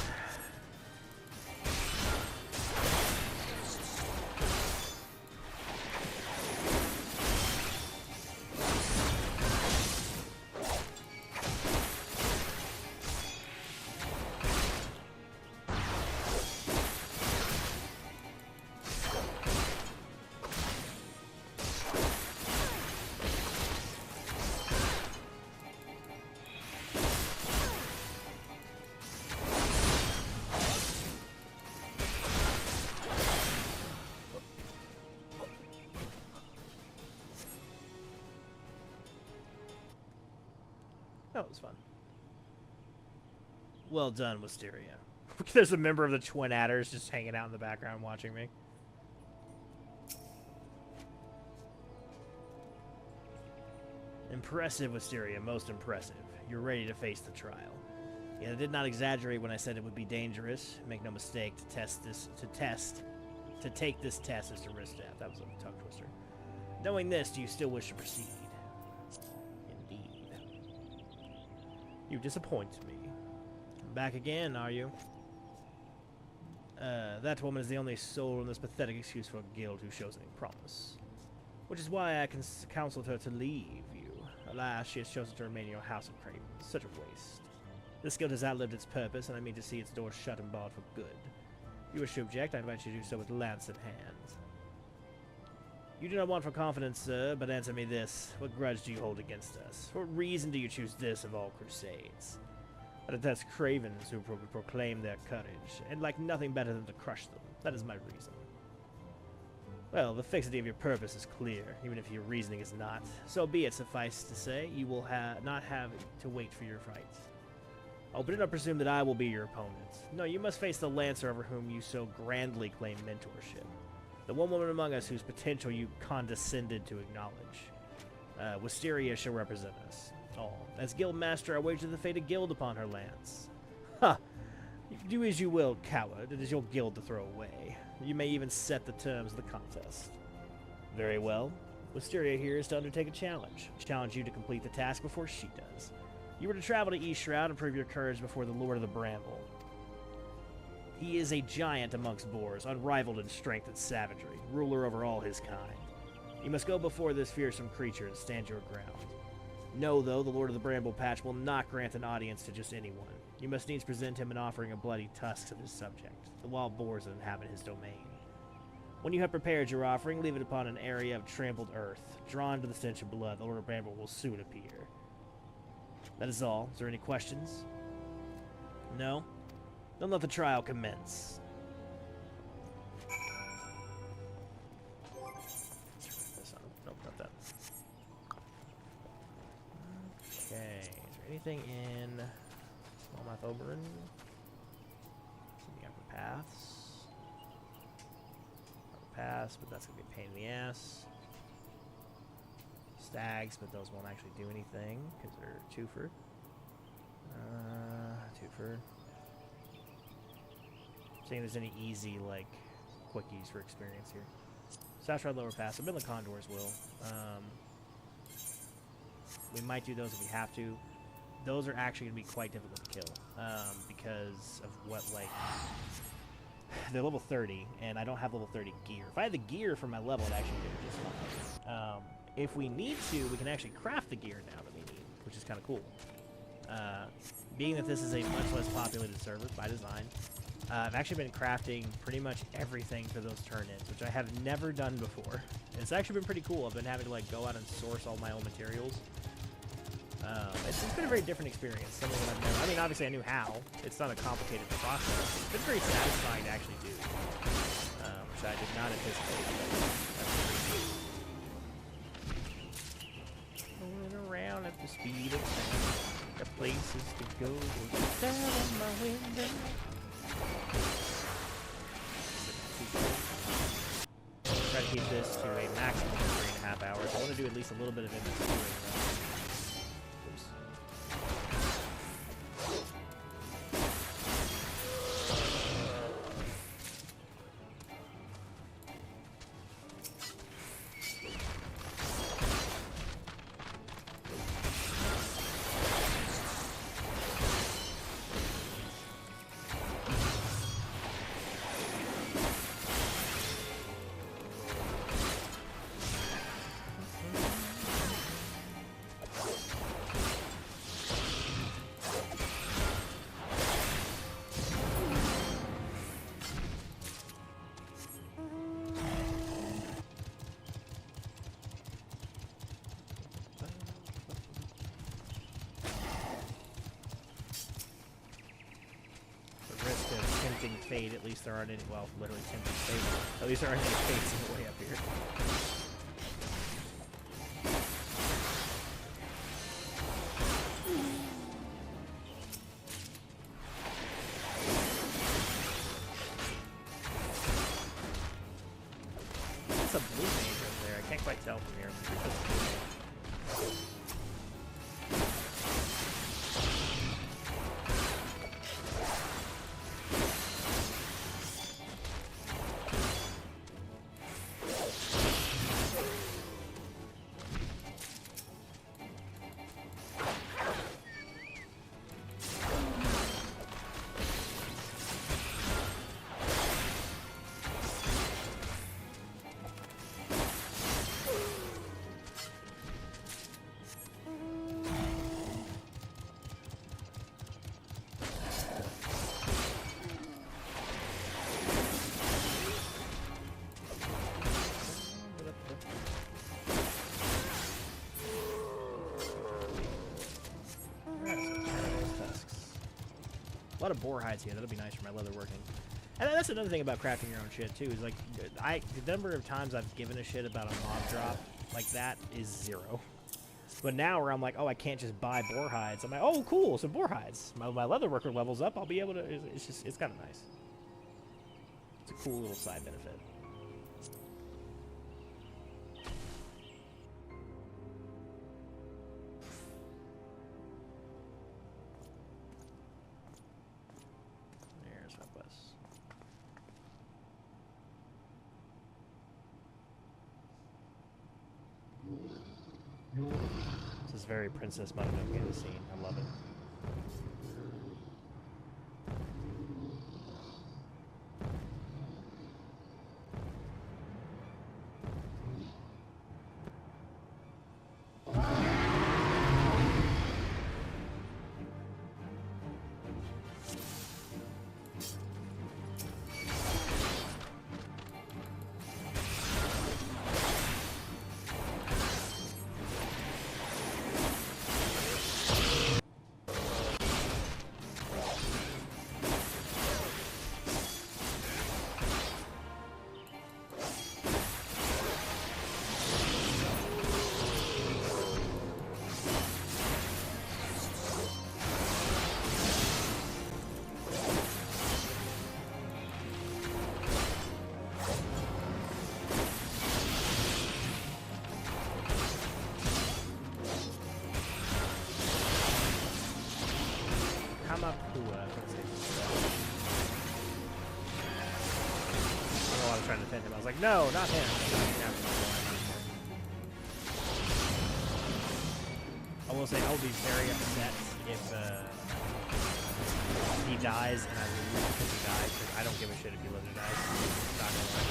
That was fun. Well done, Wisteria. There's a member of the Twin Adders just hanging out in the background watching me. Impressive, Wisteria. Most impressive. You're ready to face the trial. Yeah, I did not exaggerate when I said it would be dangerous. Make no mistake, to take this test is to risk death. That was a tongue twister. Knowing this, do you still wish to proceed? You disappoint me. Back again, are you? That woman is the only soul in this pathetic excuse for a guild who shows any promise. Which is why I counseled her to leave you. Alas, she has chosen to remain in your house of cravens. Such a waste. This guild has outlived its purpose, and I mean to see its doors shut and barred for good. If you wish to object, I invite you to do so with lance in hand. You do not want for confidence, sir, but answer me this. What grudge do you hold against us? For what reason do you choose this of all crusades? But that's cravens who proclaim their courage, and like nothing better than to crush them. That is my reason. Well, the fixity of your purpose is clear, even if your reasoning is not. So be it, suffice to say, you will not have to wait for your fight. Oh, but do not presume that I will be your opponent. No, you must face the Lancer over whom you so grandly claim mentorship. The one woman among us whose potential you condescended to acknowledge. Wisteria shall represent us all. As guild master, I wager the fate of guild upon her lance. Ha! Do as you will, coward. It is your guild to throw away. You may even set the terms of the contest. Very well. Wisteria here is to undertake a challenge. Challenge you to complete the task before she does. You were to travel to East Shroud and prove your courage before the Lord of the Bramble. He is a giant amongst boars, unrivaled in strength and savagery, ruler over all his kind. You must go before this fearsome creature and stand your ground. Know, though, the Lord of the Bramble Patch will not grant an audience to just anyone. You must needs present him an offering of bloody tusks of his subject, the wild boars that inhabit his domain. When you have prepared your offering, leave it upon an area of trampled earth. Drawn to the stench of blood, the Lord of Bramble will soon appear. That is all. Is there any questions? No? Then let the trial commence. Nope, not that. Okay. Is there anything in Smallmouth Oberon? Something after paths. Paths, but that's gonna be a pain in the ass. Stags, but those won't actually do anything because they're twofer. Twofer. Seeing if there's any easy, like, quickies for experience here. Sash Rod Lower Pass. Midland Condors will. We might do those if we have to. Those are actually going to be quite difficult to kill because of what, like... They're level 30, and I don't have level 30 gear. If I had the gear for my level, I'd actually do it just fine. If we need to, we can actually craft the gear now that we need, which is kind of cool. Being that this is a much less populated server by design, I've actually been crafting pretty much everything for those turn-ins, which I have never done before. It's actually been pretty cool. I've been having to like go out and source all my own materials. It's been a very different experience. Something that I've never... I mean, obviously I knew how. It's not a complicated process. It's been very satisfying to actually do, which I did not anticipate. Going around at the speed of sound. The places to go down on my window. Try to keep this to a maximum of 3.5 hours. I want to do at least a little bit of MSQ. Fate, at least there aren't any, well, literally tempting fate. At least there aren't any fates in the way up here. That's a blue mage over there. I can't quite tell from here. A lot of boar hides here. That'll be nice for my leather working. And that's another thing about crafting your own shit too. Is like, the number of times I've given a shit about a mob drop like that is 0. But now where I'm like, oh, I can't just buy boar hides. I'm like, oh, cool, some boar hides. My leather worker levels up. I'll be able to. It's kind of nice. It's a cool little side benefit. very Princess Mononoke in the scene. I love it. Trying to defend him. I was like, no, not him. I will say I will be very upset if he dies and I lose because he dies, because I don't give a shit if he lives or dies. Not gonna lie.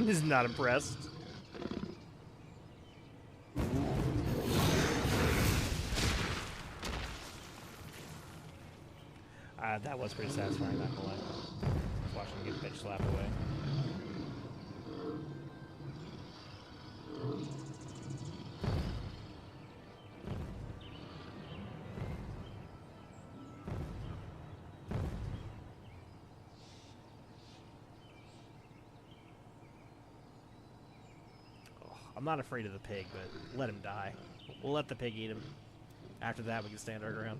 Is not impressed. That was pretty satisfying, not gonna lie. Watching him get bitch slapped away. I'm not afraid of the pig, but let him die. We'll let the pig eat him. After that, we can stand our ground.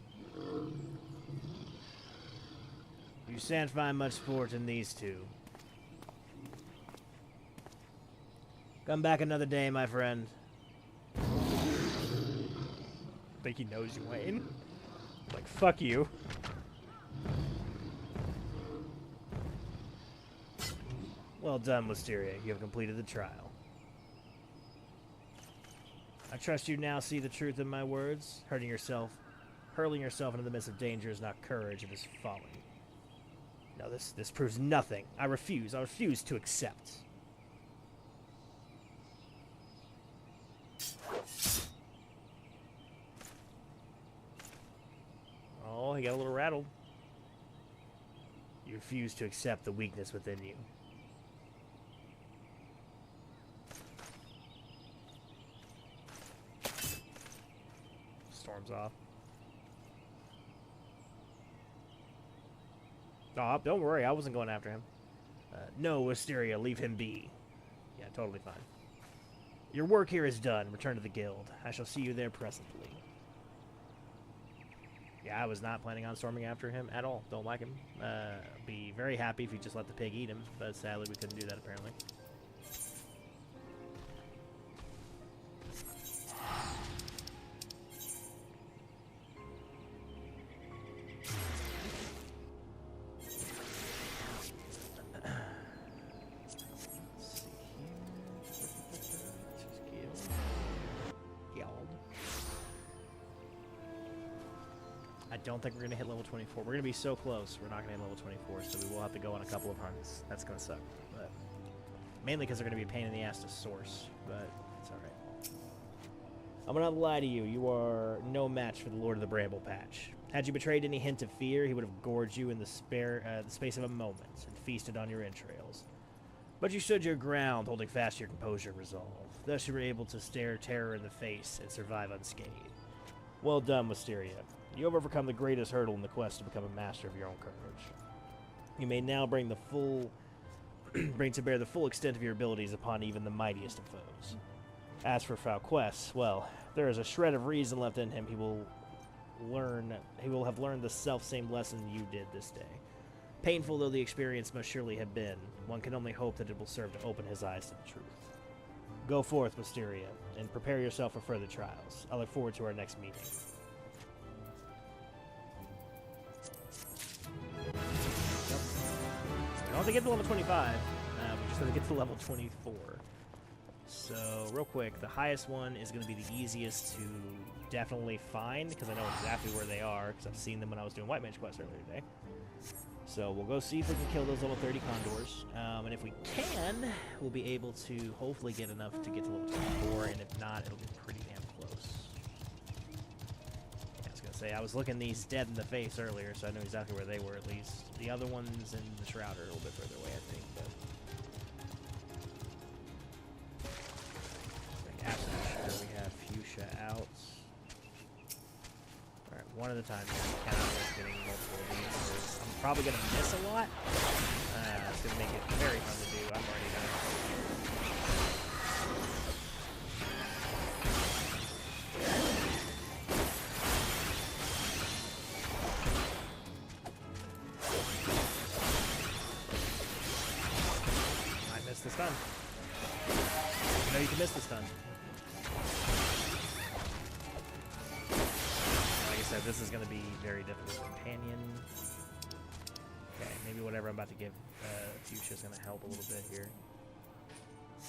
You shan't find much sport in these two. Come back another day, my friend. I think he knows you, Wayne. Like, fuck you. Well done, Wisteria. You have completed the trial. I trust you now see the truth in my words. Hurling yourself into the midst of danger is not courage, it is folly. No, this proves nothing. I refuse to accept. Oh, he got a little rattled. You refuse to accept the weakness within you. Storms off. Oh, don't worry, I wasn't going after him. No, Wisteria, leave him be. Yeah, totally fine. Your work here is done. Return to the guild. I shall see you there presently. Yeah, I was not planning on storming after him at all. Don't like him. Be very happy if you just let the pig eat him, but sadly we couldn't do that apparently. I don't think we're going to hit level 24. We're going to be so close. We're not going to hit level 24, so we will have to go on a couple of hunts. That's going to suck. But mainly because they're going to be a pain in the ass to source, but it's alright. I'm going to lie to you. You are no match for the Lord of the Bramble Patch. Had you betrayed any hint of fear, he would have gorged you in the space of a moment and feasted on your entrails. But you stood your ground, holding fast to your composure and resolve. Thus you were able to stare terror in the face and survive unscathed. Well done, Wisteria. You have overcome the greatest hurdle in the quest to become a master of your own courage. You may now bring the full bring to bear the full extent of your abilities upon even the mightiest of foes. As for Falquest, well, there is a shred of reason left in him. He will have learned the self-same lesson you did this day. Painful though the experience must surely have been, one can only hope that it will serve to open his eyes to the truth. Go forth, Wisteria, and prepare yourself for further trials. I look forward to our next meeting. Yep. We don't have to get to level 25. We just have to get to level 24. So, real quick, the highest one is going to be the easiest to definitely find, because I know exactly where they are, because I've seen them when I was doing White Mage Quest earlier today. So we'll go see if we can kill those level 30 condors, and if we can, we'll be able to hopefully get enough to get to level 24, and if not, it'll be pretty damn close. Yeah, I was going to say, I was looking these dead in the face earlier, so I knew exactly where they were at least. The other ones in the Shroud are a little bit further away, I think, but... I'm absolutely sure we have Fuchsia out. Alright, one at a time. I cannot risk getting multiple of these. I'm probably going to miss a lot. It's going to make it very fun to do. I'm already done. Might miss the stun. You know you can miss the stun. This is going to be very difficult. Companion. Okay, maybe whatever I'm about to give Fuchsia is going to help a little bit here.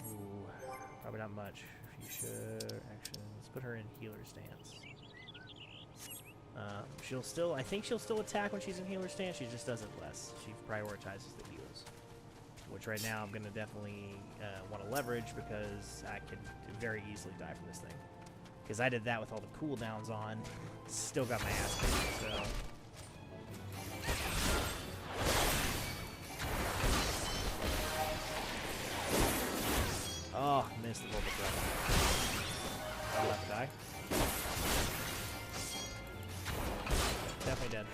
Ooh, probably not much. Fuchsia, action. Let's put her in healer stance. She'll still, I think she'll still attack when she's in healer stance. She just does it less. She prioritizes the heals. Which right now I'm going to definitely want to leverage because I could very easily die from this thing. Because I did that with all the cooldowns on. Still got my ass kicked, so... Oh, missed the Volta Threat. I'm about to die. Definitely dead.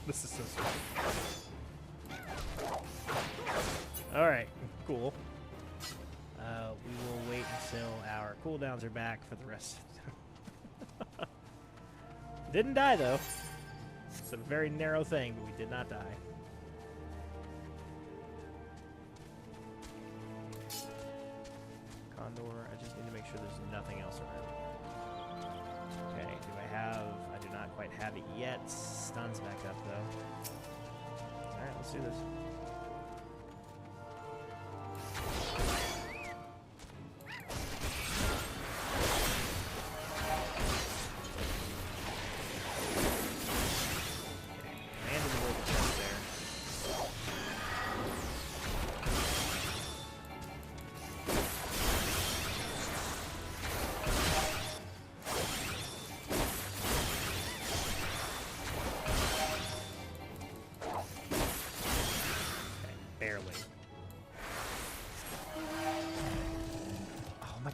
This is so sweet. Alright, cool. We will wait until our cooldowns are back for the rest. Didn't die, though. It's a very narrow thing, but we did not die. Condor, I just need to make sure there's nothing else around. Okay, do I have... I do not quite have it yet. Stun's back up, though. Alright, let's do this.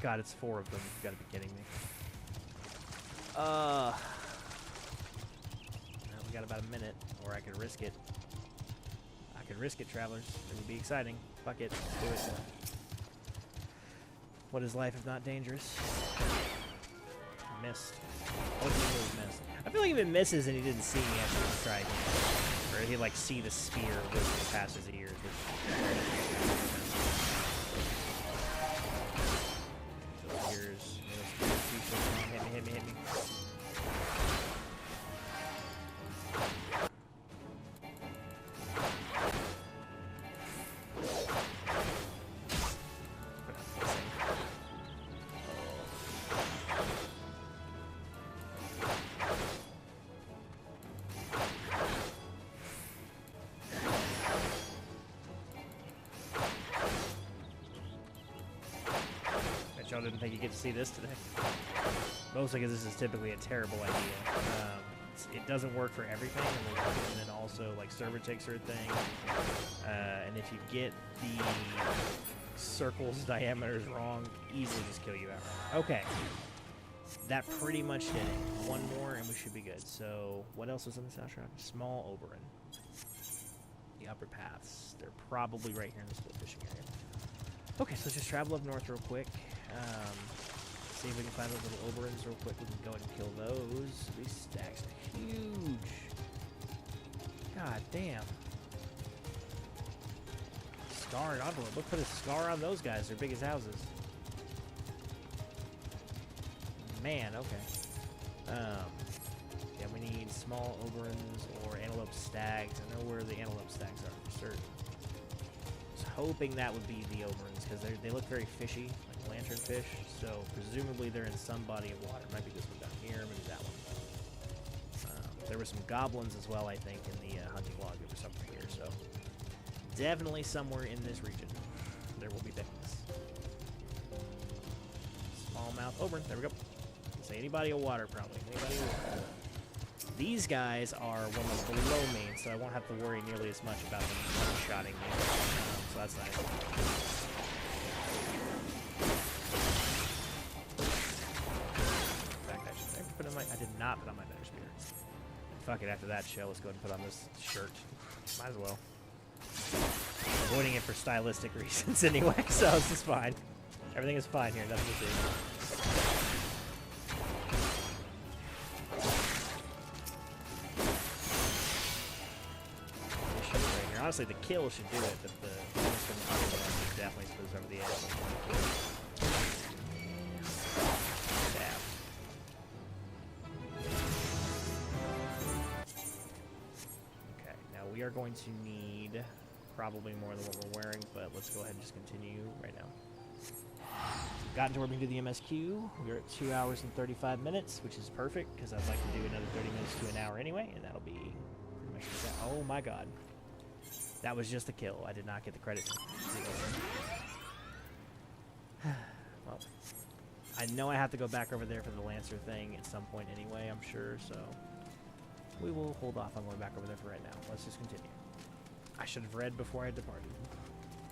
God, it's 4 of them. You gotta be kidding me. Well, we got about a minute, or I could risk it. I could risk it, travelers. It would be exciting. Fuck it. Let's do it. What is life if not dangerous? Missed. What did he miss? I feel like if it misses and he didn't see me, I should have tried again. Or he'd like see the spear whizzing past his ears. Hit me. Bet y'all didn't think you get to see this today. Mostly because this is typically a terrible idea. it doesn't work for everything, and then also like server ticks are a thing. And if you get the circle's diameters wrong, easily just kill you outright. Okay. That pretty much did it. One more and we should be good. So, what else was in the South Shroud? Small Oberon. The upper paths. They're probably right here in the split fishing area. Okay, so let's just travel up north real quick. See if we can find those little Oberons real quick. We can go ahead and kill those. These stacks are huge. God damn. Scar and envelope. Look, put a scar on those guys. They're big as houses. Man, okay. Yeah, we need small Oberons or antelope stags. I know where the antelope stags are for certain. I was hoping that would be the Oberons, because they look very fishy, like lanternfish, so presumably they're in some body of water. Might be this one down here, maybe that one. There were some goblins as well, I think, in the hunting log. There was something here, so definitely somewhere in this region there will be things. Smallmouth Oberon, there we go. Say anybody of water, probably. Anybody of water. These guys are one of below me, so I won't have to worry nearly as much about them one-shotting me. So that's nice. In fact, I did not put on my Nether Spear. Fuck it, after that show, let's go ahead and put on this shirt. Might as well. I'm avoiding it for stylistic reasons anyway, so this is fine. Everything is fine here, nothing to see. Honestly, the kill should do it, but the bonus from the other one is definitely supposed over the edge. Stab. Okay, now we are going to need probably more than what we're wearing, but let's go ahead and just continue right now. Gotten to where we can do the MSQ. We're at 2 hours and 35 minutes, which is perfect, because I'd like to do another 30 minutes to an hour anyway, and that'll be pretty much that. Oh my god. That was just a kill. I did not get the credit. Well, I know I have to go back over there for the Lancer thing at some point anyway, I'm sure, so we will hold off on going back over there for right now. Let's just continue. I should have read before I departed.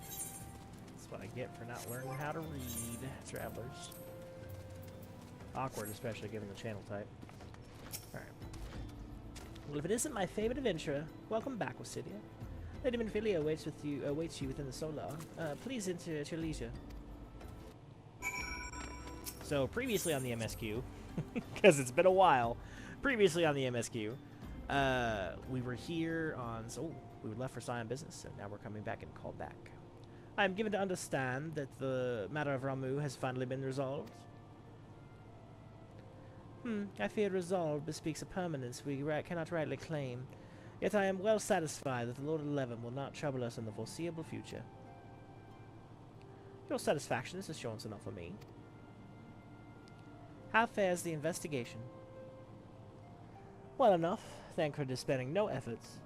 That's what I get for not learning how to read, travelers. Awkward, especially given the channel type. Alright. Well, if it isn't my favorite adventurer, welcome back, Wasidia. Lady Minfilia awaits you within the solar. Please enter at your leisure. So previously on the MSQ, because it's been a while, previously on the MSQ, we were here on, we were left for Scion business, so now we're coming back and called back. I am given to understand that the matter of Ramu has finally been resolved. I fear resolved bespeaks a permanence we cannot rightly claim. Yet I am well satisfied that the Lord of Eleven will not trouble us in the foreseeable future. Your satisfaction is assurance enough for me. How fares the investigation? Well enough, thank her sparing no efforts.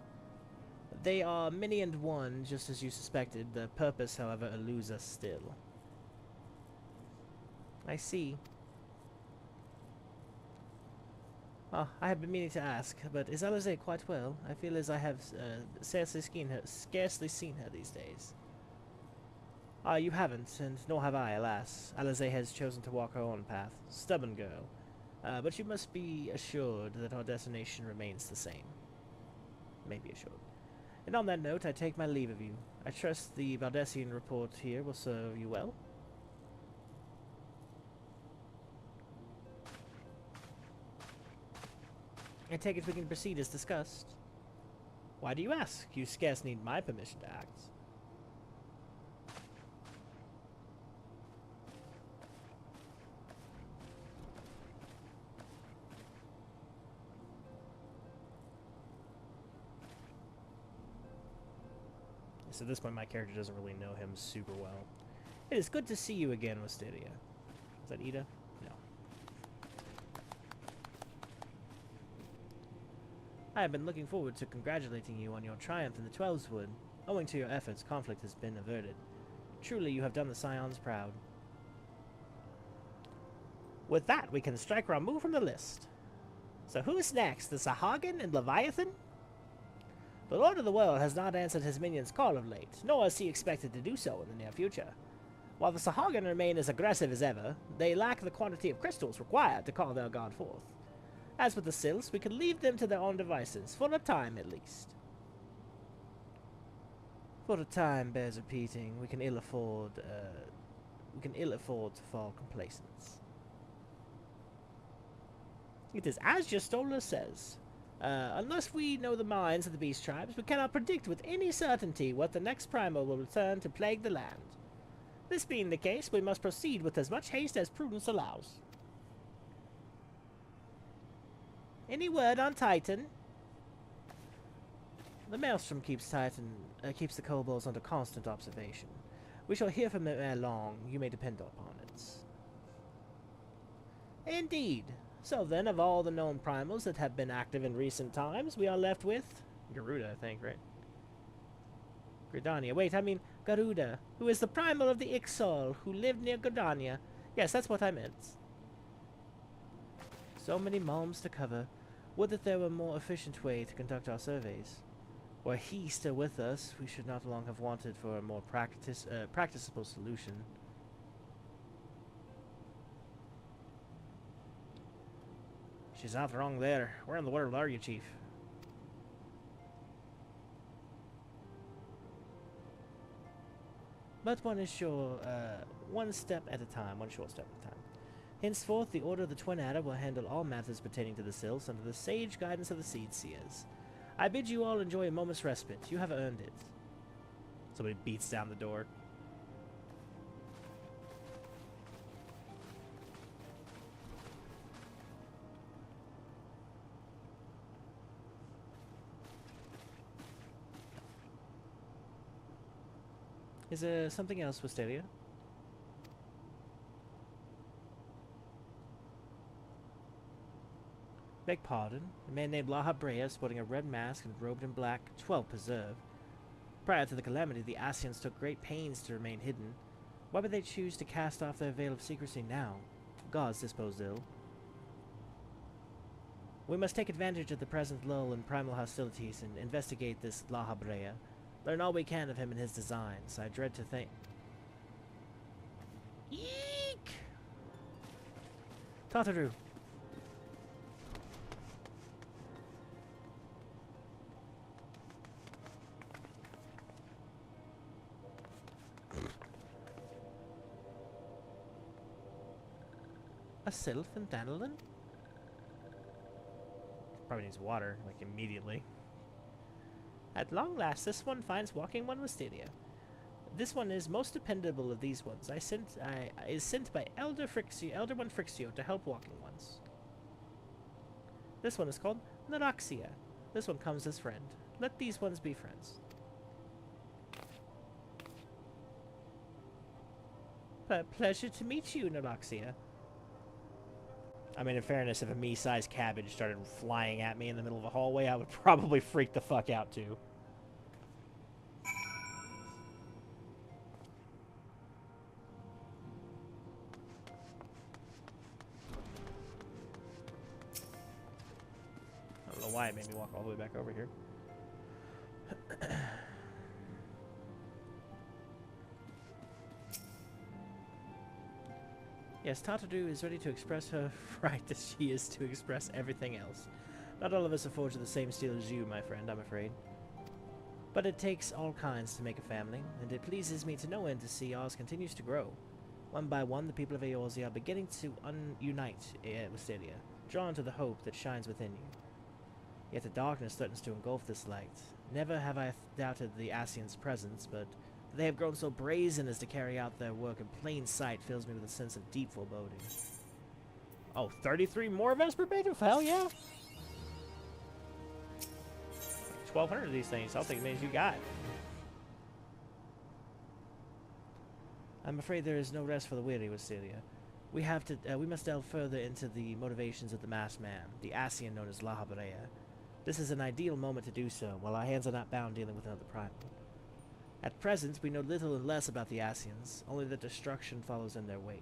They are many and one, just as you suspected. The purpose, however, eludes us still. I see. Oh, I have been meaning to ask, but is Eorzea quite well? I feel as I have scarcely seen her these days. Ah, you haven't, and nor have I, alas. Eorzea has chosen to walk her own path. Stubborn girl. But you must be assured that our destination remains the same. May be assured. And on that note, I take my leave of you. I trust the Valdesian report here will serve you well. I take it we can proceed as discussed. Why do you ask? You scarce need my permission to act. So at this point, my character doesn't really know him super well. It is good to see you again, Wisteria. Is that Ida? No. I have been looking forward to congratulating you on your triumph in the Twelveswood. Owing to your efforts, conflict has been averted. Truly, you have done the Scions proud. With that, we can strike Ramu from the list. So who's next? The Sahagin and Leviathan? The Lord of the World has not answered his minions' call of late, nor is he expected to do so in the near future. While the Sahagin remain as aggressive as ever, they lack the quantity of crystals required to call their god forth. As with the Sils, we can leave them to their own devices, for a time at least. For a time bears repeating, we can ill afford to fall complacent. It is as your storyteller says. Unless we know the minds of the beast tribes, we cannot predict with any certainty what the next primal will return to plague the land. This being the case, we must proceed with as much haste as prudence allows. Any word on Titan? The maelstrom keeps the kobolds under constant observation. We shall hear from him ere long, you may depend upon it. Indeed. So then, of all the known primals that have been active in recent times, we are left with Garuda, I think, right? Gridania. Wait, I mean Garuda, who is the primal of the Ixol, who lived near Gridania. Yes, that's what I meant. So many malms to cover. Would that there were a more efficient way to conduct our surveys. Were he still with us, we should not long have wanted for a more practicable solution. She's not wrong there. Where in the world are you, Chief? But one is sure, one step at a time, one short step at a time. Henceforth, the Order of the Twin Adder will handle all matters pertaining to the Sils under the sage guidance of the Seed Seers. I bid you all enjoy a moment's respite. You have earned it. Somebody beats down the door. Is there something else, Wisteria? Beg pardon. A man named La Habrea, sporting a red mask and robed in black, 12 preserve. Prior to the calamity, the Scions took great pains to remain hidden. Why would they choose to cast off their veil of secrecy now? Gods disposed ill. We must take advantage of the present lull in primal hostilities and investigate this La Habrea. Learn all we can of him and his designs. I dread to think... Eek! Tataru. A sylph and Danilin? Probably needs water, like immediately. At long last, this one finds walking one Wisteria. This one is most dependable of these ones. Is sent by Elder one Frixio to help walking ones. This one is called Naraxia. This one comes as friend. Let these ones be friends. Pleasure to meet you, Naraxia. I mean, in fairness, if a me-sized cabbage started flying at me in the middle of a hallway, I would probably freak the fuck out, too. I don't know why it made me walk all the way back over here. Yes, Tataru is ready to express her right as she is to express everything else. Not all of us are forged of the same steel as you, my friend, I'm afraid. But it takes all kinds to make a family, and it pleases me to no end to see ours continues to grow. One by one, the people of Eorzea are beginning to unite Wisteria, drawn to the hope that shines within you. Yet the darkness threatens to engulf this light. Never have I doubted the Scions' presence, but they have grown so brazen as to carry out their work in plain sight fills me with a sense of deep foreboding. Oh, 33 more Vesper Beta? Hell yeah! 1,200 of these things. I'll take as many as you got. I'm afraid there is no rest for the weary, Wisteria. We must delve further into the motivations of the masked man, the Scion known as La Habrea. This is an ideal moment to do so, while our hands are not bound dealing with another primal. At present, we know little and less about the Scions, only that destruction follows in their wake.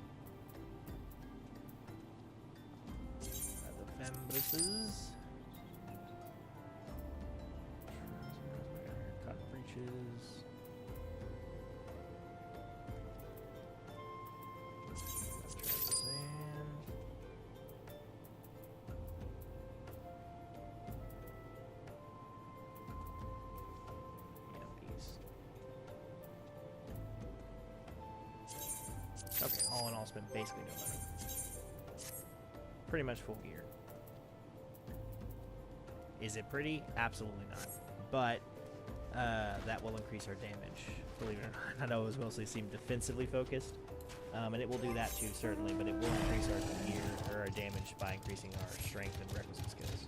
abrasives. Cotton breeches. Okay, all in all, spent basically no money. Pretty much full gear. Is it pretty? Absolutely not. But that will increase our damage, believe it or not. I know it was mostly seemed defensively focused, and it will do that too, certainly, but it will increase our gear, or our damage, by increasing our strength and requisite skills.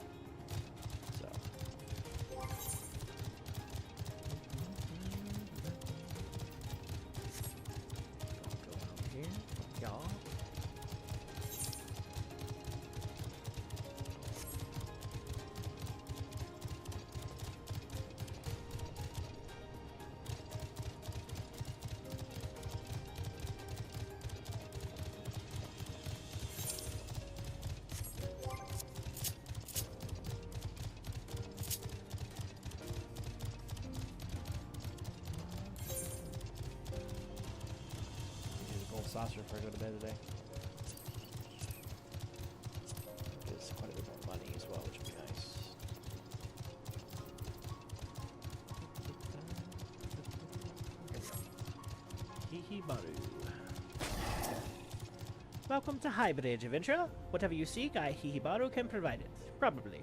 So. Go out here. Y'all. Saucer before I go to bed today. It's quite a bit more money as well, which would be nice. Hihibaru. Welcome to Highbridge, adventurer. Whatever you seek, I, Hihibaru, can provide it. Probably.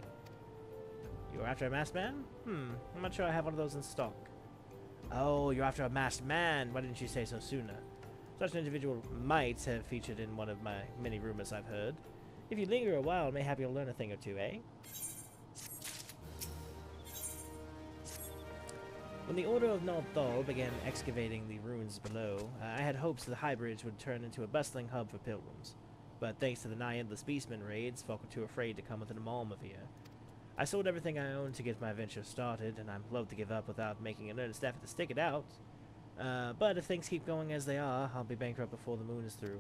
You're after a masked man? I'm not sure I have one of those in stock. Oh, you're after a masked man. Why didn't you say so sooner? Such an individual might have featured in one of my many rumors I've heard. If you linger a while, mayhap you'll learn a thing or two, eh? When the Order of Nordthal began excavating the ruins below, I had hopes the High Bridge would turn into a bustling hub for pilgrims. But thanks to the nigh-endless beastman raids, folk were too afraid to come within a mile of here. I sold everything I owned to get my venture started, and I'm loath to give up without making an earnest effort to stick it out. But if things keep going as they are, I'll be bankrupt before the moon is through.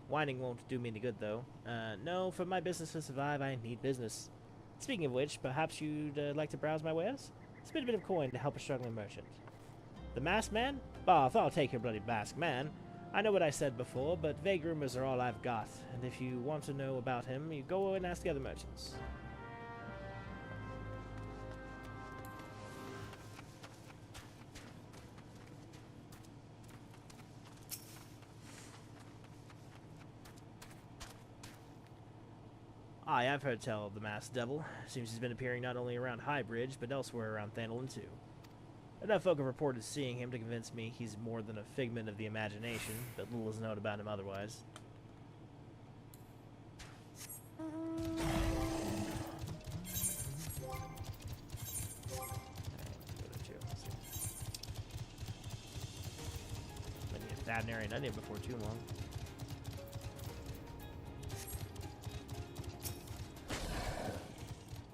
Whining won't do me any good, though. No, for my business to survive, I need business. Speaking of which, perhaps you'd like to browse my wares? Spend a bit of coin to help a struggling merchant. The masked man? Bath, I'll take your bloody masked man. I know what I said before, but vague rumors are all I've got, and if you want to know about him, you go and ask the other merchants. Aye, I've heard tell of the masked devil. Seems he's been appearing not only around Highbridge, but elsewhere around Thandolin too. Enough folk have reported seeing him to convince me he's more than a figment of the imagination, but little is known about him otherwise. Might need a Thavnarian onion before too long.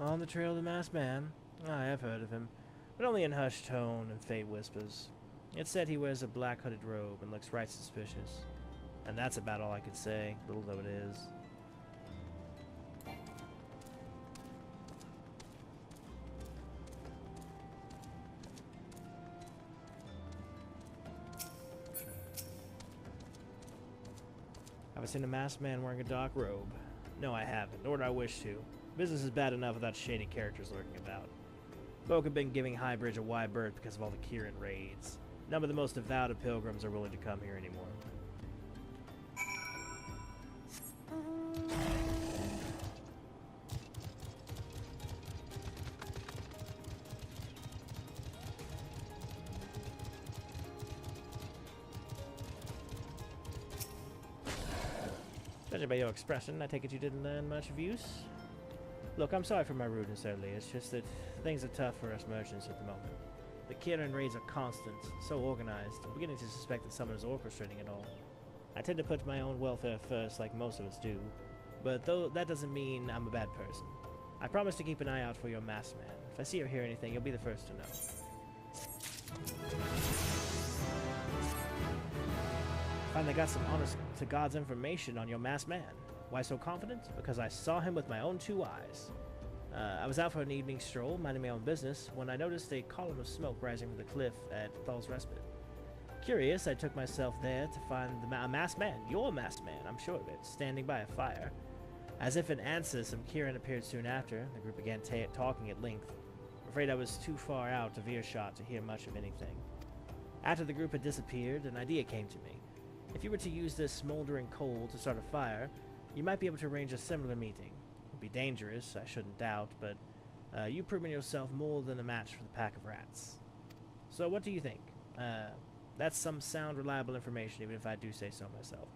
On the trail of the masked man. I have heard of him, but only in hushed tone and faint whispers. It's said he wears a black hooded robe and looks right suspicious. And that's about all I could say, little though it is. Have I seen a masked man wearing a dark robe? No, I haven't, nor do I wish to. Business is bad enough without shady characters lurking about. Folk have been giving Highbridge a wide berth because of all the Kieran raids. None of the most devout of pilgrims are willing to come here anymore. Judging by your expression, I take it you didn't learn much of use? Look, I'm sorry for my rudeness earlier. It's just that things are tough for us merchants at the moment. The Kieran raids are constant, so organized. I'm beginning to suspect that someone is orchestrating it all. I tend to put my own welfare first, like most of us do, but though that doesn't mean I'm a bad person. I promise to keep an eye out for your masked man. If I see or hear anything, you'll be the first to know. Finally got some honest to God's information on your masked man. Why so confident? Because I saw him with my own 2 eyes. I was out for an evening stroll, minding my own business, when I noticed a column of smoke rising from the cliff at Thal's Respite. Curious, I took myself there to find a masked man, your masked man, I'm sure of it, standing by a fire. As if in answer, some Kieran appeared soon after. The group began talking at length. I'm afraid I was too far out of earshot to hear much of anything. After the group had disappeared, an idea came to me. If you were to use this smoldering coal to start a fire, you might be able to arrange a similar meeting. It would be dangerous, I shouldn't doubt, but you've proven yourself more than a match for the pack of rats. So what do you think? That's some sound, reliable information, even if I do say so myself.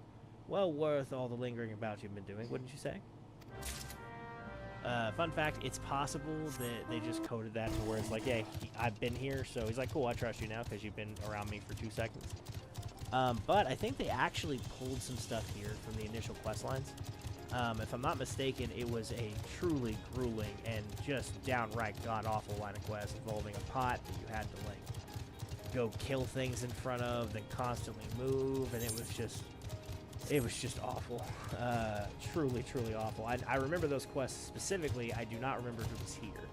Well worth all the lingering about you've been doing, wouldn't you say? Fun fact, it's possible that they just coded that to where it's like, yeah, I've been here, so he's like, cool, I trust you now because you've been around me for 2 seconds. But I think they actually pulled some stuff here from the initial quest lines. If I'm not mistaken, it was a truly grueling and just downright god-awful line of quests involving a pot that you had to, like, go kill things in front of, then constantly move, and it was just awful. Truly, truly awful. I remember those quests specifically. I do not remember who was here,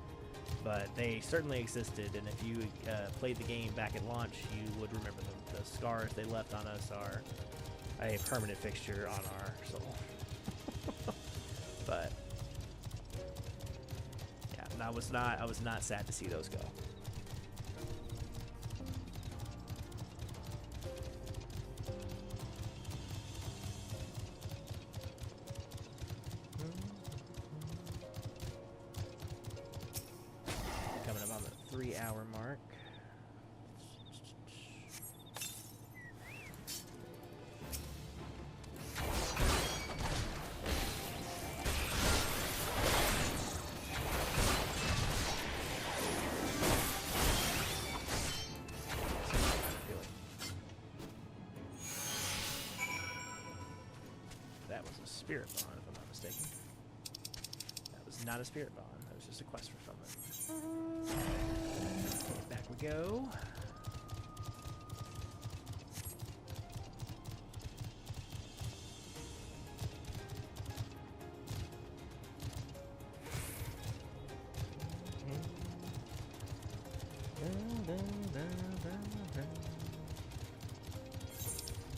but they certainly existed, and if you played the game back at launch, you would remember them. The scars they left on us are a permanent fixture on our soul. But yeah, and I was not sad to see those go. Coming up on the 3-hour mark. That was a spirit bond, if I'm not mistaken. That was not a spirit bond. That was just a quest for something. Okay, back we go.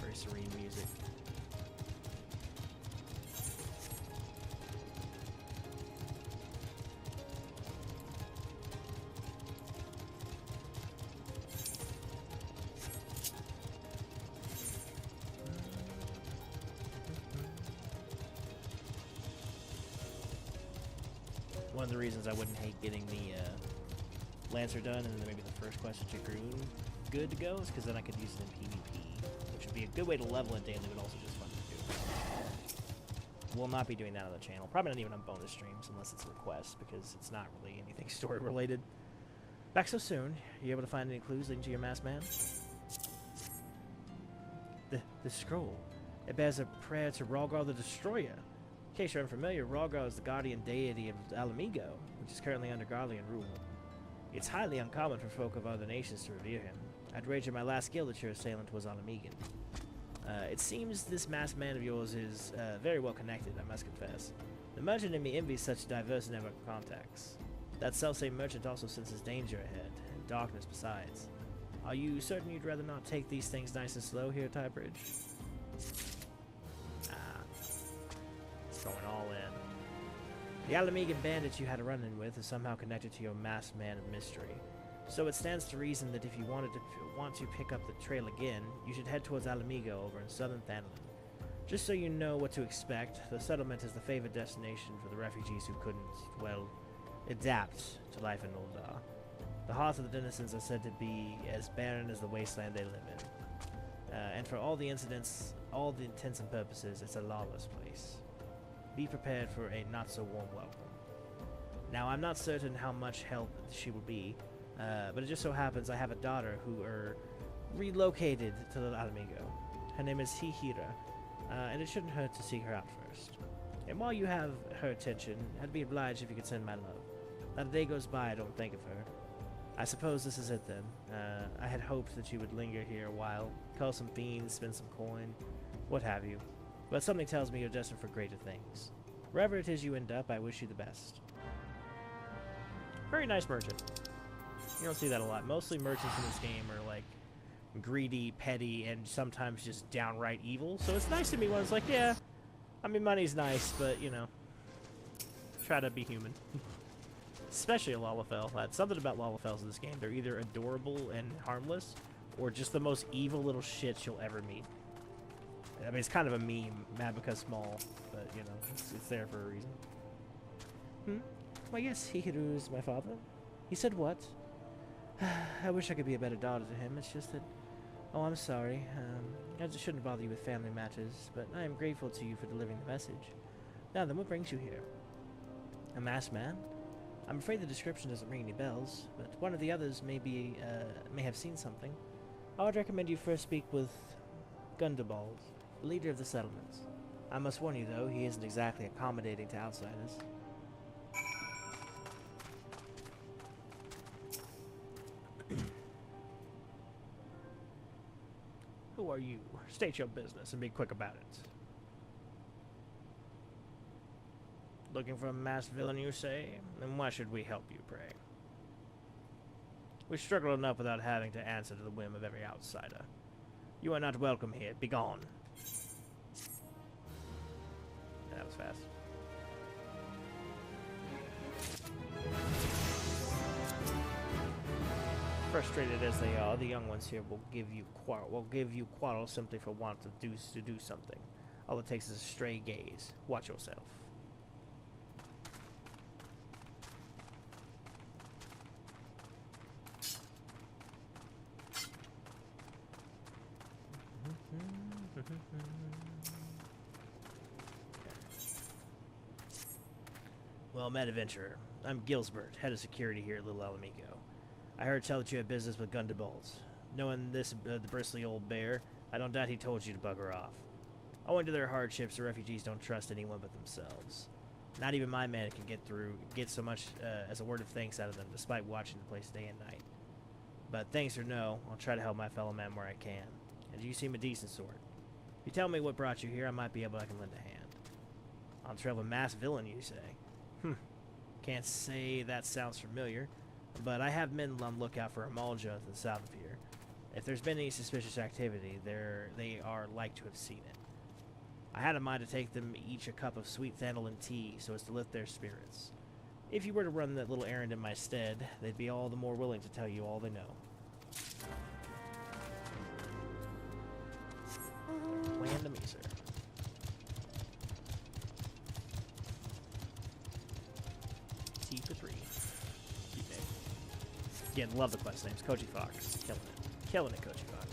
Very serene music. One of the reasons I wouldn't hate getting the Lancer done and then maybe the first quest at Dragoon good to go is because then I could use it in PvP, which would be a good way to level it daily, but also just fun to do. We'll not be doing that on the channel. Probably not even on bonus streams unless it's a request, because it's not really anything story related. Back so soon. Are you able to find any clues leading to your masked man? The scroll. It bears a prayer to Rhalgr the Destroyer. In case you're unfamiliar, Rhalgr is the guardian deity of Alamigo, which is currently under Garlean rule. It's highly uncommon for folk of other nations to revere him. I'd wager my last guild that your assailant was Alamigan. It seems this masked man of yours is very well connected, I must confess. The merchant in me envies such diverse network of contacts. That self-same merchant also senses danger ahead, and darkness besides. Are you certain you'd rather not take these things nice and slow here, Tybridge? It's going all in. The Alamigan bandit you had a run-in with is somehow connected to your masked man of mystery. So it stands to reason that if you want to pick up the trail again, you should head towards Alamigo over in southern Thanalan. Just so you know what to expect, the settlement is the favored destination for the refugees who couldn't, well, adapt to life in Noldar. The hearts of the denizens are said to be as barren as the wasteland they live in. And for all the intents and purposes, it's a lawless place. Be prepared for a not-so-warm welcome. Now, I'm not certain how much help she will be, but it just so happens I have a daughter who relocated to the Alamigo. Her name is Hihira, and it shouldn't hurt to see her out first. And while you have her attention, I'd be obliged if you could send my love. Not a day goes by I don't think of her. I suppose this is it then. I had hoped that you would linger here a while, cull some fiends, spend some coin, what have you. But something tells me you're destined for greater things. Wherever it is you end up, I wish you the best. Very nice merchant. You don't see that a lot. Mostly merchants in this game are like greedy, petty, and sometimes just downright evil. So it's nice to me when it's like, yeah, I mean, money's nice, but, you know, try to be human. Especially a Lalafell. That's something about Lalafells in this game. They're either adorable and harmless, or just the most evil little shits you'll ever meet. I mean, it's kind of a meme, mad because small, but, you know, it's there for a reason. Why, yes, Hihiru is my father. He said what? I wish I could be a better daughter to him. It's just that... Oh, I'm sorry. I just shouldn't bother you with family matters, but I am grateful to you for delivering the message. Now then, what brings you here? A masked man? I'm afraid the description doesn't ring any bells, but one of the others may have seen something. I would recommend you first speak with Gundabald, leader of the settlements. I must warn you, though, he isn't exactly accommodating to outsiders. Who are you? State your business and be quick about it. Looking for a masked villain, you say? Then why should we help you, pray? We struggle enough without having to answer to the whim of every outsider. You are not welcome here. Begone. That was fast. Frustrated as they are, the young ones here will give you quarrel simply for want of to do something. All it takes is a stray gaze. Watch yourself. Well met, adventurer. I'm Gilsbert, head of security here at Little Alamigo. I heard tell that you have business with Gundaballs. Knowing this, the bristly old bear, I don't doubt he told you to bugger off. Owing to their hardships, the refugees don't trust anyone but themselves. Not even my man can get so much as a word of thanks out of them, despite watching the place day and night. But thanks or no, I'll try to help my fellow man where I can. And you seem a decent sort. If you tell me what brought you here, I might be able to lend a hand. On trail of a masked villain, you say? Can't say that sounds familiar, but I have men on lookout for Eorzea to the south of here. If there's been any suspicious activity, they are like to have seen it. I had in mind to take them each a cup of sweet thandle tea so as to lift their spirits. If you were to run that little errand in my stead, they'd be all the more willing to tell you all they know. Land to me, sir. Tea for 3. Cute name. Again, love the quest names. Koji Fox. Killing it. Killing it, Koji Fox.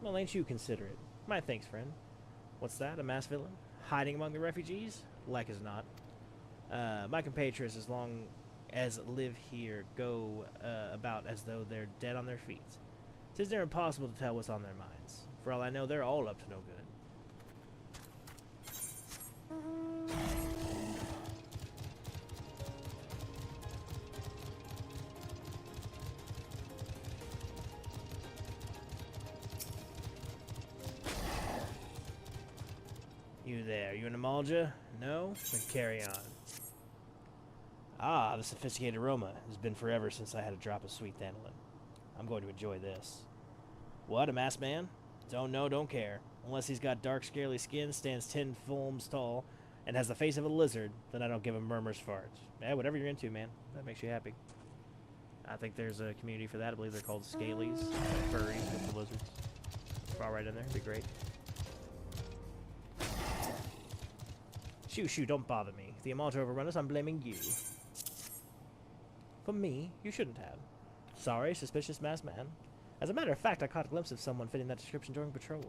Well, ain't you considerate? My thanks, friend. What's that? A masked villain? Hiding among the refugees? Like as not. My compatriots, as long as live here, go about as though they're dead on their feet. 'Tis near impossible to tell what's on their minds. For all I know, they're all up to no good. You there, you an Eorzea? No? Then carry on. Ah, the sophisticated aroma. It's been forever since I had a drop of sweet thandolin. I'm going to enjoy this. What, a masked man? Don't know, don't care. Unless he's got dark, scaly skin, stands 10 fulms tall, and has the face of a lizard, then I don't give a murmur's fart. Yeah, whatever you're into, man. That makes you happy. I think there's a community for that. I believe they're called Scalies. Furries with the lizards. Fall right in there. It'd be great. Shoo, don't bother me. If the Eorzea overrun us, I'm blaming you. For me? You shouldn't have. Sorry, suspicious masked man. As a matter of fact, I caught a glimpse of someone fitting that description during patrol.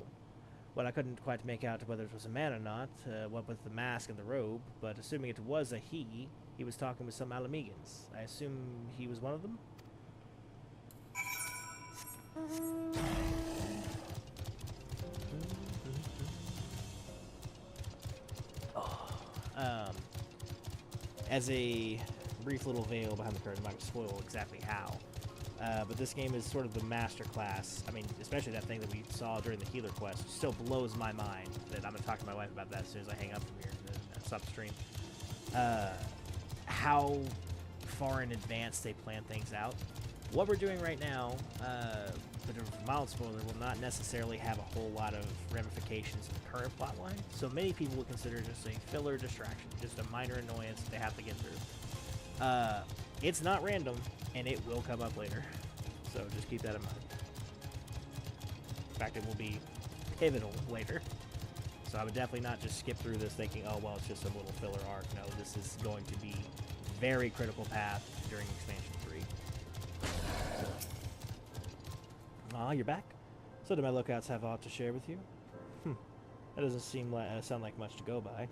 Well, I couldn't quite make out whether it was a man or not, what with the mask and the robe, but assuming it was a he was talking with some Alamegans. I assume he was one of them? Oh, As a brief little veil behind the curtain, I'm not going to spoil exactly how. But this game is sort of the master class. I mean, especially that thing that we saw during the healer quest. It still blows my mind that I'm going to talk to my wife about that as soon as I hang up from here and stop the stream. How far in advance they plan things out. What we're doing right now, but a mild spoiler, will not necessarily have a whole lot of ramifications in the current plotline. So many people would consider it just a filler distraction, just a minor annoyance that they have to get through. It's not random, and it will come up later. So just keep that in mind. In fact, it will be pivotal later. So I would definitely not just skip through this thinking, oh, well, it's just a little filler arc. No, this is going to be very critical path during Expansion 3. Ah, you're back? So do my lookouts have aught to share with you? That doesn't sound like much to go by.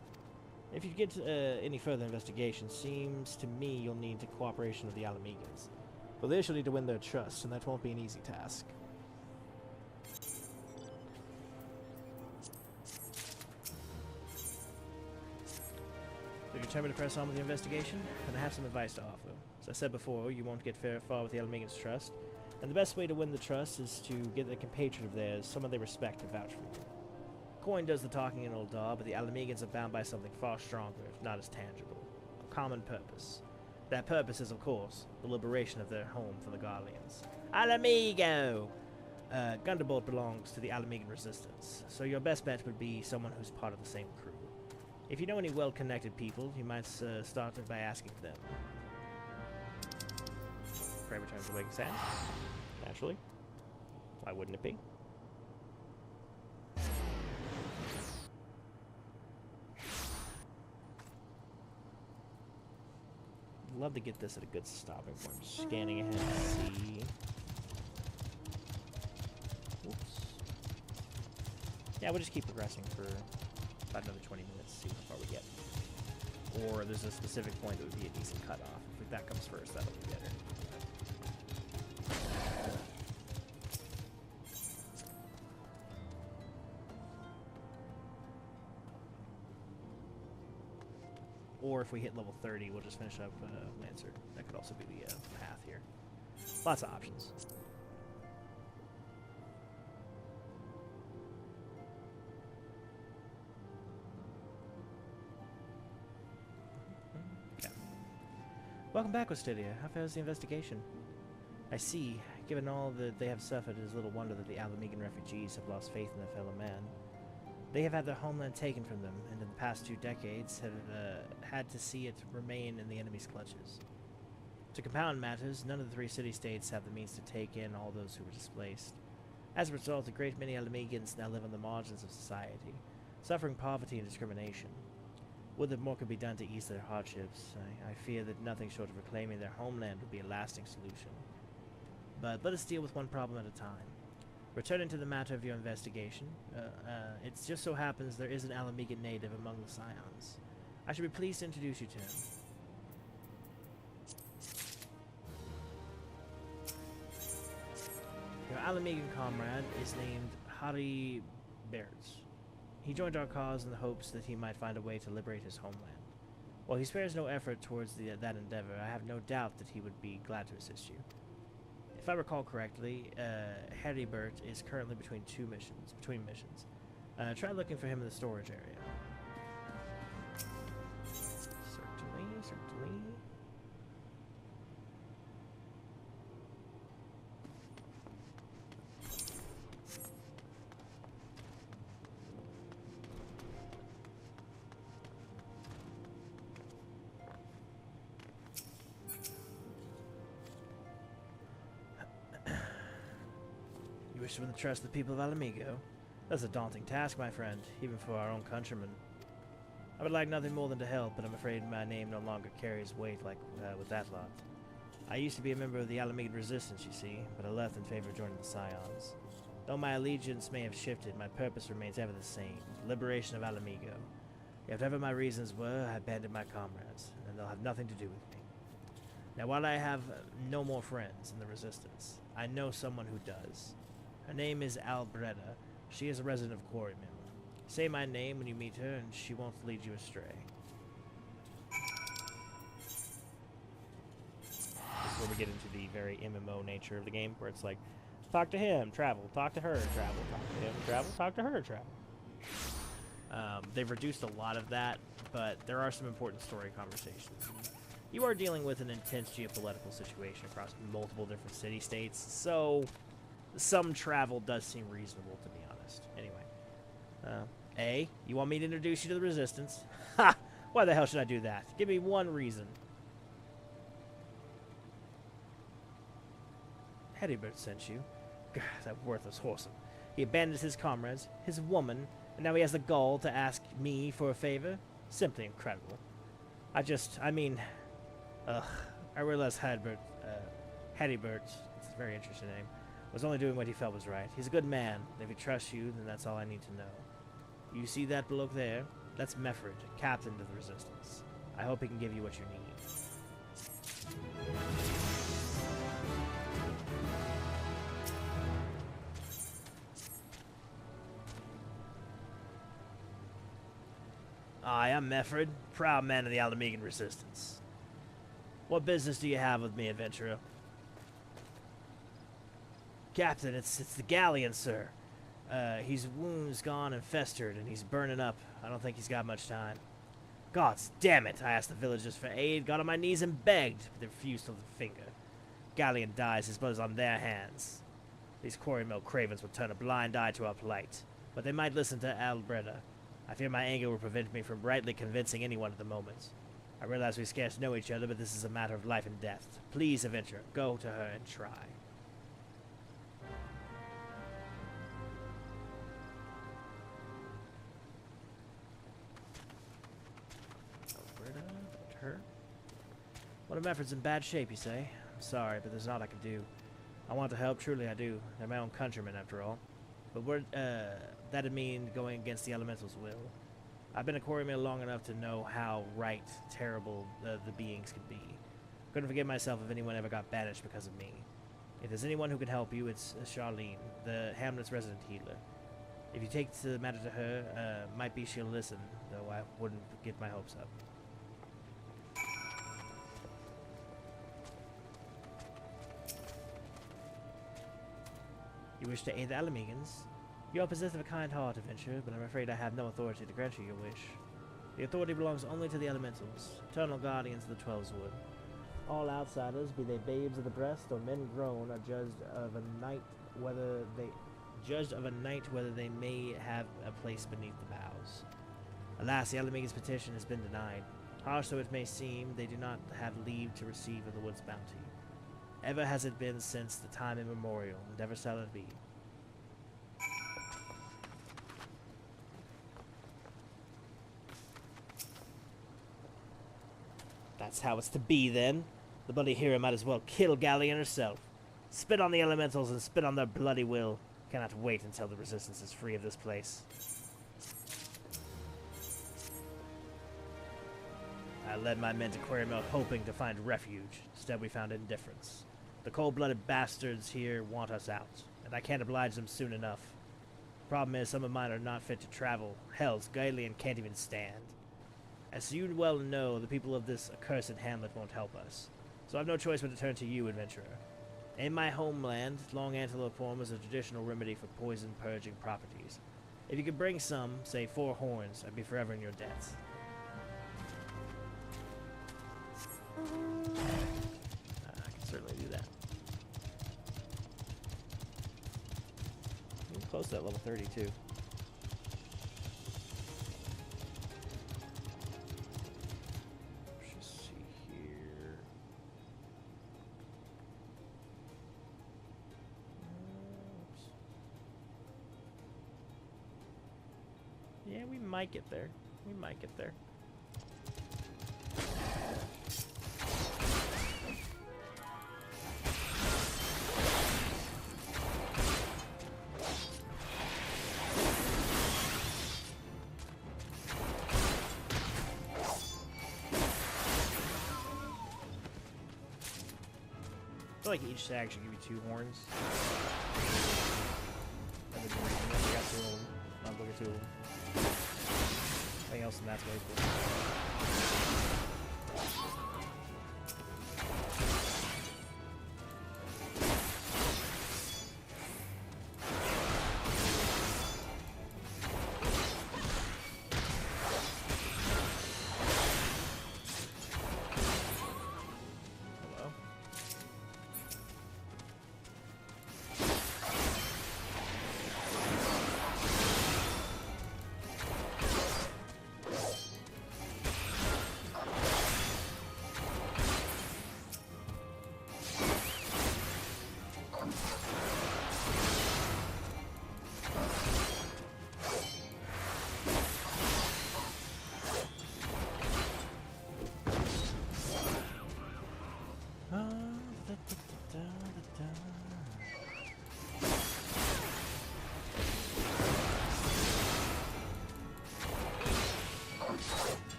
If you get any further investigation, seems to me you'll need the cooperation of the Alamegans. For this, you'll need to win their trust, and that won't be an easy task. So you're determined to press on with the investigation? And I have some advice to offer. As I said before, you won't get very far with the Alamegans' trust, and the best way to win the trust is to get a compatriot of theirs, someone they respect, to vouch for you. Coin does the talking in Old Daw, but the Alamegans are bound by something far stronger, if not as tangible. A common purpose. That purpose is, of course, the liberation of their home from the Garleans. Alamigo! Gunderbolt belongs to the Alamegan Resistance, so your best bet would be someone who's part of the same crew. If you know any well-connected people, you might start by asking them. Prey returns to waking sand. Naturally. Why wouldn't it be? Love to get this at a good stopping point. Just scanning ahead to see. Whoops. Yeah, we'll just keep progressing for about another 20 minutes to see how far we get. Or there's a specific point that would be a decent cutoff. If that comes first, that'll be better. Or if we hit level 30, we'll just finish up Lancer. That could also be the path here. Lots of options. Okay. Welcome back, Westodia. How fares the investigation? I see. Given all that they have suffered, it is little wonder that the Alamegan refugees have lost faith in their fellow man. They have had their homeland taken from them, and in the past 2 decades have had to see it remain in the enemy's clutches. To compound matters, none of the 3 city-states have the means to take in all those who were displaced. As a result, a great many Alamegans now live on the margins of society, suffering poverty and discrimination. Would that more could be done to ease their hardships. I fear that nothing short of reclaiming their homeland would be a lasting solution. But let us deal with one problem at a time. Returning to the matter of your investigation, it just so happens there is an Alamegan native among the Scions. I should be pleased to introduce you to him. Your Alamegan comrade is named Hari Bairds. He joined our cause in the hopes that he might find a way to liberate his homeland. While he spares no effort towards that endeavor, I have no doubt that he would be glad to assist you. If I recall correctly, Heribert is currently between missions. Try looking for him in the storage area. Certainly. You wish to win the trust of the people of Alamigo? That's a daunting task, my friend, even for our own countrymen. I would like nothing more than to help, but I'm afraid my name no longer carries weight like with that lot. I used to be a member of the Alamegan Resistance, you see, but I left in favor of joining the Scions. Though my allegiance may have shifted, my purpose remains ever the same, liberation of Alamigo. Yet whatever my reasons were, I abandoned my comrades, and they'll have nothing to do with me. Now, while I have no more friends in the Resistance, I know someone who does. Her name is Albretta. She is a resident of Quarrymill. Say my name when you meet her, and she won't lead you astray. where we get into the very MMO nature of the game, where it's like, talk to him, travel, talk to her, travel, talk to him, travel, talk to her, travel. They've reduced a lot of that, but there are some important story conversations. You are dealing with an intense geopolitical situation across multiple different city-states, so some travel does seem reasonable, to be honest. Anyway, you want me to introduce you to the Resistance? Ha! Why the hell should I do that? Give me one reason. Hedibert sent you. God, that worthless whoreson. He abandoned his comrades, his woman, and now he has the gall to ask me for a favor? Simply incredible. I realize Hedibert, it's a very interesting name, was only doing what he felt was right. He's a good man, and if he trusts you, then that's all I need to know. You see that bloke there? That's Mefford, captain of the Resistance. I hope he can give you what you need. I am Mefford, proud man of the Alamegan Resistance. What business do you have with me, adventurer? Captain, it's the galleon, sir. His wounds gone and festered, and he's burning up. I don't think he's got much time. Gods damn it! I asked the villagers for aid, got on my knees and begged, but they refused to lift a finger. Galleon dies, his blood is on their hands. These quarry mill cravens would turn a blind eye to our plight, but they might listen to Albreda. I fear my anger will prevent me from rightly convincing anyone at the moment. I realize we scarce know each other, but this is a matter of life and death. Please, adventurer, go to her and try. Her? One of Mefford's in bad shape, you say? I'm sorry, but there's naught I can do. I want to help, truly I do. They're my own countrymen, after all. But that'd mean going against the elemental's will. I've been a quarry mill long enough to know how terrible the beings can be. Couldn't forgive myself if anyone ever got banished because of me. If there's anyone who can help you, it's Charlene, the hamlet's resident healer. If you take the matter to her, might be she'll listen, though I wouldn't get my hopes up. You wish to aid the Alamegans? You are possessed of a kind heart, adventurer, but I'm afraid I have no authority to grant you your wish. The authority belongs only to the elementals, eternal guardians of the Twelveswood. All outsiders, be they babes of the breast or men grown, are judged of a night whether they may have a place beneath the boughs. Alas, the Alamegans' petition has been denied. Harsh though it may seem, they do not have leave to receive of the wood's bounty. Ever has it been since the time immemorial, and ever shall it be. That's how it's to be, then. The bloody hero might as well kill Galleon herself. Spit on the elementals and spit on their bloody will. Cannot wait until the Resistance is free of this place. I led my men to Quarry Mill hoping to find refuge. Instead we found indifference. The cold-blooded bastards here want us out, and I can't oblige them soon enough. Problem is, some of mine are not fit to travel. Hell's Galleon can't even stand. As you well know, the people of this accursed hamlet won't help us, so I've no choice but to turn to you, adventurer. In my homeland, long antelope form is a traditional remedy for poison purging properties. If you could bring some, say 4 horns, I'd be forever in your debt. I can certainly do that. I'm close to that level 32. Let's just see here. Oops. Yeah, we might get there. We might get there. I feel like each stag should give you 2 horns. I got 2 of them. I'll look at 2 of them. Anything else in that's way cool.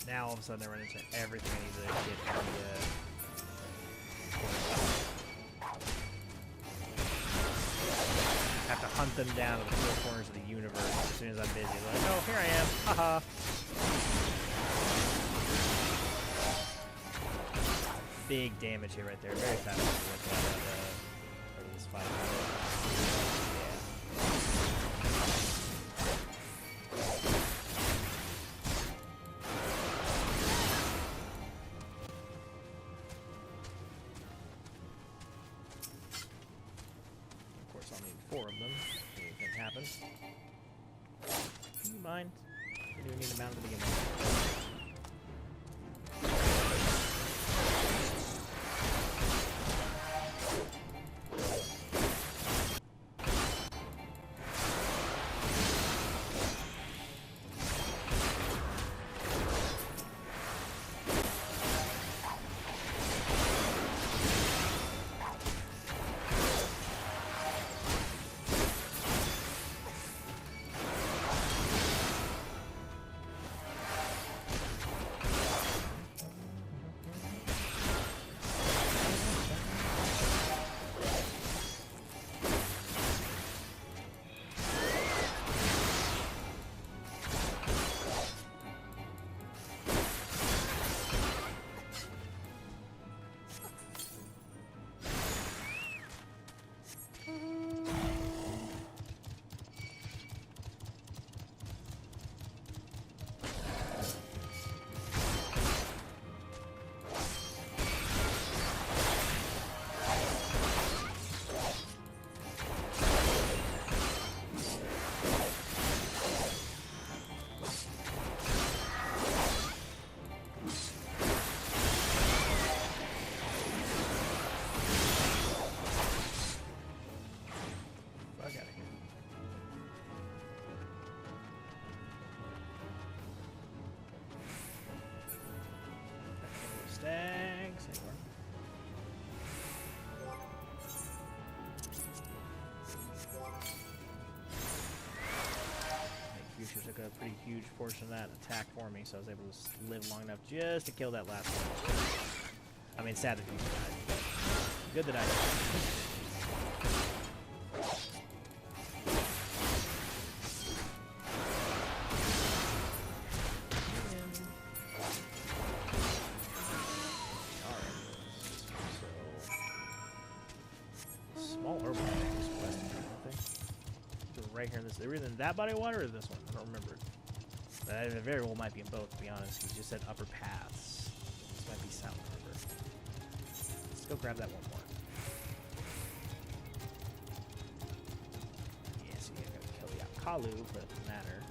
Now all of a sudden I run into everything I need to get I have to hunt them down to the four corners of the universe as soon as I'm busy. Like, oh, here I am. Haha. Big damage here right there. Very fast to look at this fight. Of course, I'll need 4 of them. If anything happens. Do you mind? You do need a mount to begin with. Stags. Fuchsia took a pretty huge portion of that attack for me, so I was able to live long enough just to kill that last one. I mean, sad that he died. Good that I did. Right here in this, either in that body of water or this one. I don't remember. It very well might be in both, to be honest. He just said upper paths. This might be south river. Let's go grab that one more. Yeah, so you gotta kill the Apkalu, but it doesn't matter.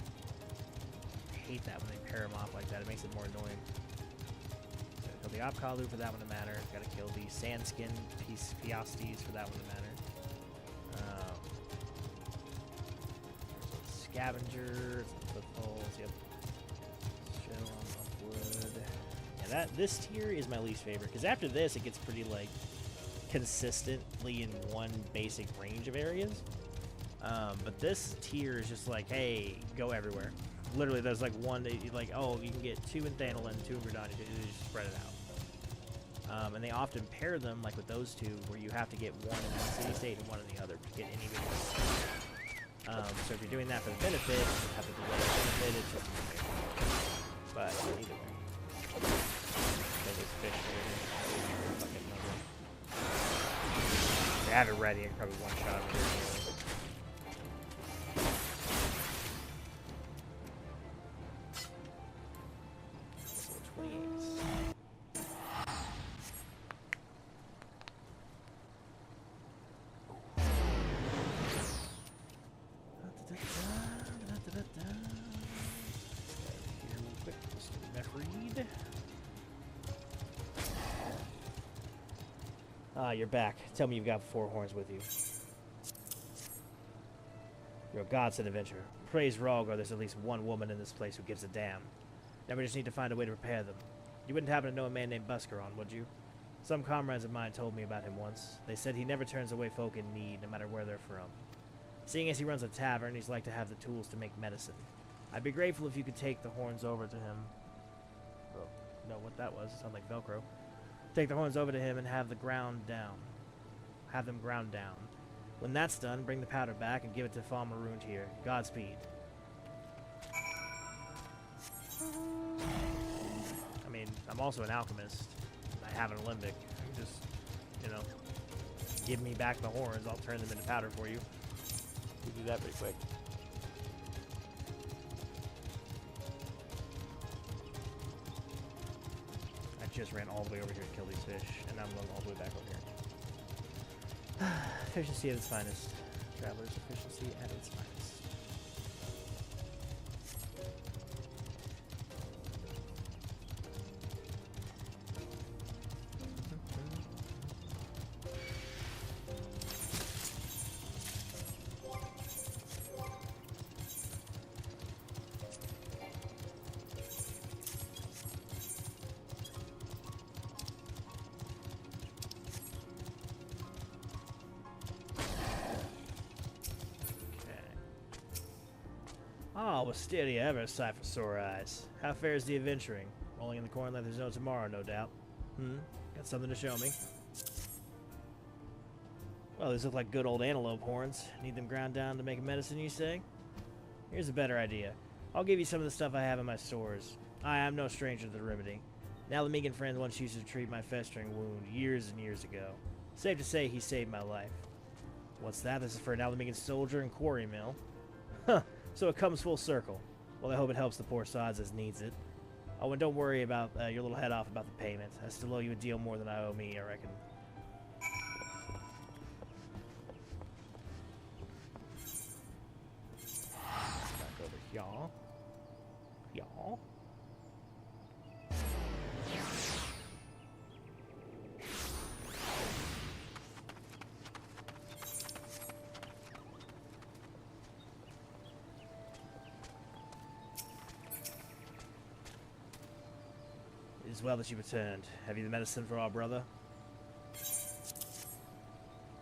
I hate that when they pair them off like that. It makes it more annoying. So kill the Apkalu for that one to matter. Gotta kill the Sandskin Piastes for that one to matter. Scavenger, footfalls, yep. Shell on wood. Yeah, this tier is my least favorite, because after this it gets pretty, like, consistently in one basic range of areas. But this tier is just like, hey, go everywhere. Literally, there's like one, like, oh, you can get 2 in Thanolin, 2 in Verdani, you just spread it out. And they often pair them, like with those two, where you have to get one in the city-state and one in the other to get any benefit. So if you're doing that for the benefit, you have to delay the benefit, it's just but either way. There's this fish here. I have it ready, I can probably one-shot it here. Ah, you're back. Tell me you've got 4 horns with you. You're a godsend adventurer. Praise Ralgar, there's at least one woman in this place who gives a damn. Now we just need to find a way to repair them. You wouldn't happen to know a man named Buscaron, would you? Some comrades of mine told me about him once. They said he never turns away folk in need, no matter where they're from. Seeing as he runs a tavern, he's like to have the tools to make medicine. I'd be grateful if you could take the horns over to him. know what that was. It sounded like Velcro. Take the horns over to him and have them ground down. When that's done, bring the powder back and give it to Fall Marooned here. Godspeed. I mean, I'm also an alchemist. I have an alembic. You can just, you know, give me back the horns. I'll turn them into powder for you. We do that pretty quick. I just ran all the way over here to kill these fish, and I'm going all the way back over here. Efficiency at its finest. Traveler's efficiency at its finest. Oh, Wisteria ever a sight for sore eyes. How fares the adventuring? Rolling in the corn like there's no tomorrow, no doubt. Got something to show me. Well, these look like good old antelope horns. Need them ground down to make a medicine, you say? Here's a better idea. I'll give you some of the stuff I have in my stores. I am no stranger to the remedy. An Alamegan friend once used to treat my festering wound years and years ago. Safe to say he saved my life. What's that? This is for an Alamegan soldier and quarry mill. Huh. So it comes full circle. Well, I hope it helps the poor sods as needs it. Oh, and don't worry about your little head off about the payment. I still owe you a deal more than I owe me, I reckon. Back over here. Y'all. It is well that you returned. Have you the medicine for our brother?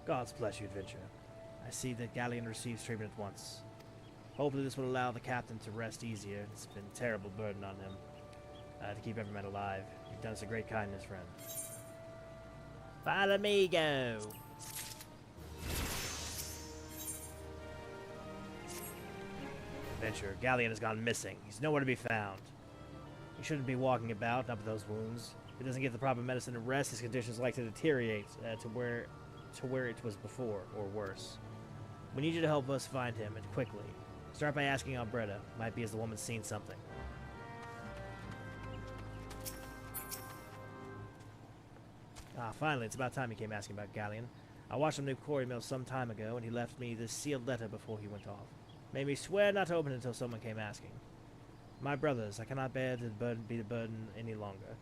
God's bless you, adventurer. I see that Galleon receives treatment at once. Hopefully this will allow the captain to rest easier. It's been a terrible burden on him to keep every man alive. You've done us a great kindness, friend. Follow me, go! Adventurer, Galleon has gone missing. He's nowhere to be found. He shouldn't be walking about, not with those wounds. If he doesn't get the proper medicine and rest, his conditions like to deteriorate to where it was before, or worse. We need you to help us find him, and quickly. Start by asking Albretta. Might be as the woman's seen something. Ah, finally, it's about time he came asking about Galleon. I watched him leave quarry mill some time ago, and he left me this sealed letter before he went off. Made me swear not to open it until someone came asking. My brothers, I cannot bear to be the burden any longer.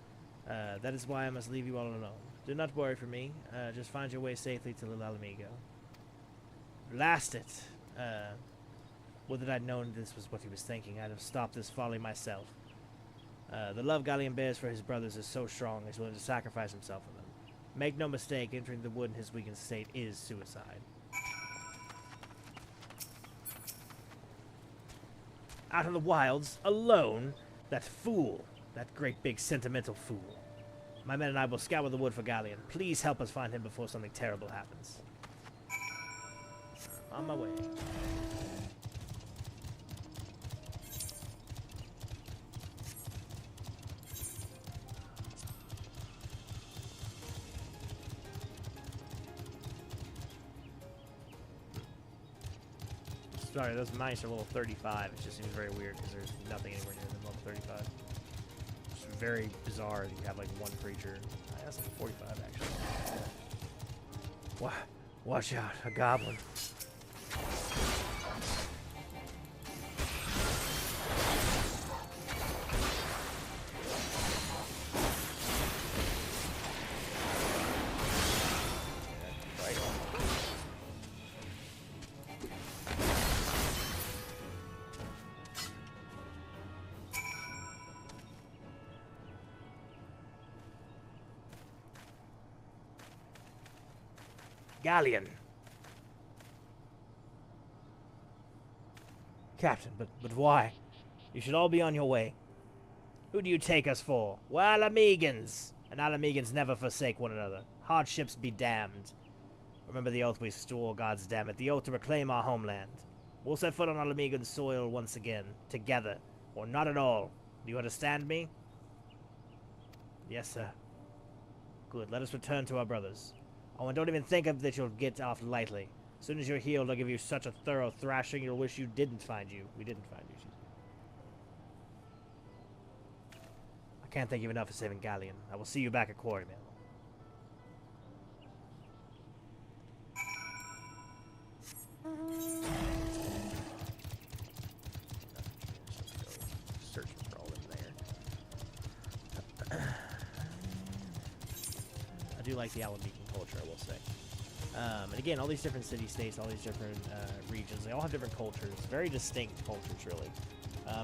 That is why I must leave you all alone. Do not worry for me. Just find your way safely to Little Alamigo. Blast it! Would that I'd known this was what he was thinking. I'd have stopped this folly myself. The love Galleon bears for his brothers is so strong he's willing to sacrifice himself for them. Make no mistake, entering the wood in his weakened state is suicide. Out in the wilds, alone? That fool. That great big sentimental fool. My men and I will scour the wood for Galleon. Please help us find him before something terrible happens. On my way. Sorry, those mice are level 35. It just seems very weird because there's nothing anywhere near them level 35. It's very bizarre that you have like one creature. That's like 45 actually. Watch out, a goblin. Galleon. Captain, but why? You should all be on your way. Who do you take us for? We're Alamegans, and Alamegans never forsake one another. Hardships be damned. Remember the oath we swore, gods damn it, the oath to reclaim our homeland. We'll set foot on Alamegan soil once again, together, or not at all. Do you understand me? Yes, sir. Good, let us return to our brothers. Oh, and don't even think of that you'll get off lightly. As soon as you're healed, I'll give you such a thorough thrashing you'll wish you didn't find you. We didn't find you. I can't thank you enough for saving Galleon. I will see you back at Quarrymill. Search for all in there. I do like the Alamecan culture, I will say. And again, all these different city-states, all these different regions, they all have different cultures. Very distinct cultures, really.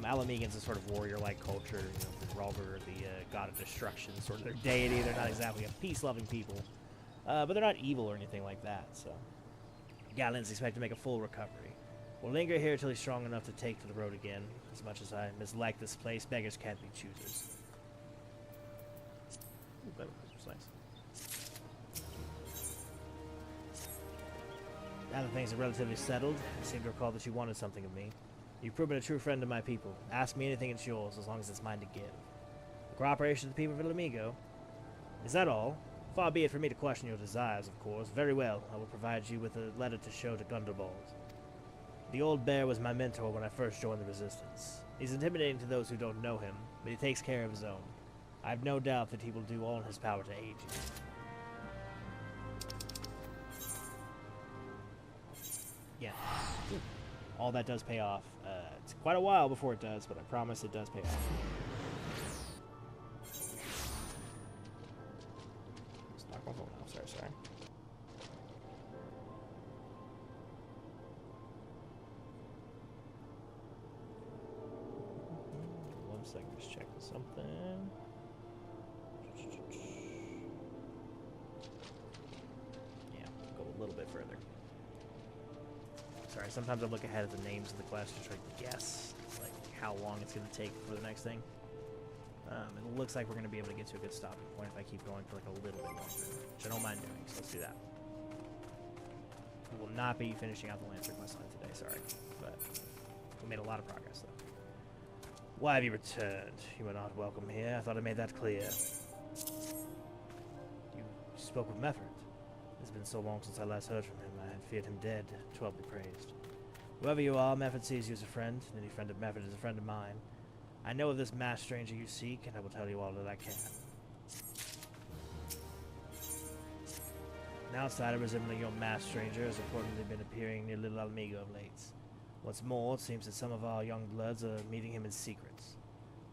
Alamegan's a sort of warrior-like culture. You know, the Ralger, the god of destruction, sort of their deity. They're not exactly a peace-loving people. But they're not evil or anything like that, so... Galleon's expected to make a full recovery. We'll linger here till he's strong enough to take to the road again. As much as I mislike this place, beggars can't be choosers. Ooh, that was nice. Now that things are relatively settled, I seem to recall that you wanted something of me. You've proven a true friend of my people. Ask me anything, it's yours, as long as it's mine to give. The cooperation of the people of Lamigo. Is that all? Far be it for me to question your desires, of course. Very well, I will provide you with a letter to show to Gundobald. The old bear was my mentor when I first joined the Resistance. He's intimidating to those who don't know him, but he takes care of his own. I have no doubt that he will do all in his power to aid you. Yeah. All that does pay off. It's quite a while before it does, but I promise it does pay off. Just knock my phone off. Sorry. One second, just checking something. Yeah, go a little bit further. Sorry, sometimes I look ahead at the names of the quests to try to guess, like, how long it's going to take for the next thing. It looks like we're going to be able to get to a good stopping point if I keep going for, like, a little bit longer, which I don't mind doing, so let's do that. We will not be finishing out the Lancer quest line today, sorry, but we made a lot of progress, though. Why have you returned? You are not welcome here. I thought I made that clear. You spoke with Mefford. It's been so long since I last heard from him. I had feared him dead. 12 be praised. Whoever you are, Mefford sees you as a friend. Any friend of Mefford is a friend of mine. I know of this masked stranger you seek, and I will tell you all that I can. An outsider resembling your masked stranger has reportedly been appearing near Little Alamigo of late. What's more, it seems that some of our young bloods are meeting him in secret.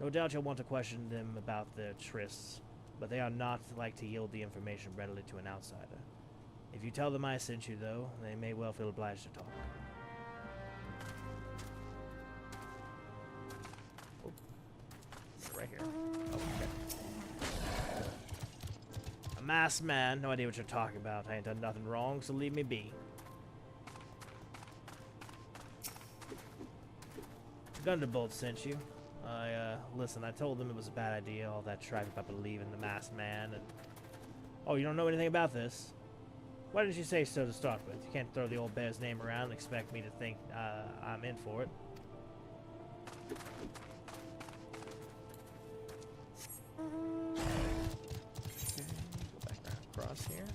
No doubt you'll want to question them about their trysts, but they are not like to yield the information readily to an outsider. If you tell them I sent you, though, they may well feel obliged to talk. Oh. Right here. Oh, okay. A masked man, no idea what you're talking about. I ain't done nothing wrong, so leave me be. Gundobald sent you. Listen, I told them it was a bad idea, all that tribe about believing the masked man, and... Oh, you don't know anything about this? Why didn't you say so to start with? You can't throw the old bear's name around and expect me to think I'm in for it. Okay, go back around across here.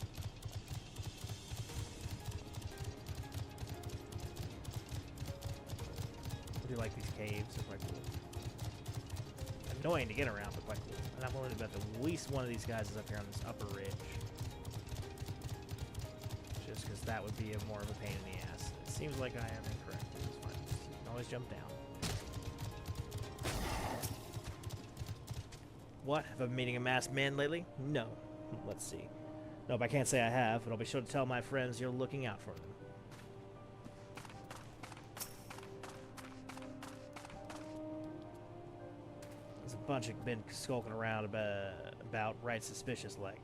I do like these caves, they're quite cool. Annoying to get around, but quite cool. And I'm willing to bet that at least one of these guys is up here on this upper ridge. Just because that would be more of a pain in the ass. It seems like I am incorrect. It's fine. You can always jump down. What? Have I been meeting a masked man lately? No. Let's see. Nope, I can't say I have, but I'll be sure to tell my friends you're looking out for them. There's a bunch have been skulking around about right suspicious like,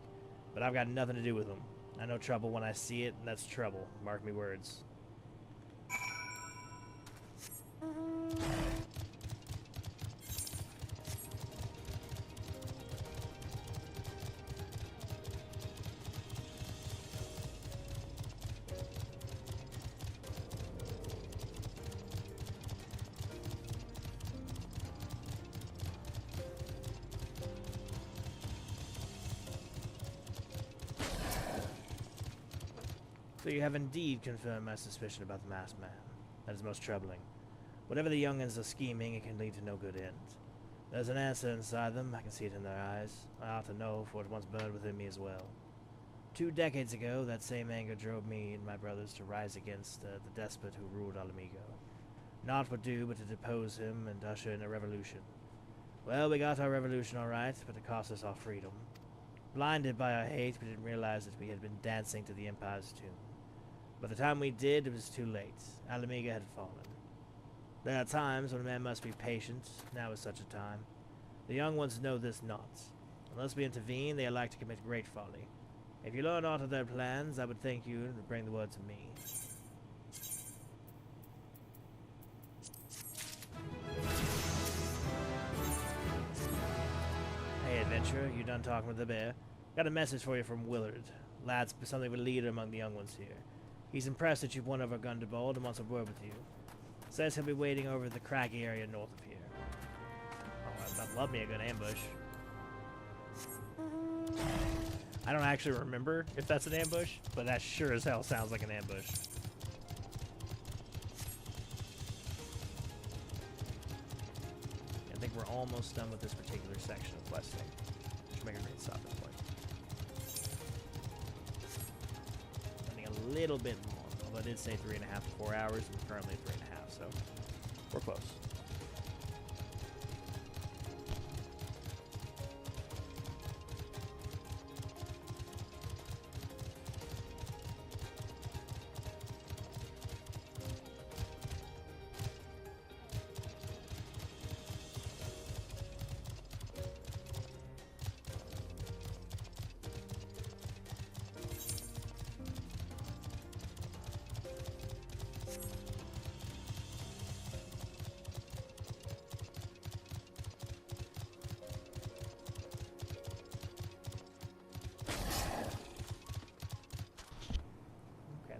but I've got nothing to do with them. I know trouble when I see it, and that's trouble. Mark me words. So you have indeed confirmed my suspicion about the masked man. That is most troubling. Whatever the young'uns are scheming, it can lead to no good end. There's an answer inside them. I can see it in their eyes. I ought to know, for it once burned within me as well. 2 decades ago, that same anger drove me and my brothers to rise against the despot who ruled Alamigo. Not for do, but to depose him and usher in a revolution. Well, we got our revolution all right, but it cost us our freedom. Blinded by our hate, we didn't realize that we had been dancing to the Empire's tune. By the time we did, it was too late. Alamiga had fallen. There are times when a man must be patient. Now is such a time. The young ones know this not. Unless we intervene, they are like to commit great folly. If you learn aught of their plans, I would thank you and would bring the word to me. Hey, adventurer, you done talking with the bear? Got a message for you from Willard. Lad's something of a leader among the young ones here. He's impressed that you've won over Gundabald and wants a word with you. Says he'll be waiting over the craggy area north of here. Oh, I'd love me a good ambush. I don't actually remember if that's an ambush, but that sure as hell sounds like an ambush. I think we're almost done with this particular section of questing. Should make a great stop at this point. Running a little bit long, although I did say 3.5 to 4 hours, and we're currently at 3.5, so we're close.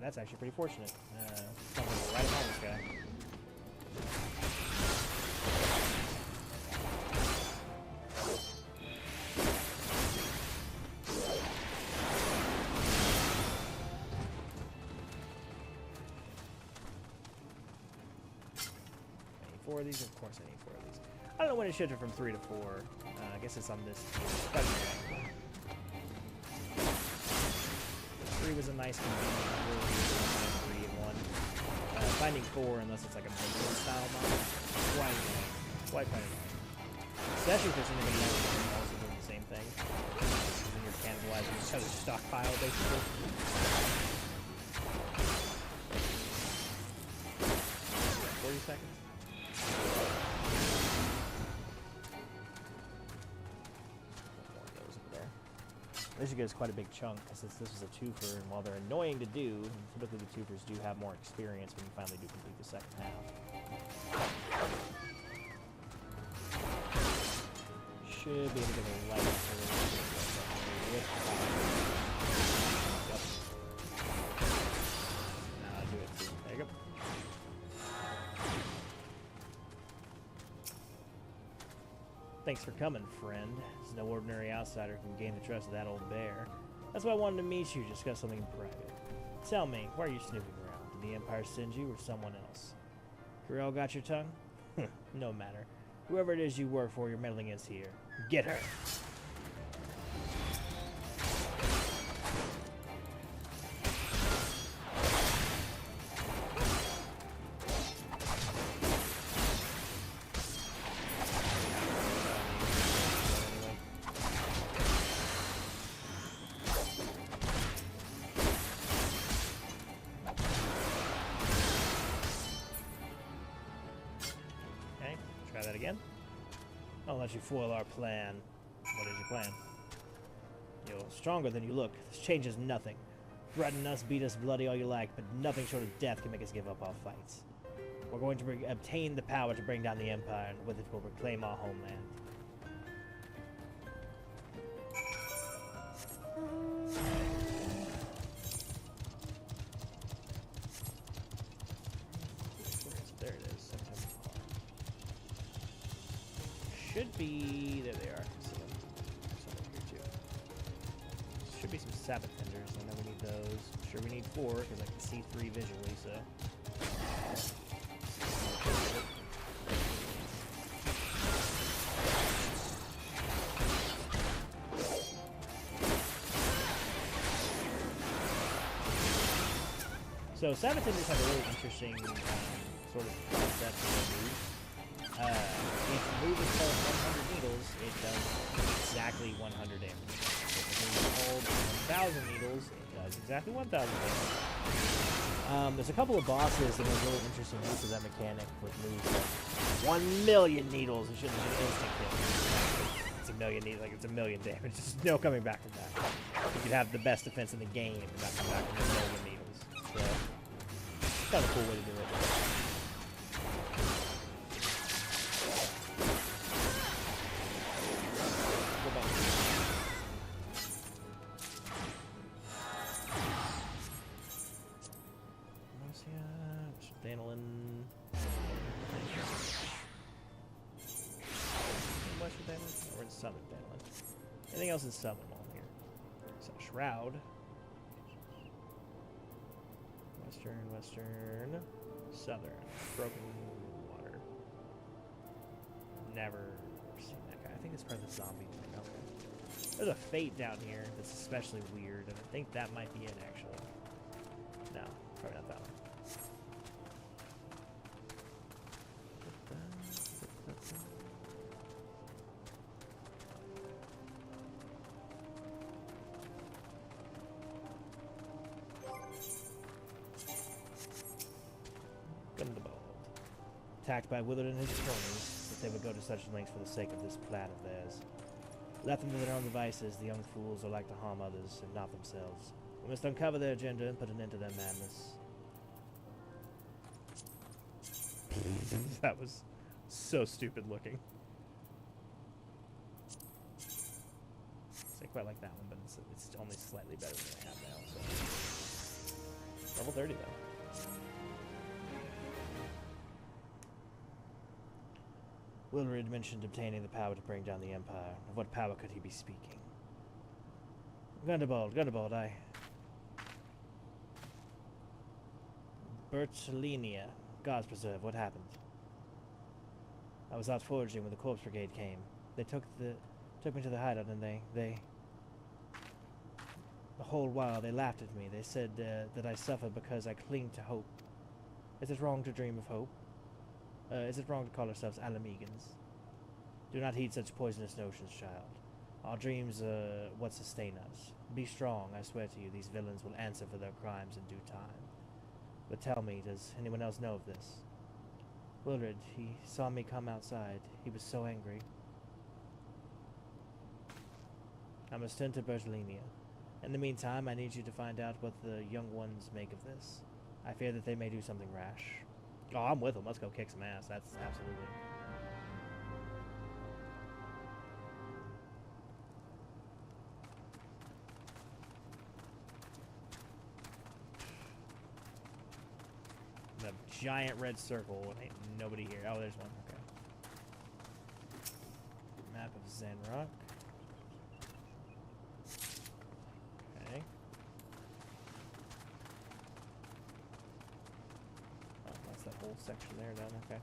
That's actually pretty fortunate. Something right behind this guy. I need 4 of these? Of course I need 4 of these. I don't know when it shifted from 3 to 4. I guess it's on this. 3 was a nice convenient 3 in 1. Finding 4, unless it's like a minion style mod, quite annoying. Especially if there's anybody else who's also doing the same thing. When you're cannibalizing, you just have a stockpile basically. 40 seconds? This should get us quite a big chunk, because this was a twofer, and while they're annoying to do, typically the twofers do have more experience when you finally do complete the second half. Should be able to get a light for Yep. Now do it too. There you go. Thanks for coming, friend. No ordinary outsider can gain the trust of that old bear. That's why I wanted to meet you, discuss something in private. Tell me, why are you snooping around? Did the Empire send you or someone else? Corel got your tongue? No matter. Whoever it is you work for, your meddling is here. Get her! Try that again. I'll let you foil our plan. What is your plan? You're stronger than you look. This changes nothing. Threaten us, beat us bloody all you like, but nothing short of death can make us give up our fights. We're going to obtain the power to bring down the Empire, and with it we'll reclaim our homeland. There it is. Should be... There they are. See them. Somewhere here too. Should be some Sabbath tenders. I know we need those. I'm sure we need 4 because I can see 3 visually, so. So Sabotages have a really interesting sort of concept of the move. If the move is called 100 needles, it does exactly 100 damage. If the move is called 1,000 needles, it does exactly 1,000 damage. There's a couple of bosses that have really interesting use of that mechanic with moves like 1,000,000 needles. It shouldn't be an instant kill. It's a million needles, like it's a million damage. There's no coming back from that. You could have the best defense in the game and not come back from 1,000,000 needles. So, it's kind of a cool way to do it. We're in Southern Finland. Anything else in Southern while I'm here? So Shroud. Western, Southern. Broken Water. Never seen that guy. I think it's part of the zombie thing. Okay. There's a Fate down here that's especially weird, and I think that might be it, actually. No, probably not that one. Attacked by Willard and his cronies, that they would go to such lengths for the sake of this plan of theirs. Left them to their own devices, the young fools are like to harm others, and not themselves. We must uncover their agenda and put an end to their madness. That was so stupid looking. I quite like that one, but it's only slightly better than I have now. So. Level 30 though. Wilrid mentioned obtaining the power to bring down the Empire. Of what power could he be speaking? Gundabald, I... Bertolini, God's preserve, what happened? I was out foraging when the Corpse Brigade came. They took me to the hideout and they... The whole while they laughed at me. They said that I suffer because I cling to hope. Is it wrong to dream of hope? Is it wrong to call ourselves Alamegans? Do not heed such poisonous notions, child. Our dreams are what sustain us. Be strong, I swear to you, these villains will answer for their crimes in due time. But tell me, does anyone else know of this? Willard, he saw me come outside. He was so angry. I must turn to Bertolini. In the meantime, I need you to find out what the young ones make of this. I fear that they may do something rash. Oh, I'm with them. Let's go kick some ass. That's absolutely. The giant red circle and ain't nobody here. Oh, there's one. Okay. Map of Zenrock. Okay. That whole section there down, okay.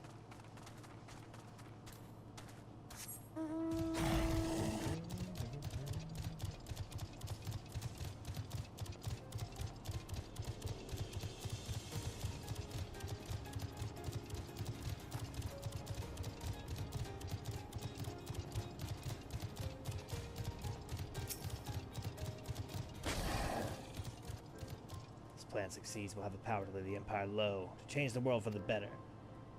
Plan succeeds, we'll have the power to lay the Empire low, to change the world for the better.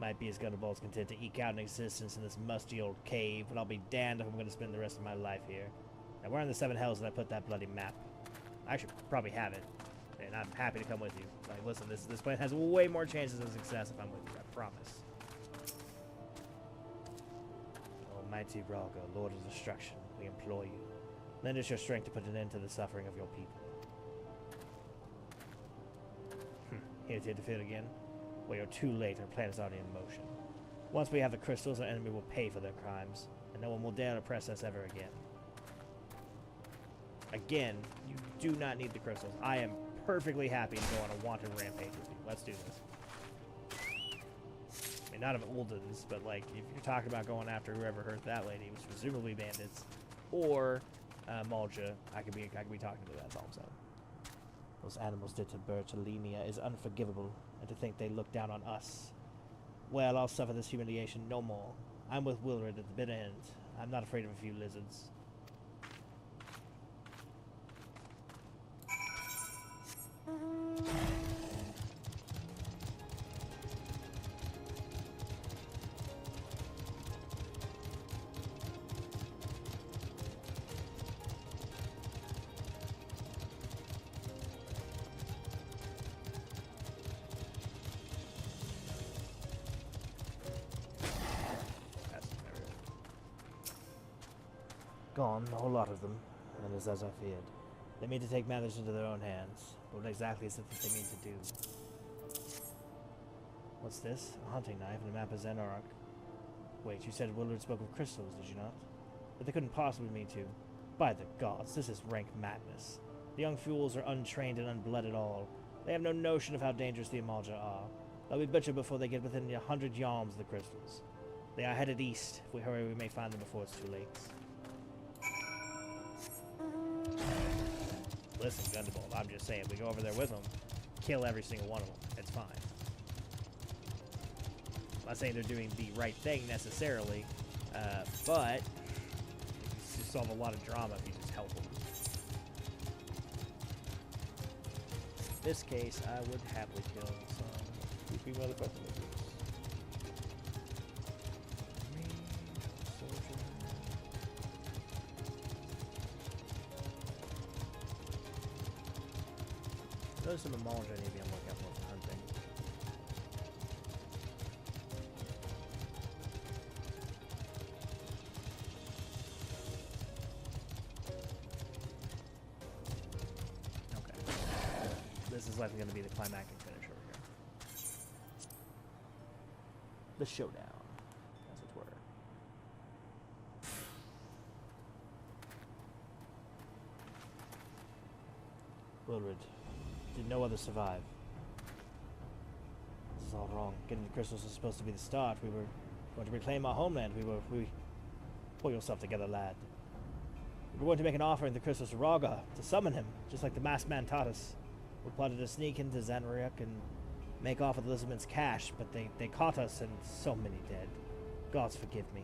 Might be as Gundabald's content to eke out an existence in this musty old cave, but I'll be damned if I'm going to spend the rest of my life here. Now, where in the 7 hells did I put that bloody map? I should probably have it, and I'm happy to come with you. Like, listen, this plan has way more chances of success if I'm with you, I promise. Almighty Braga, Lord of Destruction, we implore you. Lend us your strength to put an end to the suffering of your people. Here to interfere again? Well, you're too late. Our plan is already in motion. Once we have the crystals, our enemy will pay for their crimes, and no one will dare oppress us ever again. Again, you do not need the crystals. I am perfectly happy to go on a wanted rampage with you. Let's do this. I mean, not of Uldens, but like, if you're talking about going after whoever hurt that lady, which presumably bandits, or Malja, I could be talking to that. That's all I'm saying. Those animals did to Bertolini is unforgivable, and to think they look down on us. Well, I'll suffer this humiliation no more. I'm with Wilred at the bitter end. I'm not afraid of a few lizards. Gone, a whole lot of them, and it's as I feared. They mean to take matters into their own hands, but what exactly is it that they mean to do? What's this? A hunting knife and a map of Xenorok. Wait, you said Willard spoke of crystals, did you not? But they couldn't possibly mean to. By the gods, this is rank madness. The young fools are untrained and unblooded all. They have no notion of how dangerous the Amalja are. They'll be butchered before they get within 100 yards of the crystals. They are headed east. If we hurry, we may find them before it's too late. Listen, Gundabald, I'm just saying, we go over there with them, kill every single one of them. It's fine. I'm not saying they're doing the right thing necessarily, but you just solve a lot of drama if you just help them. In this case, I would happily kill some creepy motherfuckers. There's some Amalja I need to be on the lookout for hunting. Okay. This is likely going to be the climactic finish over here. The showdown, as it were. Wilred. Did no other survive? This is all wrong. Getting the crystals was supposed to be the start. We were going to reclaim our homeland. Pull yourself together, lad. We were going to make an offering of the crystals to Raga, to summon him, just like the masked man taught us. We plotted to sneak into Xanariak and make off with Elizabeth's cash, but they caught us, and so many dead. Gods forgive me.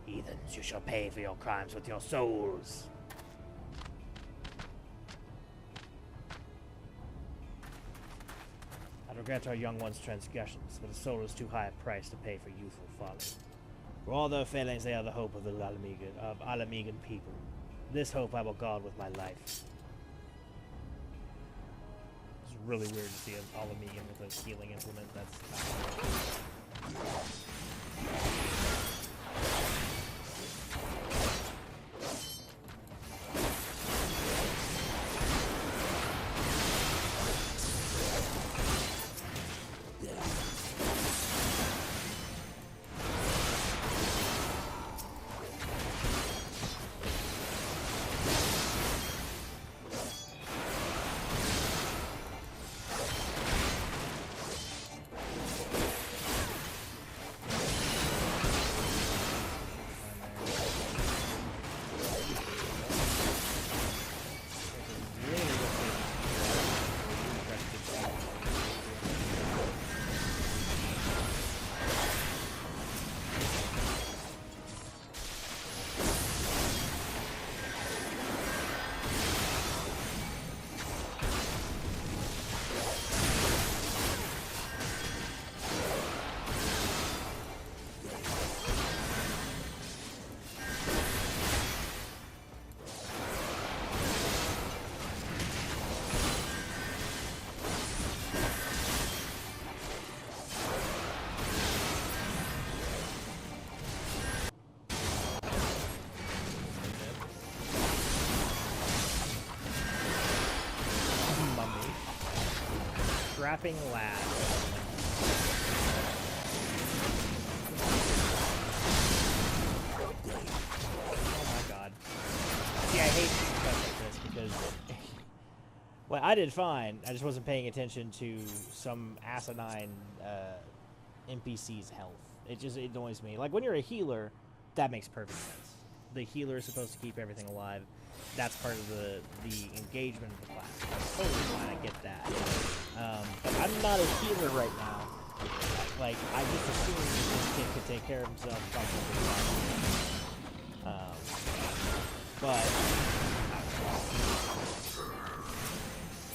Heathens, you shall pay for your crimes with your souls. I regret our young one's transgressions, but a soul is too high a price to pay for youthful folly. For all their failings, they are the hope of the Alamegan people. This hope I will guard with my life. It's really weird to see an Alamegan with a healing implement. That's Strapping lad. Oh my god. See, I hate stuff like this because Well, I did fine. I just wasn't paying attention to some asinine NPC's health. It annoys me. Like, when you're a healer, that makes perfect sense. The healer is supposed to keep everything alive. That's part of the engagement of the class. That's totally fine. I get that. But I'm not a healer right now. Like, I just assumed this kid could take care of himself. But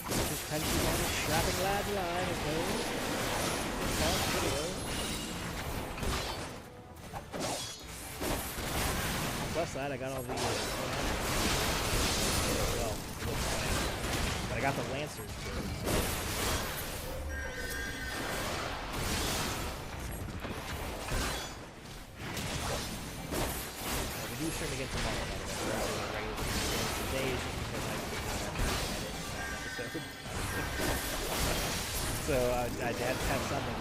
just kind of keep on a strapping lad line, okay? Plus that, I got all the well, but I got the lancers too. We do stream again tomorrow, by the way. Today is just because I did not have to edit that episode. So I had to have something.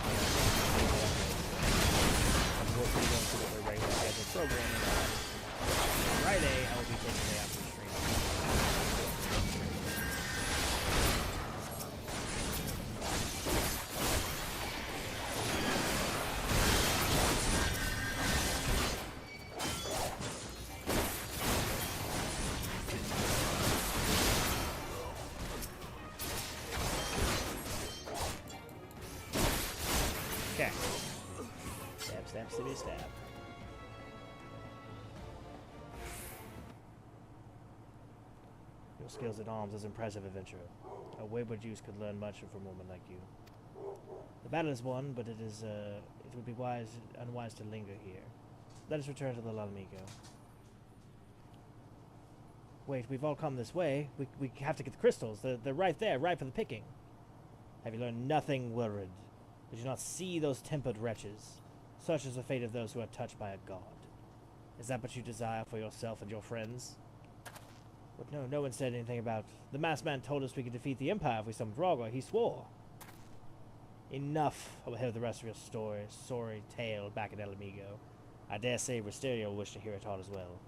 We'll be going through the regular scheduled programming. Friday, I will be taking the day after the stream. Okay. Stab, stab, city, stab. Your skills at arms is impressive, adventurer. A wayward youth could learn much from a woman like you. The battle is won, but it would be unwise to linger here. Let us return to the Lalamigo. Wait, we've all come this way. We have to get the crystals. They're right there, right for the picking. Have you learned nothing, Wilred? Did you not see those tempered wretches? Such is the fate of those who are touched by a god. Is that what you desire for yourself and your friends? But no one said anything about... The masked man told us we could defeat the Empire if we summoned Rogor. He swore. Enough. I will hear the rest of your sorry tale back at El Amigo. I dare say Wisteria will wish to hear it all as well.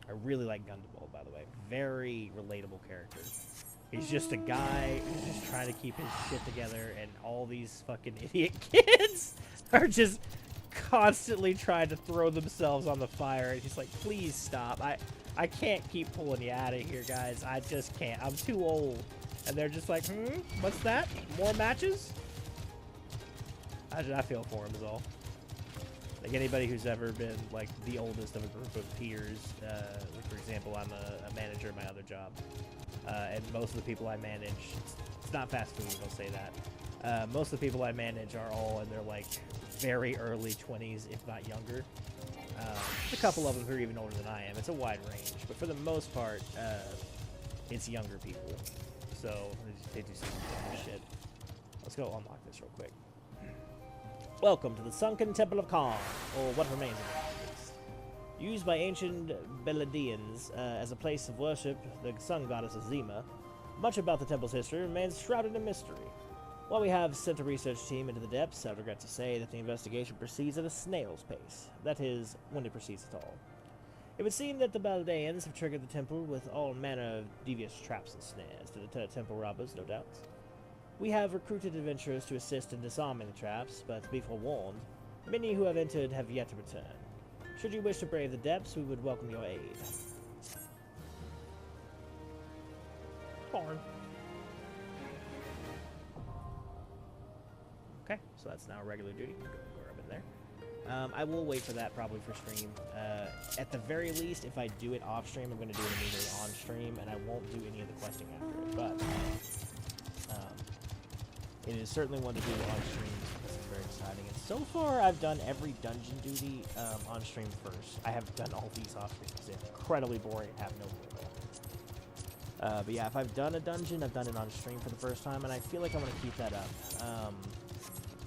I really like Gundaball, by the way. Very relatable character. He's just a guy who's just trying to keep his shit together, and all these fucking idiot kids are just constantly trying to throw themselves on the fire, and he's like, please stop. I can't keep pulling you out of here, guys. I just can't. I'm too old. And they're just like, what's that? More matches? I feel for him is all. Like anybody who's ever been like the oldest of a group of peers, like for example, I'm a manager at my other job, and most of the people I manage, it's not fast food, I'll say that. Most of the people I manage are all in their like very early 20s, if not younger. A couple of them who are even older than I am. It's a wide range, but for the most part, it's younger people. So they do some different shit. Let's go unlock this real quick. Welcome to the Sunken Temple of Khan, or what remains of it, at least. Used by ancient Beladians as a place of worship, the sun goddess Azima, much about the temple's history remains shrouded in mystery. While we have sent a research team into the depths, I regret to say that the investigation proceeds at a snail's pace. That is, when it proceeds at all. It would seem that the Baldeans have triggered the temple with all manner of devious traps and snares to deter temple robbers, no doubt. We have recruited adventurers to assist in disarming the traps, but be forewarned, many who have entered have yet to return. Should you wish to brave the depths, we would welcome your aid. Farm. Okay, so that's now regular duty. Go grab in there. I will wait for that probably for stream. At the very least, if I do it off stream, I'm going to do it immediately on stream, and I won't do any of the questing after it. But it is certainly one to do on stream because it's very exciting. And so far, I've done every dungeon duty on stream first. I have done all these off stream because they're incredibly boring and have no meaning. But yeah, if I've done a dungeon, I've done it on stream for the first time, and I feel like I want to keep that up.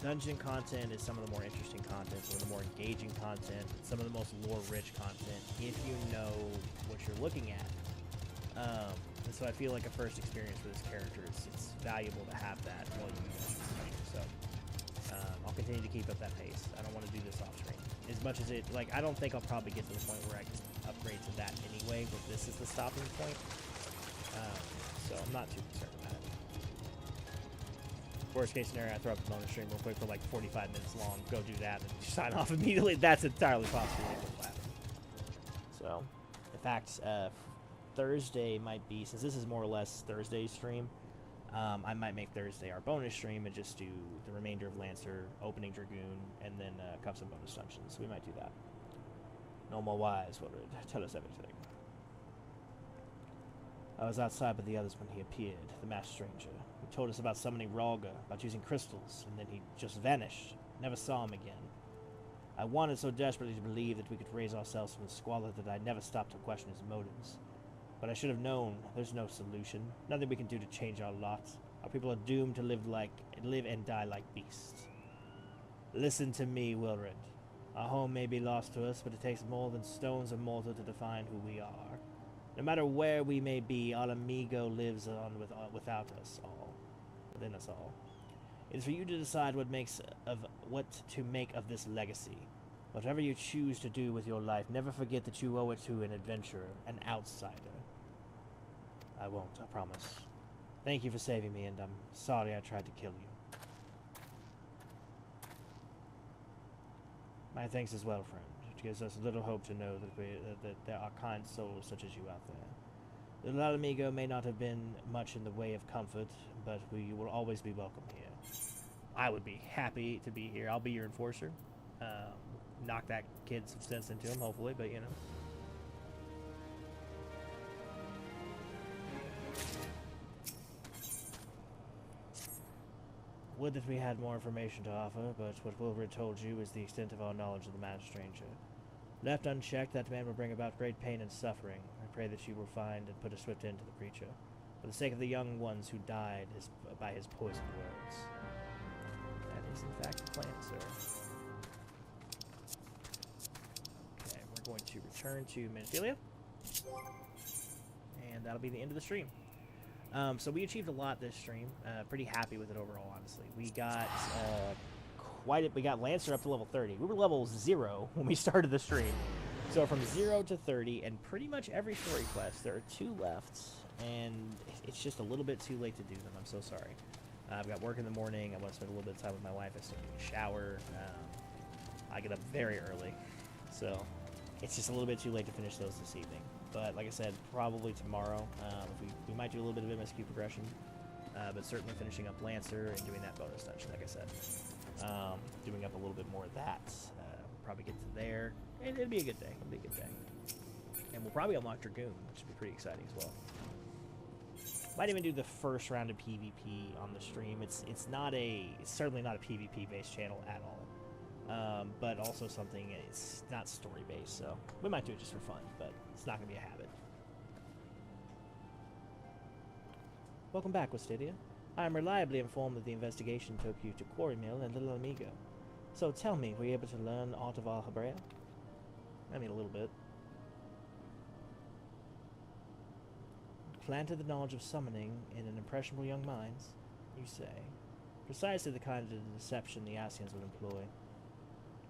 Dungeon content is some of the more interesting content, some of the more engaging content, some of the most lore-rich content, if you know what you're looking at. And so I feel like a first experience for this character, it's valuable to have that while you use it. So I'll continue to keep up that pace. I don't want to do this off-stream. As much as it, like, I don't think I'll probably get to the point where I can upgrade to that anyway, but this is the stopping point. So I'm not too concerned about it. Worst case scenario, I throw up the bonus stream real quick for like 45 minutes long, go do that, and sign off immediately. That's entirely possible. So, in fact, Thursday might be, since this is more or less Thursday's stream, I might make Thursday our bonus stream and just do the remainder of Lancer, opening Dragoon, and then Cups and bonus dungeons. We might do that. No more wise, Willard. Tell us everything. I was outside with the others when he appeared, the masked stranger. He told us about summoning Ralga, about using crystals, and then he just vanished. Never saw him again. I wanted so desperately to believe that we could raise ourselves from the squalor that I never stopped to question his motives. But I should have known there's no solution, nothing we can do to change our lot. Our people are doomed to live and die like beasts. Listen to me, Wilred. Our home may be lost to us, but it takes more than stones of mortar to define who we are. No matter where we may be, our amigo lives on without us all, within us all. It is for you to decide what to make of this legacy. Whatever you choose to do with your life, never forget that you owe it to an adventurer, an outsider. I won't, I promise. Thank you for saving me, and I'm sorry I tried to kill you. My thanks as well, friend. It gives us little hope to know that there are kind souls such as you out there. The Amigo may not have been much in the way of comfort, but we will always be welcome here. I would be happy to be here. I'll be your enforcer. Knock that kid some sense into him, hopefully, but you know. Would that we had more information to offer, but what Wilred told you is the extent of our knowledge of the masked stranger. Left unchecked, that man will bring about great pain and suffering. I pray that you will find and put a swift end to the creature, for the sake of the young ones who died by his poisoned words. That is, in fact, the plan, sir. Okay, we're going to return to Menophilia, and that'll be the end of the stream. So we achieved a lot this stream. Pretty happy with it overall, honestly. We got we got Lancer up to level 30. We were level 0 when we started the stream. So from 0 to 30, and pretty much every story quest. There are 2 left, and it's just a little bit too late to do them. I'm so sorry. I've got work in the morning. I want to spend a little bit of time with my wife. I still need a shower. I get up very early, so it's just a little bit too late to finish those this evening. But like I said, probably tomorrow. We might do a little bit of MSQ progression, but certainly finishing up Lancer and doing that bonus dungeon, like I said. Doing up a little bit more of that. We'll probably get to there, and it'll be a good day. It'll be a good day. And we'll probably unlock Dragoon, which would be pretty exciting as well. Might even do the first round of PvP on the stream. It's certainly not a PvP based channel at all. But also something, it's not story based, so we might do it just for fun, but it's not going to be a habit. Welcome back, Wisteria. I am reliably informed that the investigation took you to Quarry Mill and Little Amigo. So tell me, were you able to learn aught of Eorzea? I mean, a little bit. Planted the knowledge of summoning in an impressionable young minds, you say. Precisely the kind of deception the Scions will employ.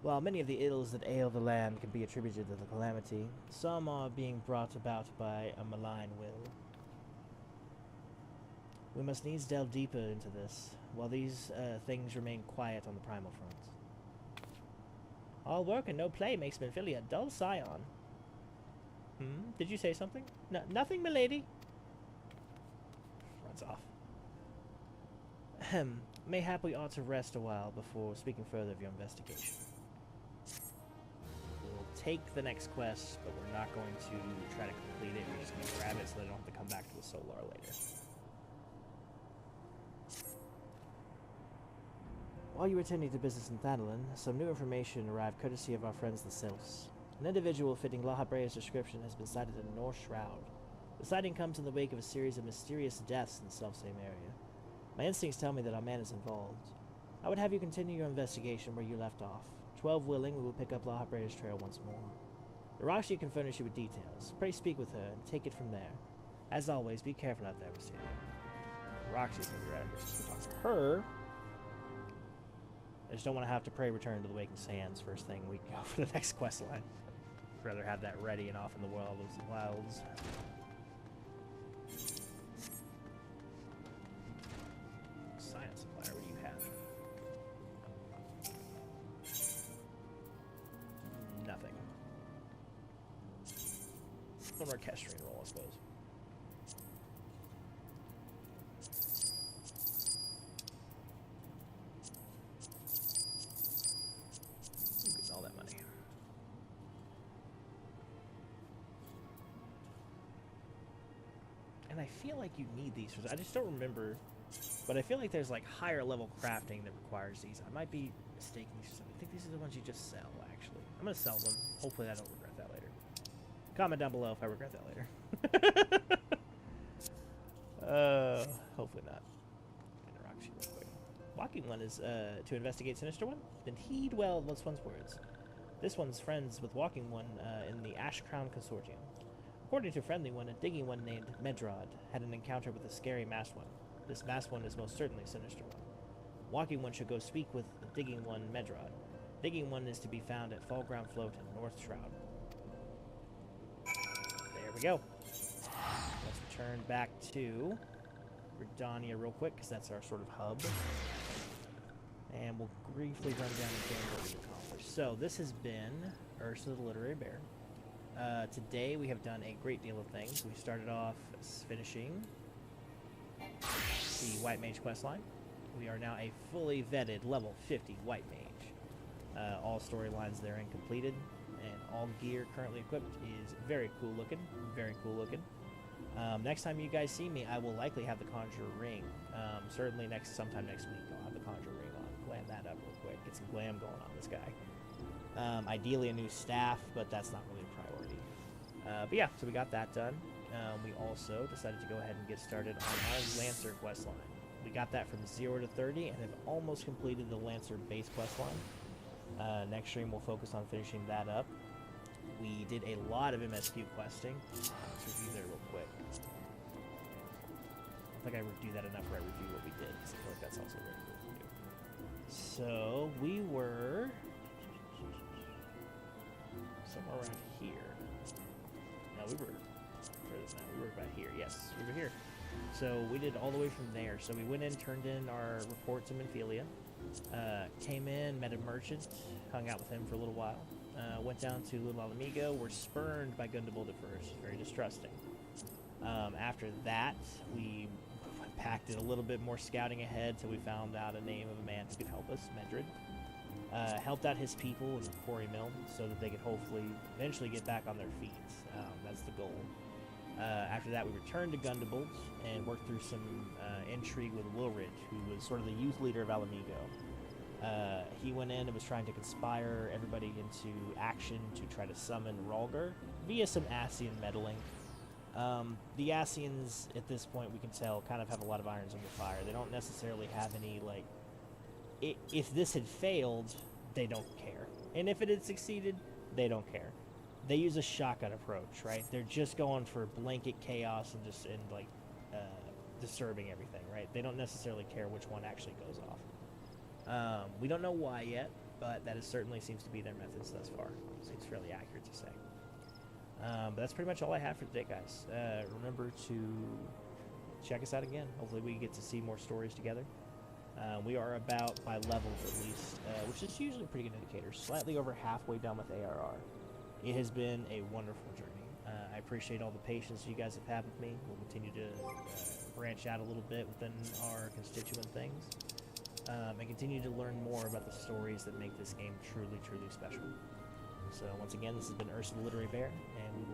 While many of the ills that ail the land can be attributed to the calamity, some are being brought about by a malign will. We must needs delve deeper into this, while these things remain quiet on the primal front. All work and no play makes Menophilia a dull scion. Did you say something? Nothing, milady. Runs off. Ahem. Mayhap we ought to rest a while before speaking further of your investigation. We'll take the next quest, but we're not going to try to complete it. We're just going to grab it so they don't have to come back to the Solar later. While you were attending to business in Thanalan, some new information arrived courtesy of our friends the Sylphs. An individual fitting Eorzea description has been sighted in the North Shroud. The sighting comes in the wake of a series of mysterious deaths in the selfsame area. My instincts tell me that our man is involved. I would have you continue your investigation where you left off. 12 willing, we will pick up Eorzea's trail once more. Eorzea can furnish you with details. Pray speak with her and take it from there. As always, be careful out there, Wisteria. Eorzea's going to be right after us. We'll talk to her. I just don't want to have to pray return to the Waking Sands first thing we go for the next quest line. I'd rather have that ready and off in the wilds. Science supplier, what do you have? Nothing. One more orchestrating roll, I suppose. Ooh, getting all that money. And I feel like you need these. I just don't remember, but I feel like there's like higher level crafting that requires these. I might be mistaking these. I think these are the ones you just sell, actually. I'm going to sell them. Hopefully I don't regret that later. Comment down below if I regret that later. Hopefully not. Interrock you real quick. Walking one is to investigate sinister one. Then heed well what's one's words. This one's friends with Walking One in the Ash Crown Consortium. According to Friendly One, a digging one named Medrad had an encounter with a scary masked one. This masked one is most certainly sinister one. Walking One should go speak with the digging one Medrad. Digging one is to be found at Fallground Float in North Shroud. There we go. Let's return back to Redania real quick, because that's our sort of hub. And we'll briefly run down again what we accomplished. So this has been Ursula the Literary Bear. Today we have done a great deal of things. We started off finishing the White Mage questline. We are now a fully vetted level 50 White Mage. All storylines therein completed, and all gear currently equipped is very cool looking. Very cool looking. Next time you guys see me, I will likely have the Conjurer Ring. Certainly sometime next week I'll have the Conjurer Ring on. Glam that up real quick. Get some glam going on this guy. Ideally a new staff, but that's not really a priority. But yeah, so we got that done. We also decided to go ahead and get started on our Lancer questline. We got that from 0 to 30 and have almost completed the Lancer base questline. Next stream we'll focus on finishing that up. We did a lot of MSQ questing. Let's review there real quick. I don't think I do that enough where I review what we did, because I feel like that's also very cool to do. So we were somewhere around here. No, we were further than that. We were about here. Yes, we were here. So we did all the way from there. So we went in, turned in our report to Menphelia, came in, met a merchant, hung out with him for a little while, went down to Little Alamigo, were spurned by Gundabald at first, very distrusting. After that, we packed in a little bit more scouting ahead till we found out a name of a man who could help us, Medrid. Helped out his people in the quarry mill so that they could hopefully eventually get back on their feet. That's the goal. After that, we returned to Gundabald and worked through some intrigue with Wilrid, who was sort of the youth leader of Alamigo. He went in and was trying to conspire everybody into action to try to summon Rhalgr via some Ascian meddling. The Ascians, at this point, we can tell, kind of have a lot of irons under fire. They don't necessarily have any, like... If this had failed, they don't care. And if it had succeeded, they don't care. They use a shotgun approach, right? They're just going for blanket chaos and disturbing everything, right? They don't necessarily care which one actually goes off. We don't know why yet, but that certainly seems to be their methods thus far. Seems fairly accurate to say. But that's pretty much all I have for today, guys. Remember to check us out again. Hopefully we get to see more stories together. We are about, by levels at least, which is usually a pretty good indicator, slightly over halfway done with ARR. It has been a wonderful journey. I appreciate all the patience you guys have had with me. We'll continue to branch out a little bit within our constituent things, and continue to learn more about the stories that make this game truly, truly special. So once again, this has been Ursula the Literary Bear, and we will